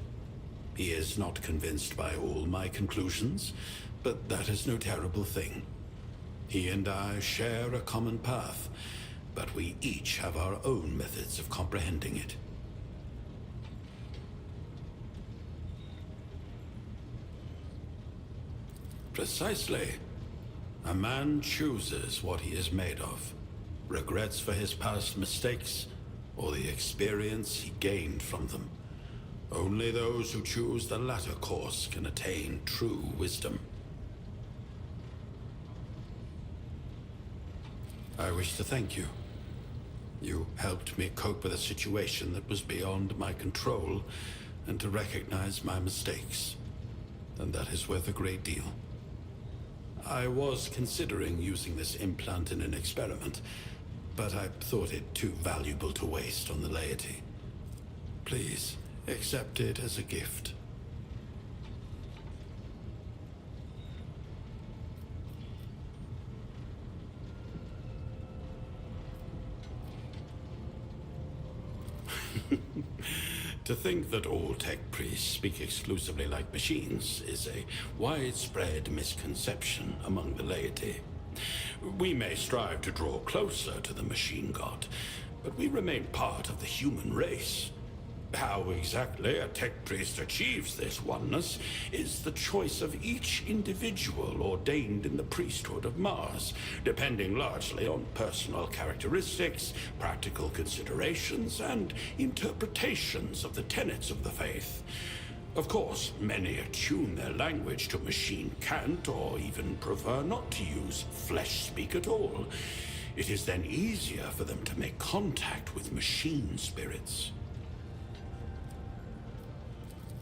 He is not convinced by all my conclusions, but that is no terrible thing. He and I share a common path, but we each have our own methods of comprehending it. Precisely. A man chooses what he is made of. Regrets for his past mistakes, or the experience he gained from them. Only those who choose the latter course can attain true wisdom. I wish to thank you. You helped me cope with a situation that was beyond my control, and to recognize my mistakes. And that is worth a great deal. I was considering using this implant in an experiment, but I thought it too valuable to waste on the laity. Please, accept it as a gift. To think that all tech priests speak exclusively like machines is a widespread misconception among the laity. We may strive to draw closer to the machine god, but we remain part of the human race. How exactly a tech priest achieves this oneness is the choice of each individual ordained in the priesthood of Mars, depending largely on personal characteristics, practical considerations, and interpretations of the tenets of the faith. Of course, many attune their language to machine cant, or even prefer not to use flesh speak at all. It is then easier for them to make contact with machine spirits.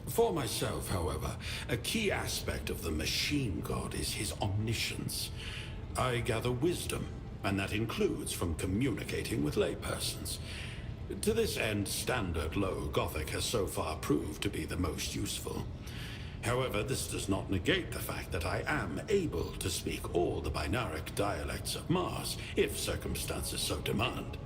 For myself, however, a key aspect of the machine god is his omniscience. I gather wisdom, and that includes from communicating with laypersons. To this end, Standard Low Gothic has so far proved to be the most useful. However, this does not negate the fact that I am able to speak all the binaric dialects of Mars, if circumstances so demand.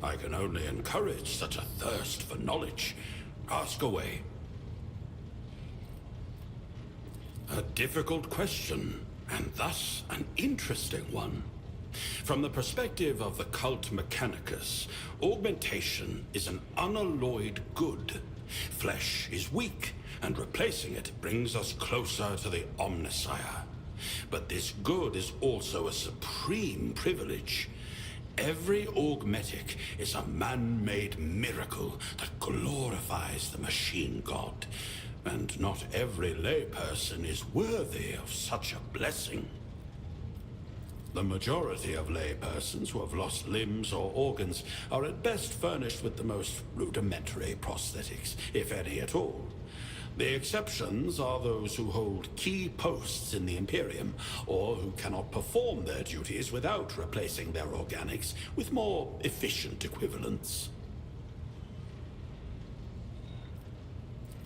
I can only encourage such a thirst for knowledge. Ask away. A difficult question, and thus an interesting one. From the perspective of the cult Mechanicus, augmentation is an unalloyed good. Flesh is weak, and replacing it brings us closer to the Omnissiah. But this good is also a supreme privilege. Every augmetic is a man-made miracle that glorifies the machine god, and not every layperson is worthy of such a blessing. The majority of laypersons who have lost limbs or organs are at best furnished with the most rudimentary prosthetics, if any at all. The exceptions are those who hold key posts in the Imperium, or who cannot perform their duties without replacing their organics with more efficient equivalents.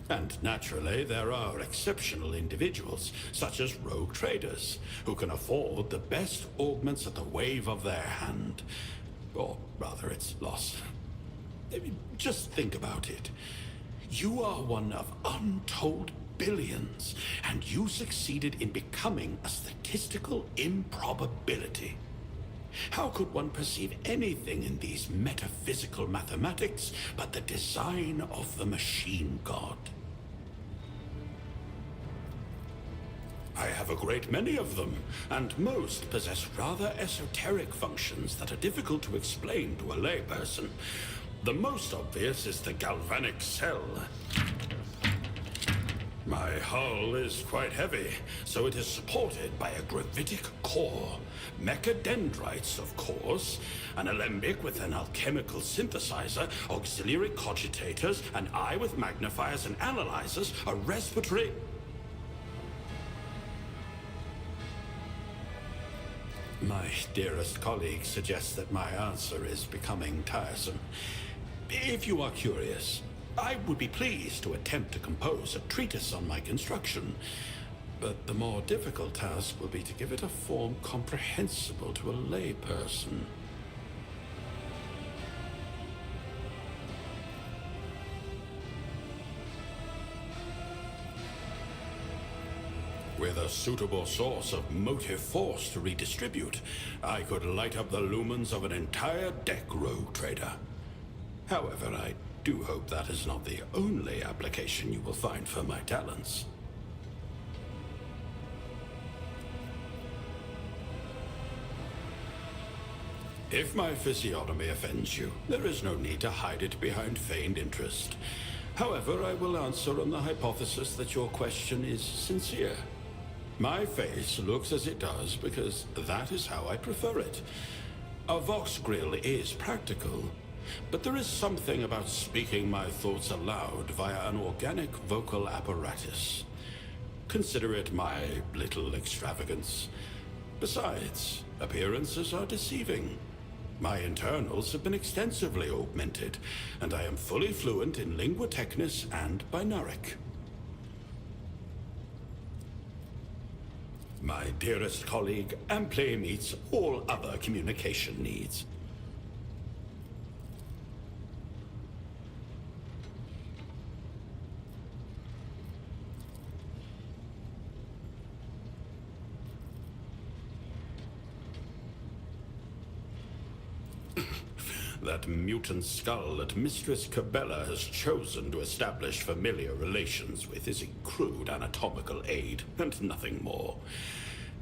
And naturally, there are exceptional individuals, such as rogue traders, who can afford the best augments at the wave of their hand. Or rather, its loss. Just think about it. You are one of untold billions, and you succeeded in becoming a statistical improbability. How could one perceive anything in these metaphysical mathematics but the design of the machine god? I have a great many of them, and most possess rather esoteric functions that are difficult to explain to a layperson. The most obvious is the galvanic cell. My hull is quite heavy, so it is supported by a gravitic core. Mechadendrites, of course, an alembic with an alchemical synthesizer, auxiliary cogitators, an eye with magnifiers and analyzers, a respiratory... My dearest colleague suggests that my answer is becoming tiresome. If you are curious, I would be pleased to attempt to compose a treatise on my construction, but the more difficult task will be to give it a form comprehensible to a layperson. With a suitable source of motive force to redistribute, I could light up the lumens of an entire deck, rogue trader. However, I do hope that is not the only application you will find for my talents. If my physiognomy offends you, there is no need to hide it behind feigned interest. However, I will answer on the hypothesis that your question is sincere. My face looks as it does because that is how I prefer it. A Vox grill is practical, but there is something about speaking my thoughts aloud via an organic vocal apparatus. Consider it my little extravagance. Besides, appearances are deceiving. My internals have been extensively augmented, and I am fully fluent in lingua technis and binaric. My dearest colleague amply meets all other communication needs. That mutant skull that Mistress Cabela has chosen to establish familiar relations with is a crude anatomical aid, and nothing more.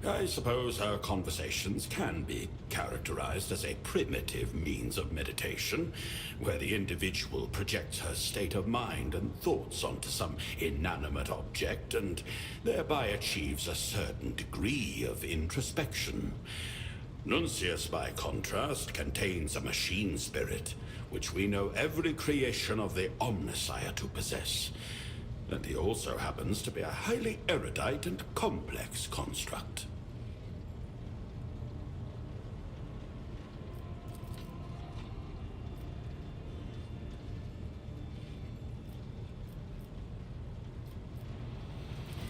I suppose her conversations can be characterized as a primitive means of meditation, where the individual projects her state of mind and thoughts onto some inanimate object, and thereby achieves a certain degree of introspection. Nuncius, by contrast, contains a machine spirit, which we know every creation of the Omnissiah to possess. And he also happens to be a highly erudite and complex construct.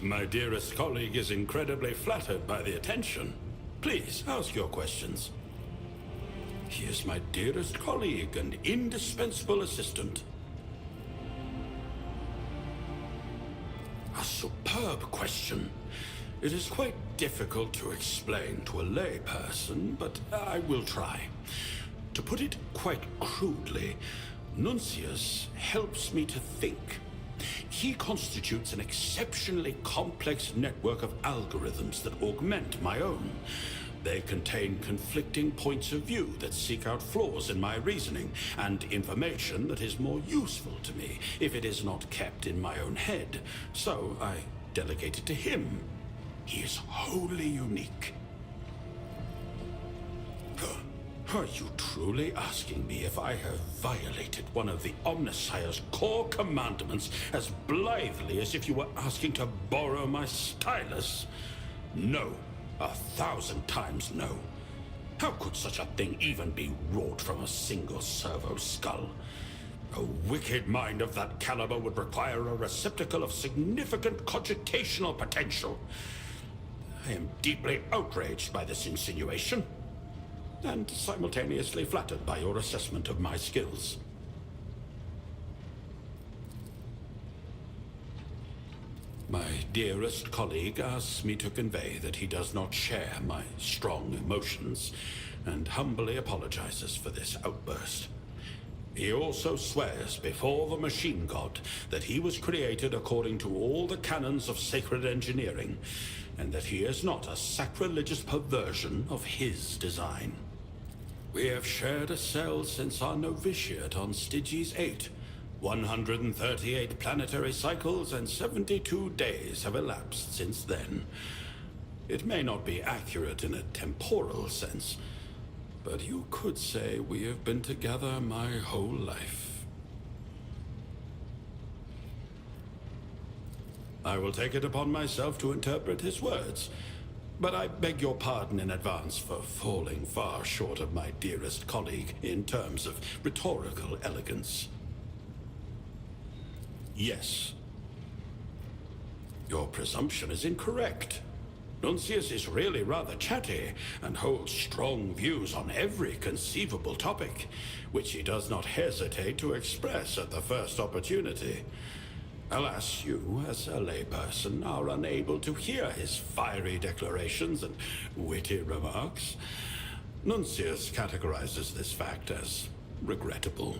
My dearest colleague is incredibly flattered by the attention. Please, ask your questions. He is my dearest colleague and indispensable assistant. A superb question. It is quite difficult to explain to a layperson, but I will try. To put it quite crudely, Nuncius helps me to think. He constitutes an exceptionally complex network of algorithms that augment my own. They contain conflicting points of view that seek out flaws in my reasoning, and information that is more useful to me if it is not kept in my own head. So I delegate it to him. He is wholly unique. Are you truly asking me if I have violated one of the Omnissiah's core commandments as blithely as if you were asking to borrow my stylus? No. 1,000 times no. How could such a thing even be wrought from a single servo skull? A wicked mind of that caliber would require a receptacle of significant cogitational potential. I am deeply outraged by this insinuation, and simultaneously flattered by your assessment of my skills. My dearest colleague asks me to convey that he does not share my strong emotions, and humbly apologizes for this outburst. He also swears before the machine god that he was created according to all the canons of sacred engineering, and that he is not a sacrilegious perversion of his design. We have shared a cell since our novitiate on Styges 8. 138 planetary cycles and 72 days have elapsed since then. It may not be accurate in a temporal sense, But you could say we have been together my whole life. I will take it upon myself to interpret his words, but I beg your pardon in advance for falling far short of my dearest colleague in terms of rhetorical elegance. Yes. Your presumption is incorrect. Nuncius is really rather chatty and holds strong views on every conceivable topic, which he does not hesitate to express at the first opportunity. Alas, you, as a layperson, are unable to hear his fiery declarations and witty remarks. Nuncius categorizes this fact as regrettable.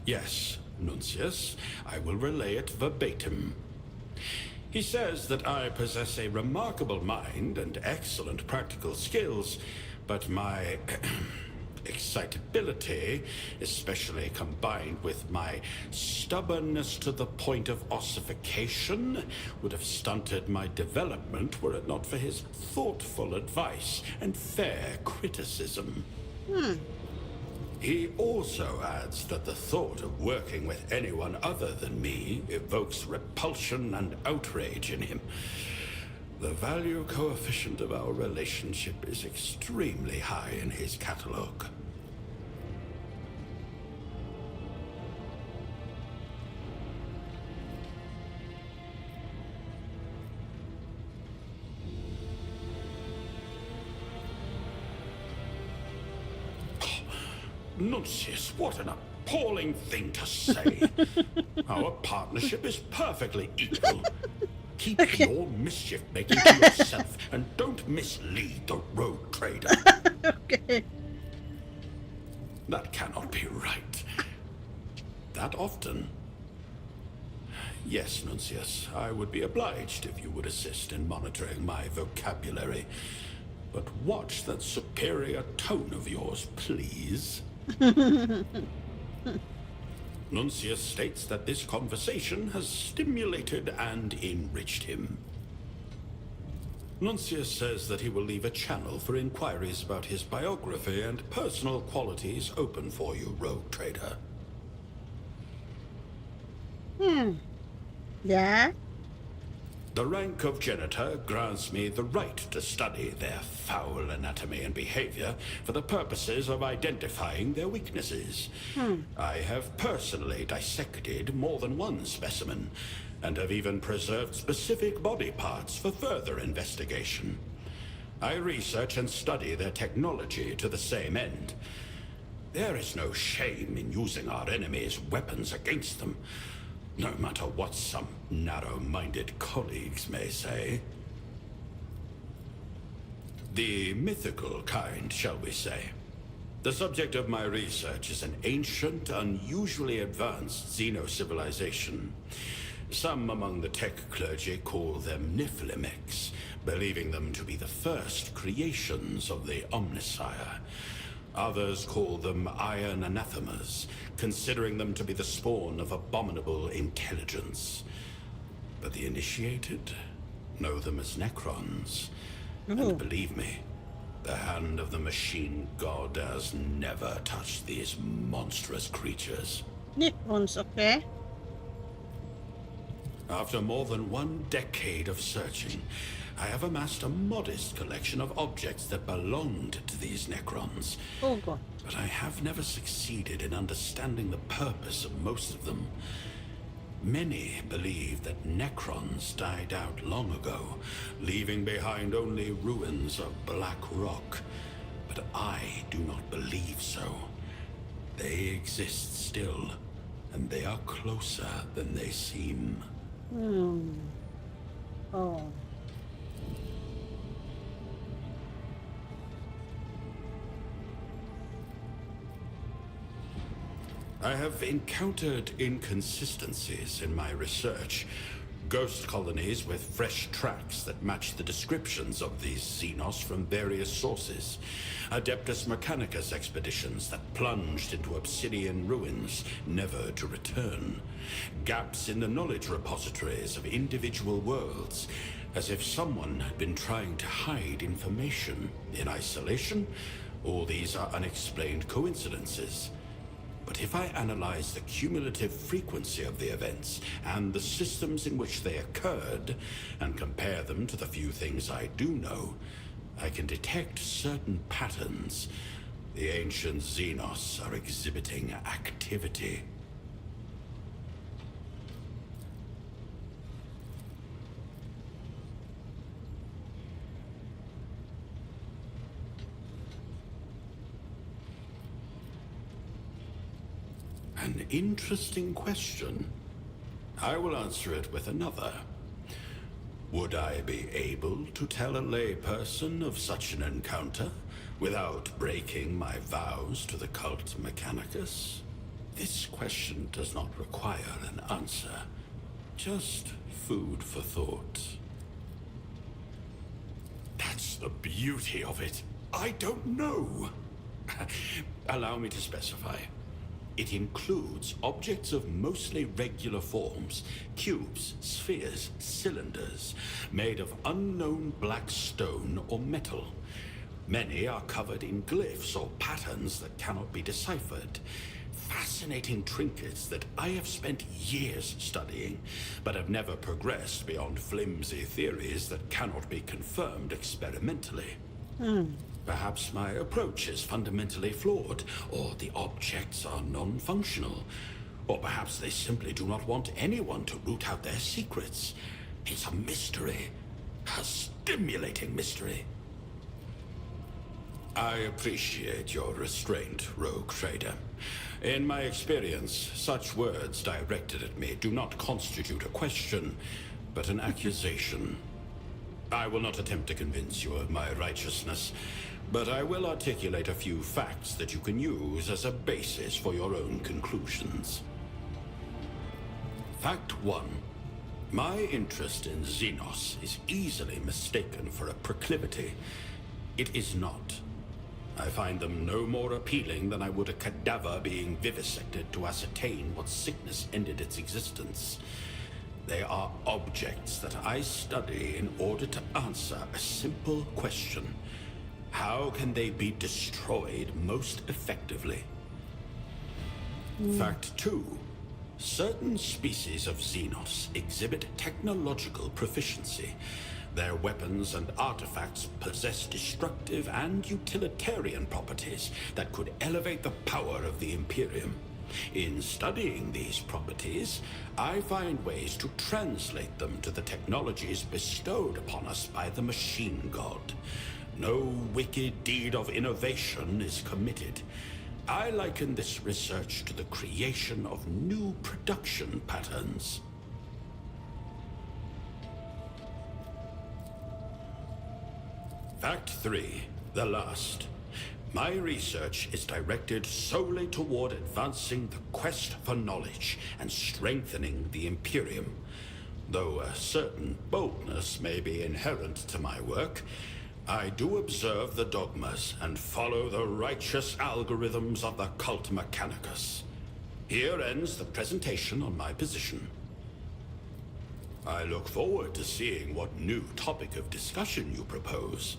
Yes, Nuncius, I will relay it verbatim. He says that I possess a remarkable mind and excellent practical skills, but my excitability, especially combined with my stubbornness to the point of ossification, would have stunted my development were it not for his thoughtful advice and fair criticism. He also adds that the thought of working with anyone other than me evokes repulsion and outrage in him. The value coefficient of our relationship is extremely high in his catalogue. Nuncius, what an appalling thing to say. Our partnership is perfectly equal. Keep your mischief-making to yourself and don't mislead the rogue trader. Okay. That cannot be right. That often? Yes, Nuncius, I would be obliged if you would assist in monitoring my vocabulary. But watch that superior tone of yours, please. Nuncius states that this conversation has stimulated and enriched him. Nuncius says that he will leave a channel for inquiries about his biography and personal qualities open for you, rogue trader. Yeah? The rank of janitor grants me the right to study their foul anatomy and behavior for the purposes of identifying their weaknesses. I have personally dissected more than one specimen, and have even preserved specific body parts for further investigation. I research and study their technology to the same end. There is no shame in using our enemies' weapons against them, no matter what some narrow-minded colleagues may say. The mythical kind, shall we say. The subject of my research is an ancient, unusually advanced xeno-civilization. Some among the tech clergy call them Niflimics, believing them to be the first creations of the Omnissiah. Others call them iron anathemas, considering them to be the spawn of abominable intelligence. But the initiated know them as Necrons. And believe me, the hand of the machine god has never touched these monstrous creatures. Nippons, okay. After more than 1 decade of searching, I have amassed a modest collection of objects that belonged to these Necrons. Oh god. But I have never succeeded in understanding the purpose of most of them. Many believe that Necrons died out long ago, leaving behind only ruins of black rock. But I do not believe so. They exist still, and they are closer than they seem. Oh. I have encountered inconsistencies in my research. Ghost colonies with fresh tracks that match the descriptions of these Xenos from various sources. Adeptus Mechanicus expeditions that plunged into obsidian ruins, never to return. Gaps in the knowledge repositories of individual worlds. As if someone had been trying to hide information in isolation. All these are unexplained coincidences. But if I analyze the cumulative frequency of the events and the systems in which they occurred, and compare them to the few things I do know, I can detect certain patterns. The ancient Xenos are exhibiting activity. An interesting question. I will answer it with another. Would I be able to tell a layperson of such an encounter without breaking my vows to the cult Mechanicus? This question does not require an answer, just food for thought. That's the beauty of it. I don't know. Allow me to specify. It includes objects of mostly regular forms, cubes, spheres, cylinders, made of unknown black stone or metal. Many are covered in glyphs or patterns that cannot be deciphered. Fascinating trinkets that I have spent years studying, but have never progressed beyond flimsy theories that cannot be confirmed experimentally. Perhaps my approach is fundamentally flawed, or the objects are non-functional. Or perhaps they simply do not want anyone to root out their secrets. It's a mystery. A stimulating mystery. I appreciate your restraint, rogue trader. In my experience, such words directed at me do not constitute a question, but an accusation. I will not attempt to convince you of my righteousness, but I will articulate a few facts that you can use as a basis for your own conclusions. Fact 1. My interest in Xenos is easily mistaken for a proclivity. It is not. I find them no more appealing than I would a cadaver being vivisected to ascertain what sickness ended its existence. They are objects that I study in order to answer a simple question. How can they be destroyed most effectively? Fact 2. Certain species of Xenos exhibit technological proficiency. Their weapons and artifacts possess destructive and utilitarian properties that could elevate the power of the Imperium. In studying these properties, I find ways to translate them to the technologies bestowed upon us by the machine god. No wicked deed of innovation is committed. I liken this research to the creation of new production patterns. Fact 3, the last. My research is directed solely toward advancing the quest for knowledge and strengthening the Imperium. Though a certain boldness may be inherent to my work, I do observe the dogmas and follow the righteous algorithms of the cult Mechanicus. Here ends the presentation on my position. I look forward to seeing what new topic of discussion you propose.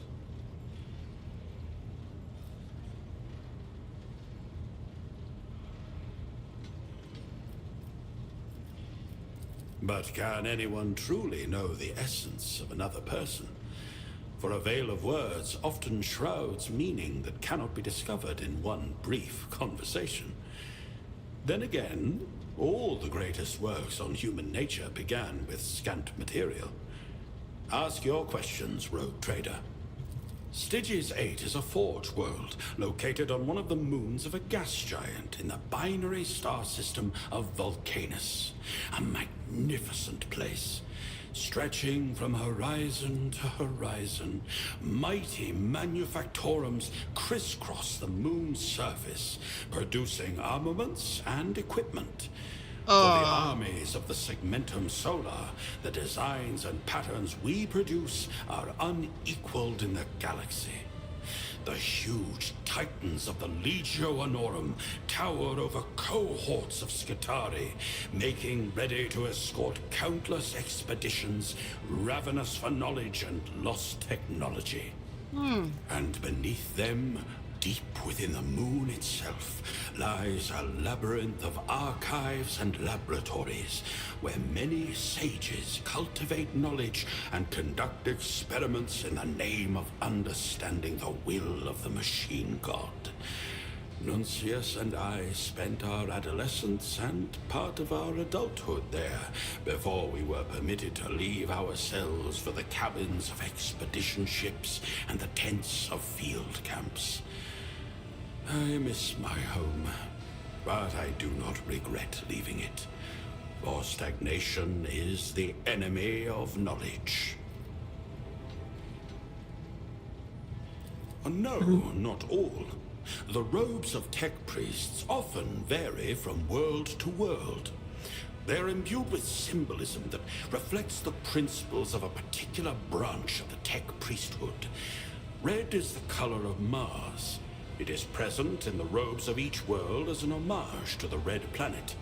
But can anyone truly know the essence of another person? For a veil of words often shrouds meaning that cannot be discovered in one brief conversation. Then again, all the greatest works on human nature began with scant material. Ask your questions, rogue trader. Stygies 8 is a forge world located on one of the moons of a gas giant in the binary star system of Vulcanus. A magnificent place. Stretching from horizon to horizon, mighty manufactorums crisscross the moon's surface, producing armaments and equipment. For the armies of the Segmentum Solar, the designs and patterns we produce are unequaled in the galaxy. The huge titans of the Legio Honorum tower over cohorts of Skitarii, making ready to escort countless expeditions, ravenous for knowledge and lost technology. And beneath them, deep within the moon itself, lies a labyrinth of archives and laboratories where many sages cultivate knowledge and conduct experiments in the name of understanding the will of the machine god. Nuncius and I spent our adolescence and part of our adulthood there before we were permitted to leave our cells for the cabins of expedition ships and the tents of field camps. I miss my home, but I do not regret leaving it, for stagnation is the enemy of knowledge. No, not all. The robes of tech priests often vary from world to world. They're imbued with symbolism that reflects the principles of a particular branch of the tech priesthood. Red is the color of Mars. It is present in the robes of each world as an homage to the Red Planet.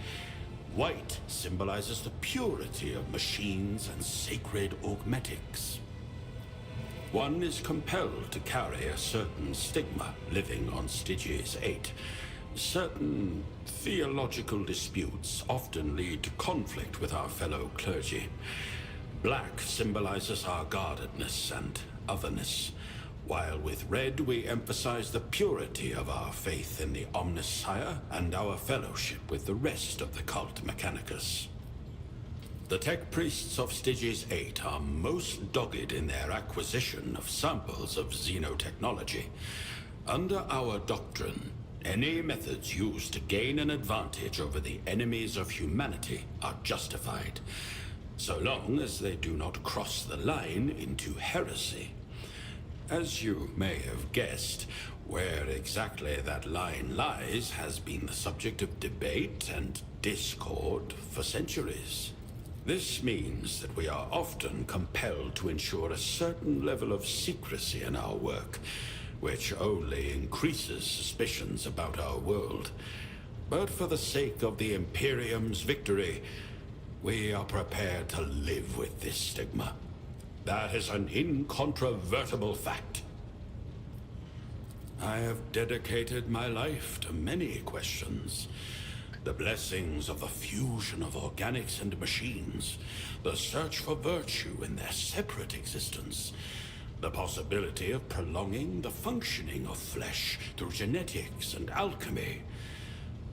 White symbolizes the purity of machines and sacred augmetics. One is compelled to carry a certain stigma living on Stygies 8. Certain theological disputes often lead to conflict with our fellow clergy. Black symbolizes our guardedness and otherness, while with red we emphasize the purity of our faith in the Omnissiah and our fellowship with the rest of the cult Mechanicus. The tech priests of Stygies 8 are most dogged in their acquisition of samples of xenotechnology. Under our doctrine, any methods used to gain an advantage over the enemies of humanity are justified, so long as they do not cross the line into heresy. As you may have guessed, where exactly that line lies has been the subject of debate and discord for centuries. This means that we are often compelled to ensure a certain level of secrecy in our work, which only increases suspicions about our world. But for the sake of the Imperium's victory, we are prepared to live with this stigma. That is an incontrovertible fact. I have dedicated my life to many questions. The blessings of the fusion of organics and machines, the search for virtue in their separate existence, the possibility of prolonging the functioning of flesh through genetics and alchemy.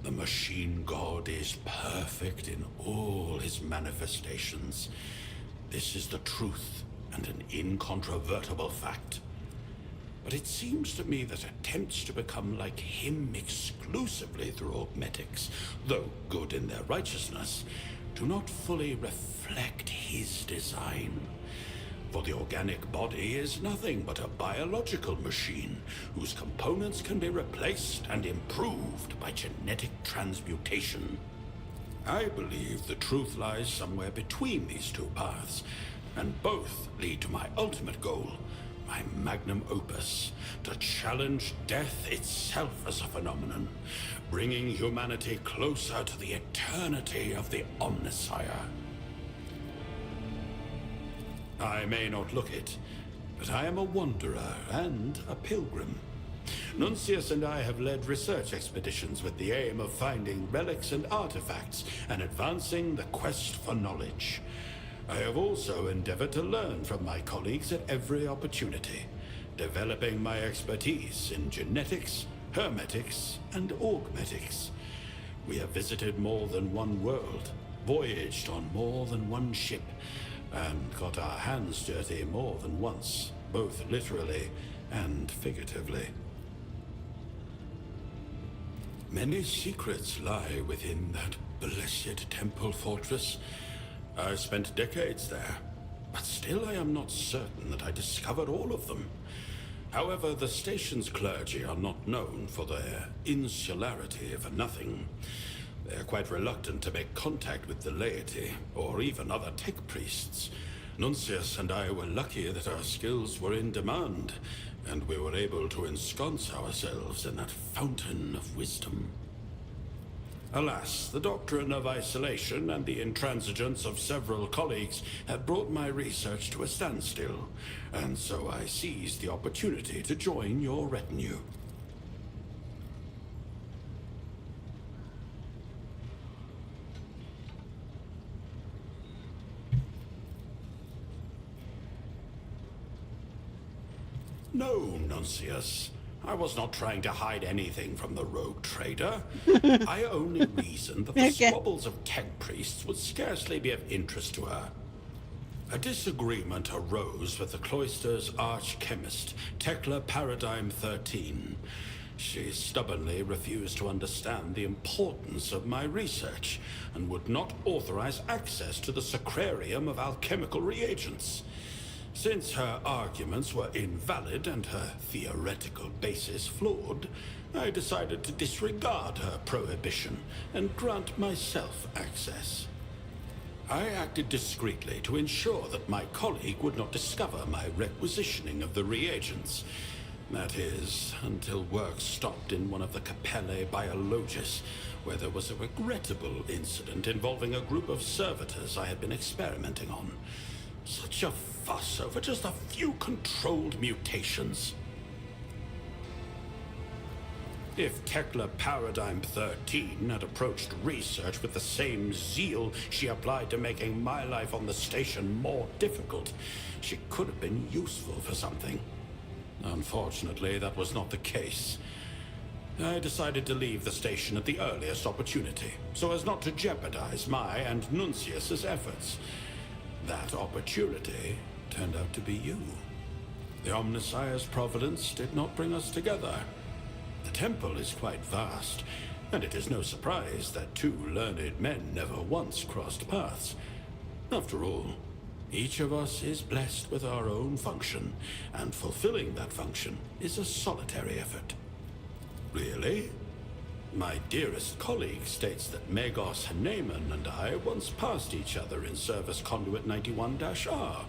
The machine god is perfect in all his manifestations. This is the truth and an incontrovertible fact. But it seems to me that attempts to become like him exclusively through augmetics, though good in their righteousness, do not fully reflect his design. For the organic body is nothing but a biological machine whose components can be replaced and improved by genetic transmutation. I believe the truth lies somewhere between these two paths, and both lead to my ultimate goal, my magnum opus, to challenge death itself as a phenomenon, bringing humanity closer to the eternity of the Omnissiah. I may not look it, but I am a wanderer and a pilgrim. Nuncius and I have led research expeditions with the aim of finding relics and artifacts and advancing the quest for knowledge. I have also endeavored to learn from my colleagues at every opportunity, developing my expertise in genetics, hermetics, and augmetics. We have visited more than one world, voyaged on more than one ship, and got our hands dirty more than once, both literally and figuratively. Many secrets lie within that blessed temple fortress. I spent decades there, but still I am not certain that I discovered all of them. However, the station's clergy are not known for their insularity for nothing. They are quite reluctant to make contact with the laity, or even other tech priests. Nuncius and I were lucky that our skills were in demand, and we were able to ensconce ourselves in that fountain of wisdom. Alas, the doctrine of isolation and the intransigence of several colleagues had brought my research to a standstill, and so I seized the opportunity to join your retinue. No, Nuncius. I was not trying to hide anything from the rogue trader. I only reasoned that the Okay. squabbles of tech priests would scarcely be of interest to her. A disagreement arose with the cloister's arch-chemist, Tekla Paradigm 13. She stubbornly refused to understand the importance of my research and would not authorize access to the sacrarium of alchemical reagents. Since her arguments were invalid and her theoretical basis flawed, I decided to disregard her prohibition and grant myself access. I acted discreetly to ensure that my colleague would not discover my requisitioning of the reagents. That is, until work stopped in one of the Capellae Biologists, where there was a regrettable incident involving a group of servitors I had been experimenting on. Such a fuss over just a few controlled mutations. If Tekla Paradigm 13 had approached research with the same zeal she applied to making my life on the station more difficult, she could have been useful for something. Unfortunately, that was not the case. I decided to leave the station at the earliest opportunity, so as not to jeopardize my and Nuncius's efforts. That opportunity turned out to be you. The Omnissiah's providence did not bring us together. The temple is quite vast, and it is no surprise that two learned men never once crossed paths. After all, each of us is blessed with our own function, and fulfilling that function is a solitary effort. Really? My dearest colleague states that Magos Haneman and I once passed each other in Service Conduit 91-R.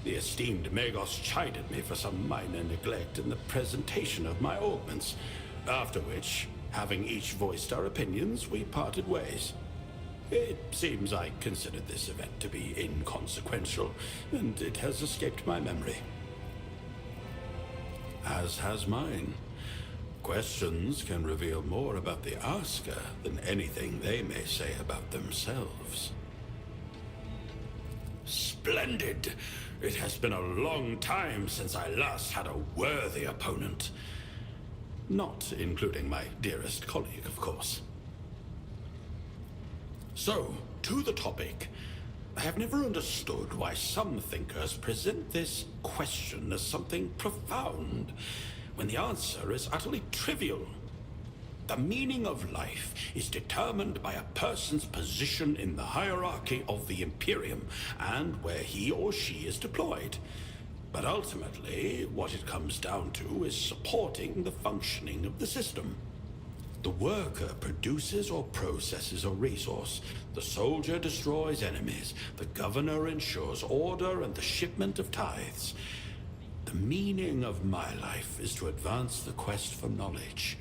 The esteemed Magos chided me for some minor neglect in the presentation of my augments, after which, having each voiced our opinions, we parted ways. It seems I considered this event to be inconsequential, and it has escaped my memory. As has mine. Questions can reveal more about the asker than anything they may say about themselves. Splendid! It has been a long time since I last had a worthy opponent. Not including my dearest colleague, of course. So, to the topic. I have never understood why some thinkers present this question as something profound, when the answer is utterly trivial. The meaning of life is determined by a person's position in the hierarchy of the Imperium and where he or she is deployed. But ultimately, what it comes down to is supporting the functioning of the system. The worker produces or processes a resource. The soldier destroys enemies. The governor ensures order and the shipment of tithes. The meaning of my life is to advance the quest for knowledge,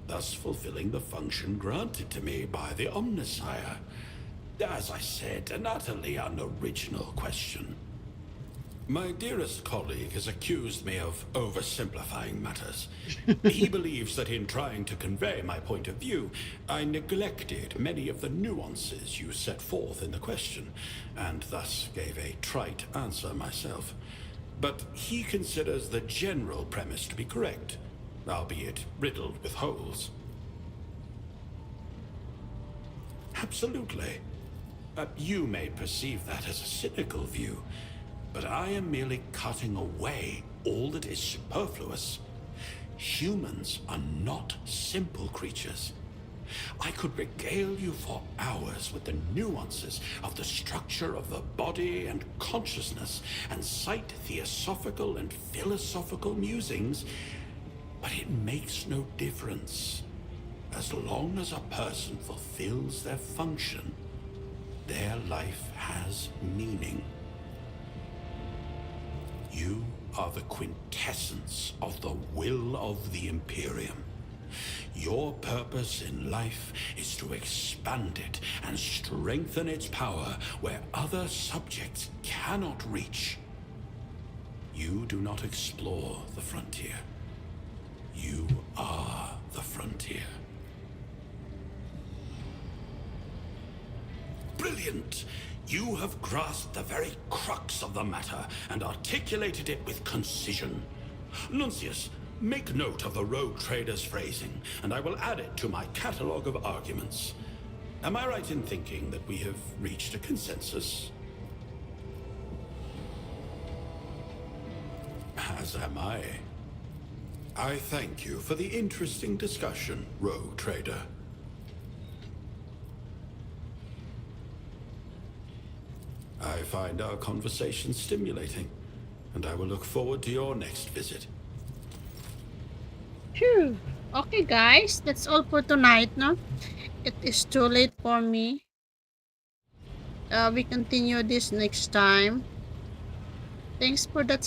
thus fulfilling the function granted to me by the Omnissiah. As I said, an utterly unoriginal question. My dearest colleague has accused me of oversimplifying matters. He believes that in trying to convey my point of view, I neglected many of the nuances you set forth in the question, and thus gave a trite answer myself. But he considers the general premise to be correct, albeit riddled with holes. Absolutely. You may perceive that as a cynical view, but I am merely cutting away all that is superfluous. Humans are not simple creatures. I could regale you for hours with the nuances of the structure of the body and consciousness, and cite theosophical and philosophical musings, but it makes no difference. As long as a person fulfills their function, their life has meaning. You are the quintessence of the will of the Imperium. Your purpose in life is to expand it and strengthen its power where other subjects cannot reach. You do not explore the frontier. You are the frontier. Brilliant! You have grasped the very crux of the matter and articulated it with concision. Nuncius, make note of the rogue trader's phrasing, and I will add it to my catalogue of arguments. Am I right in thinking that we have reached a consensus? As am I. I thank you for the interesting discussion, rogue trader. I find our conversation stimulating, and I will look forward to your next visit. Phew. Okay, guys, that's all for tonight, no? It is too late for me. We continue this next time. Thanks for the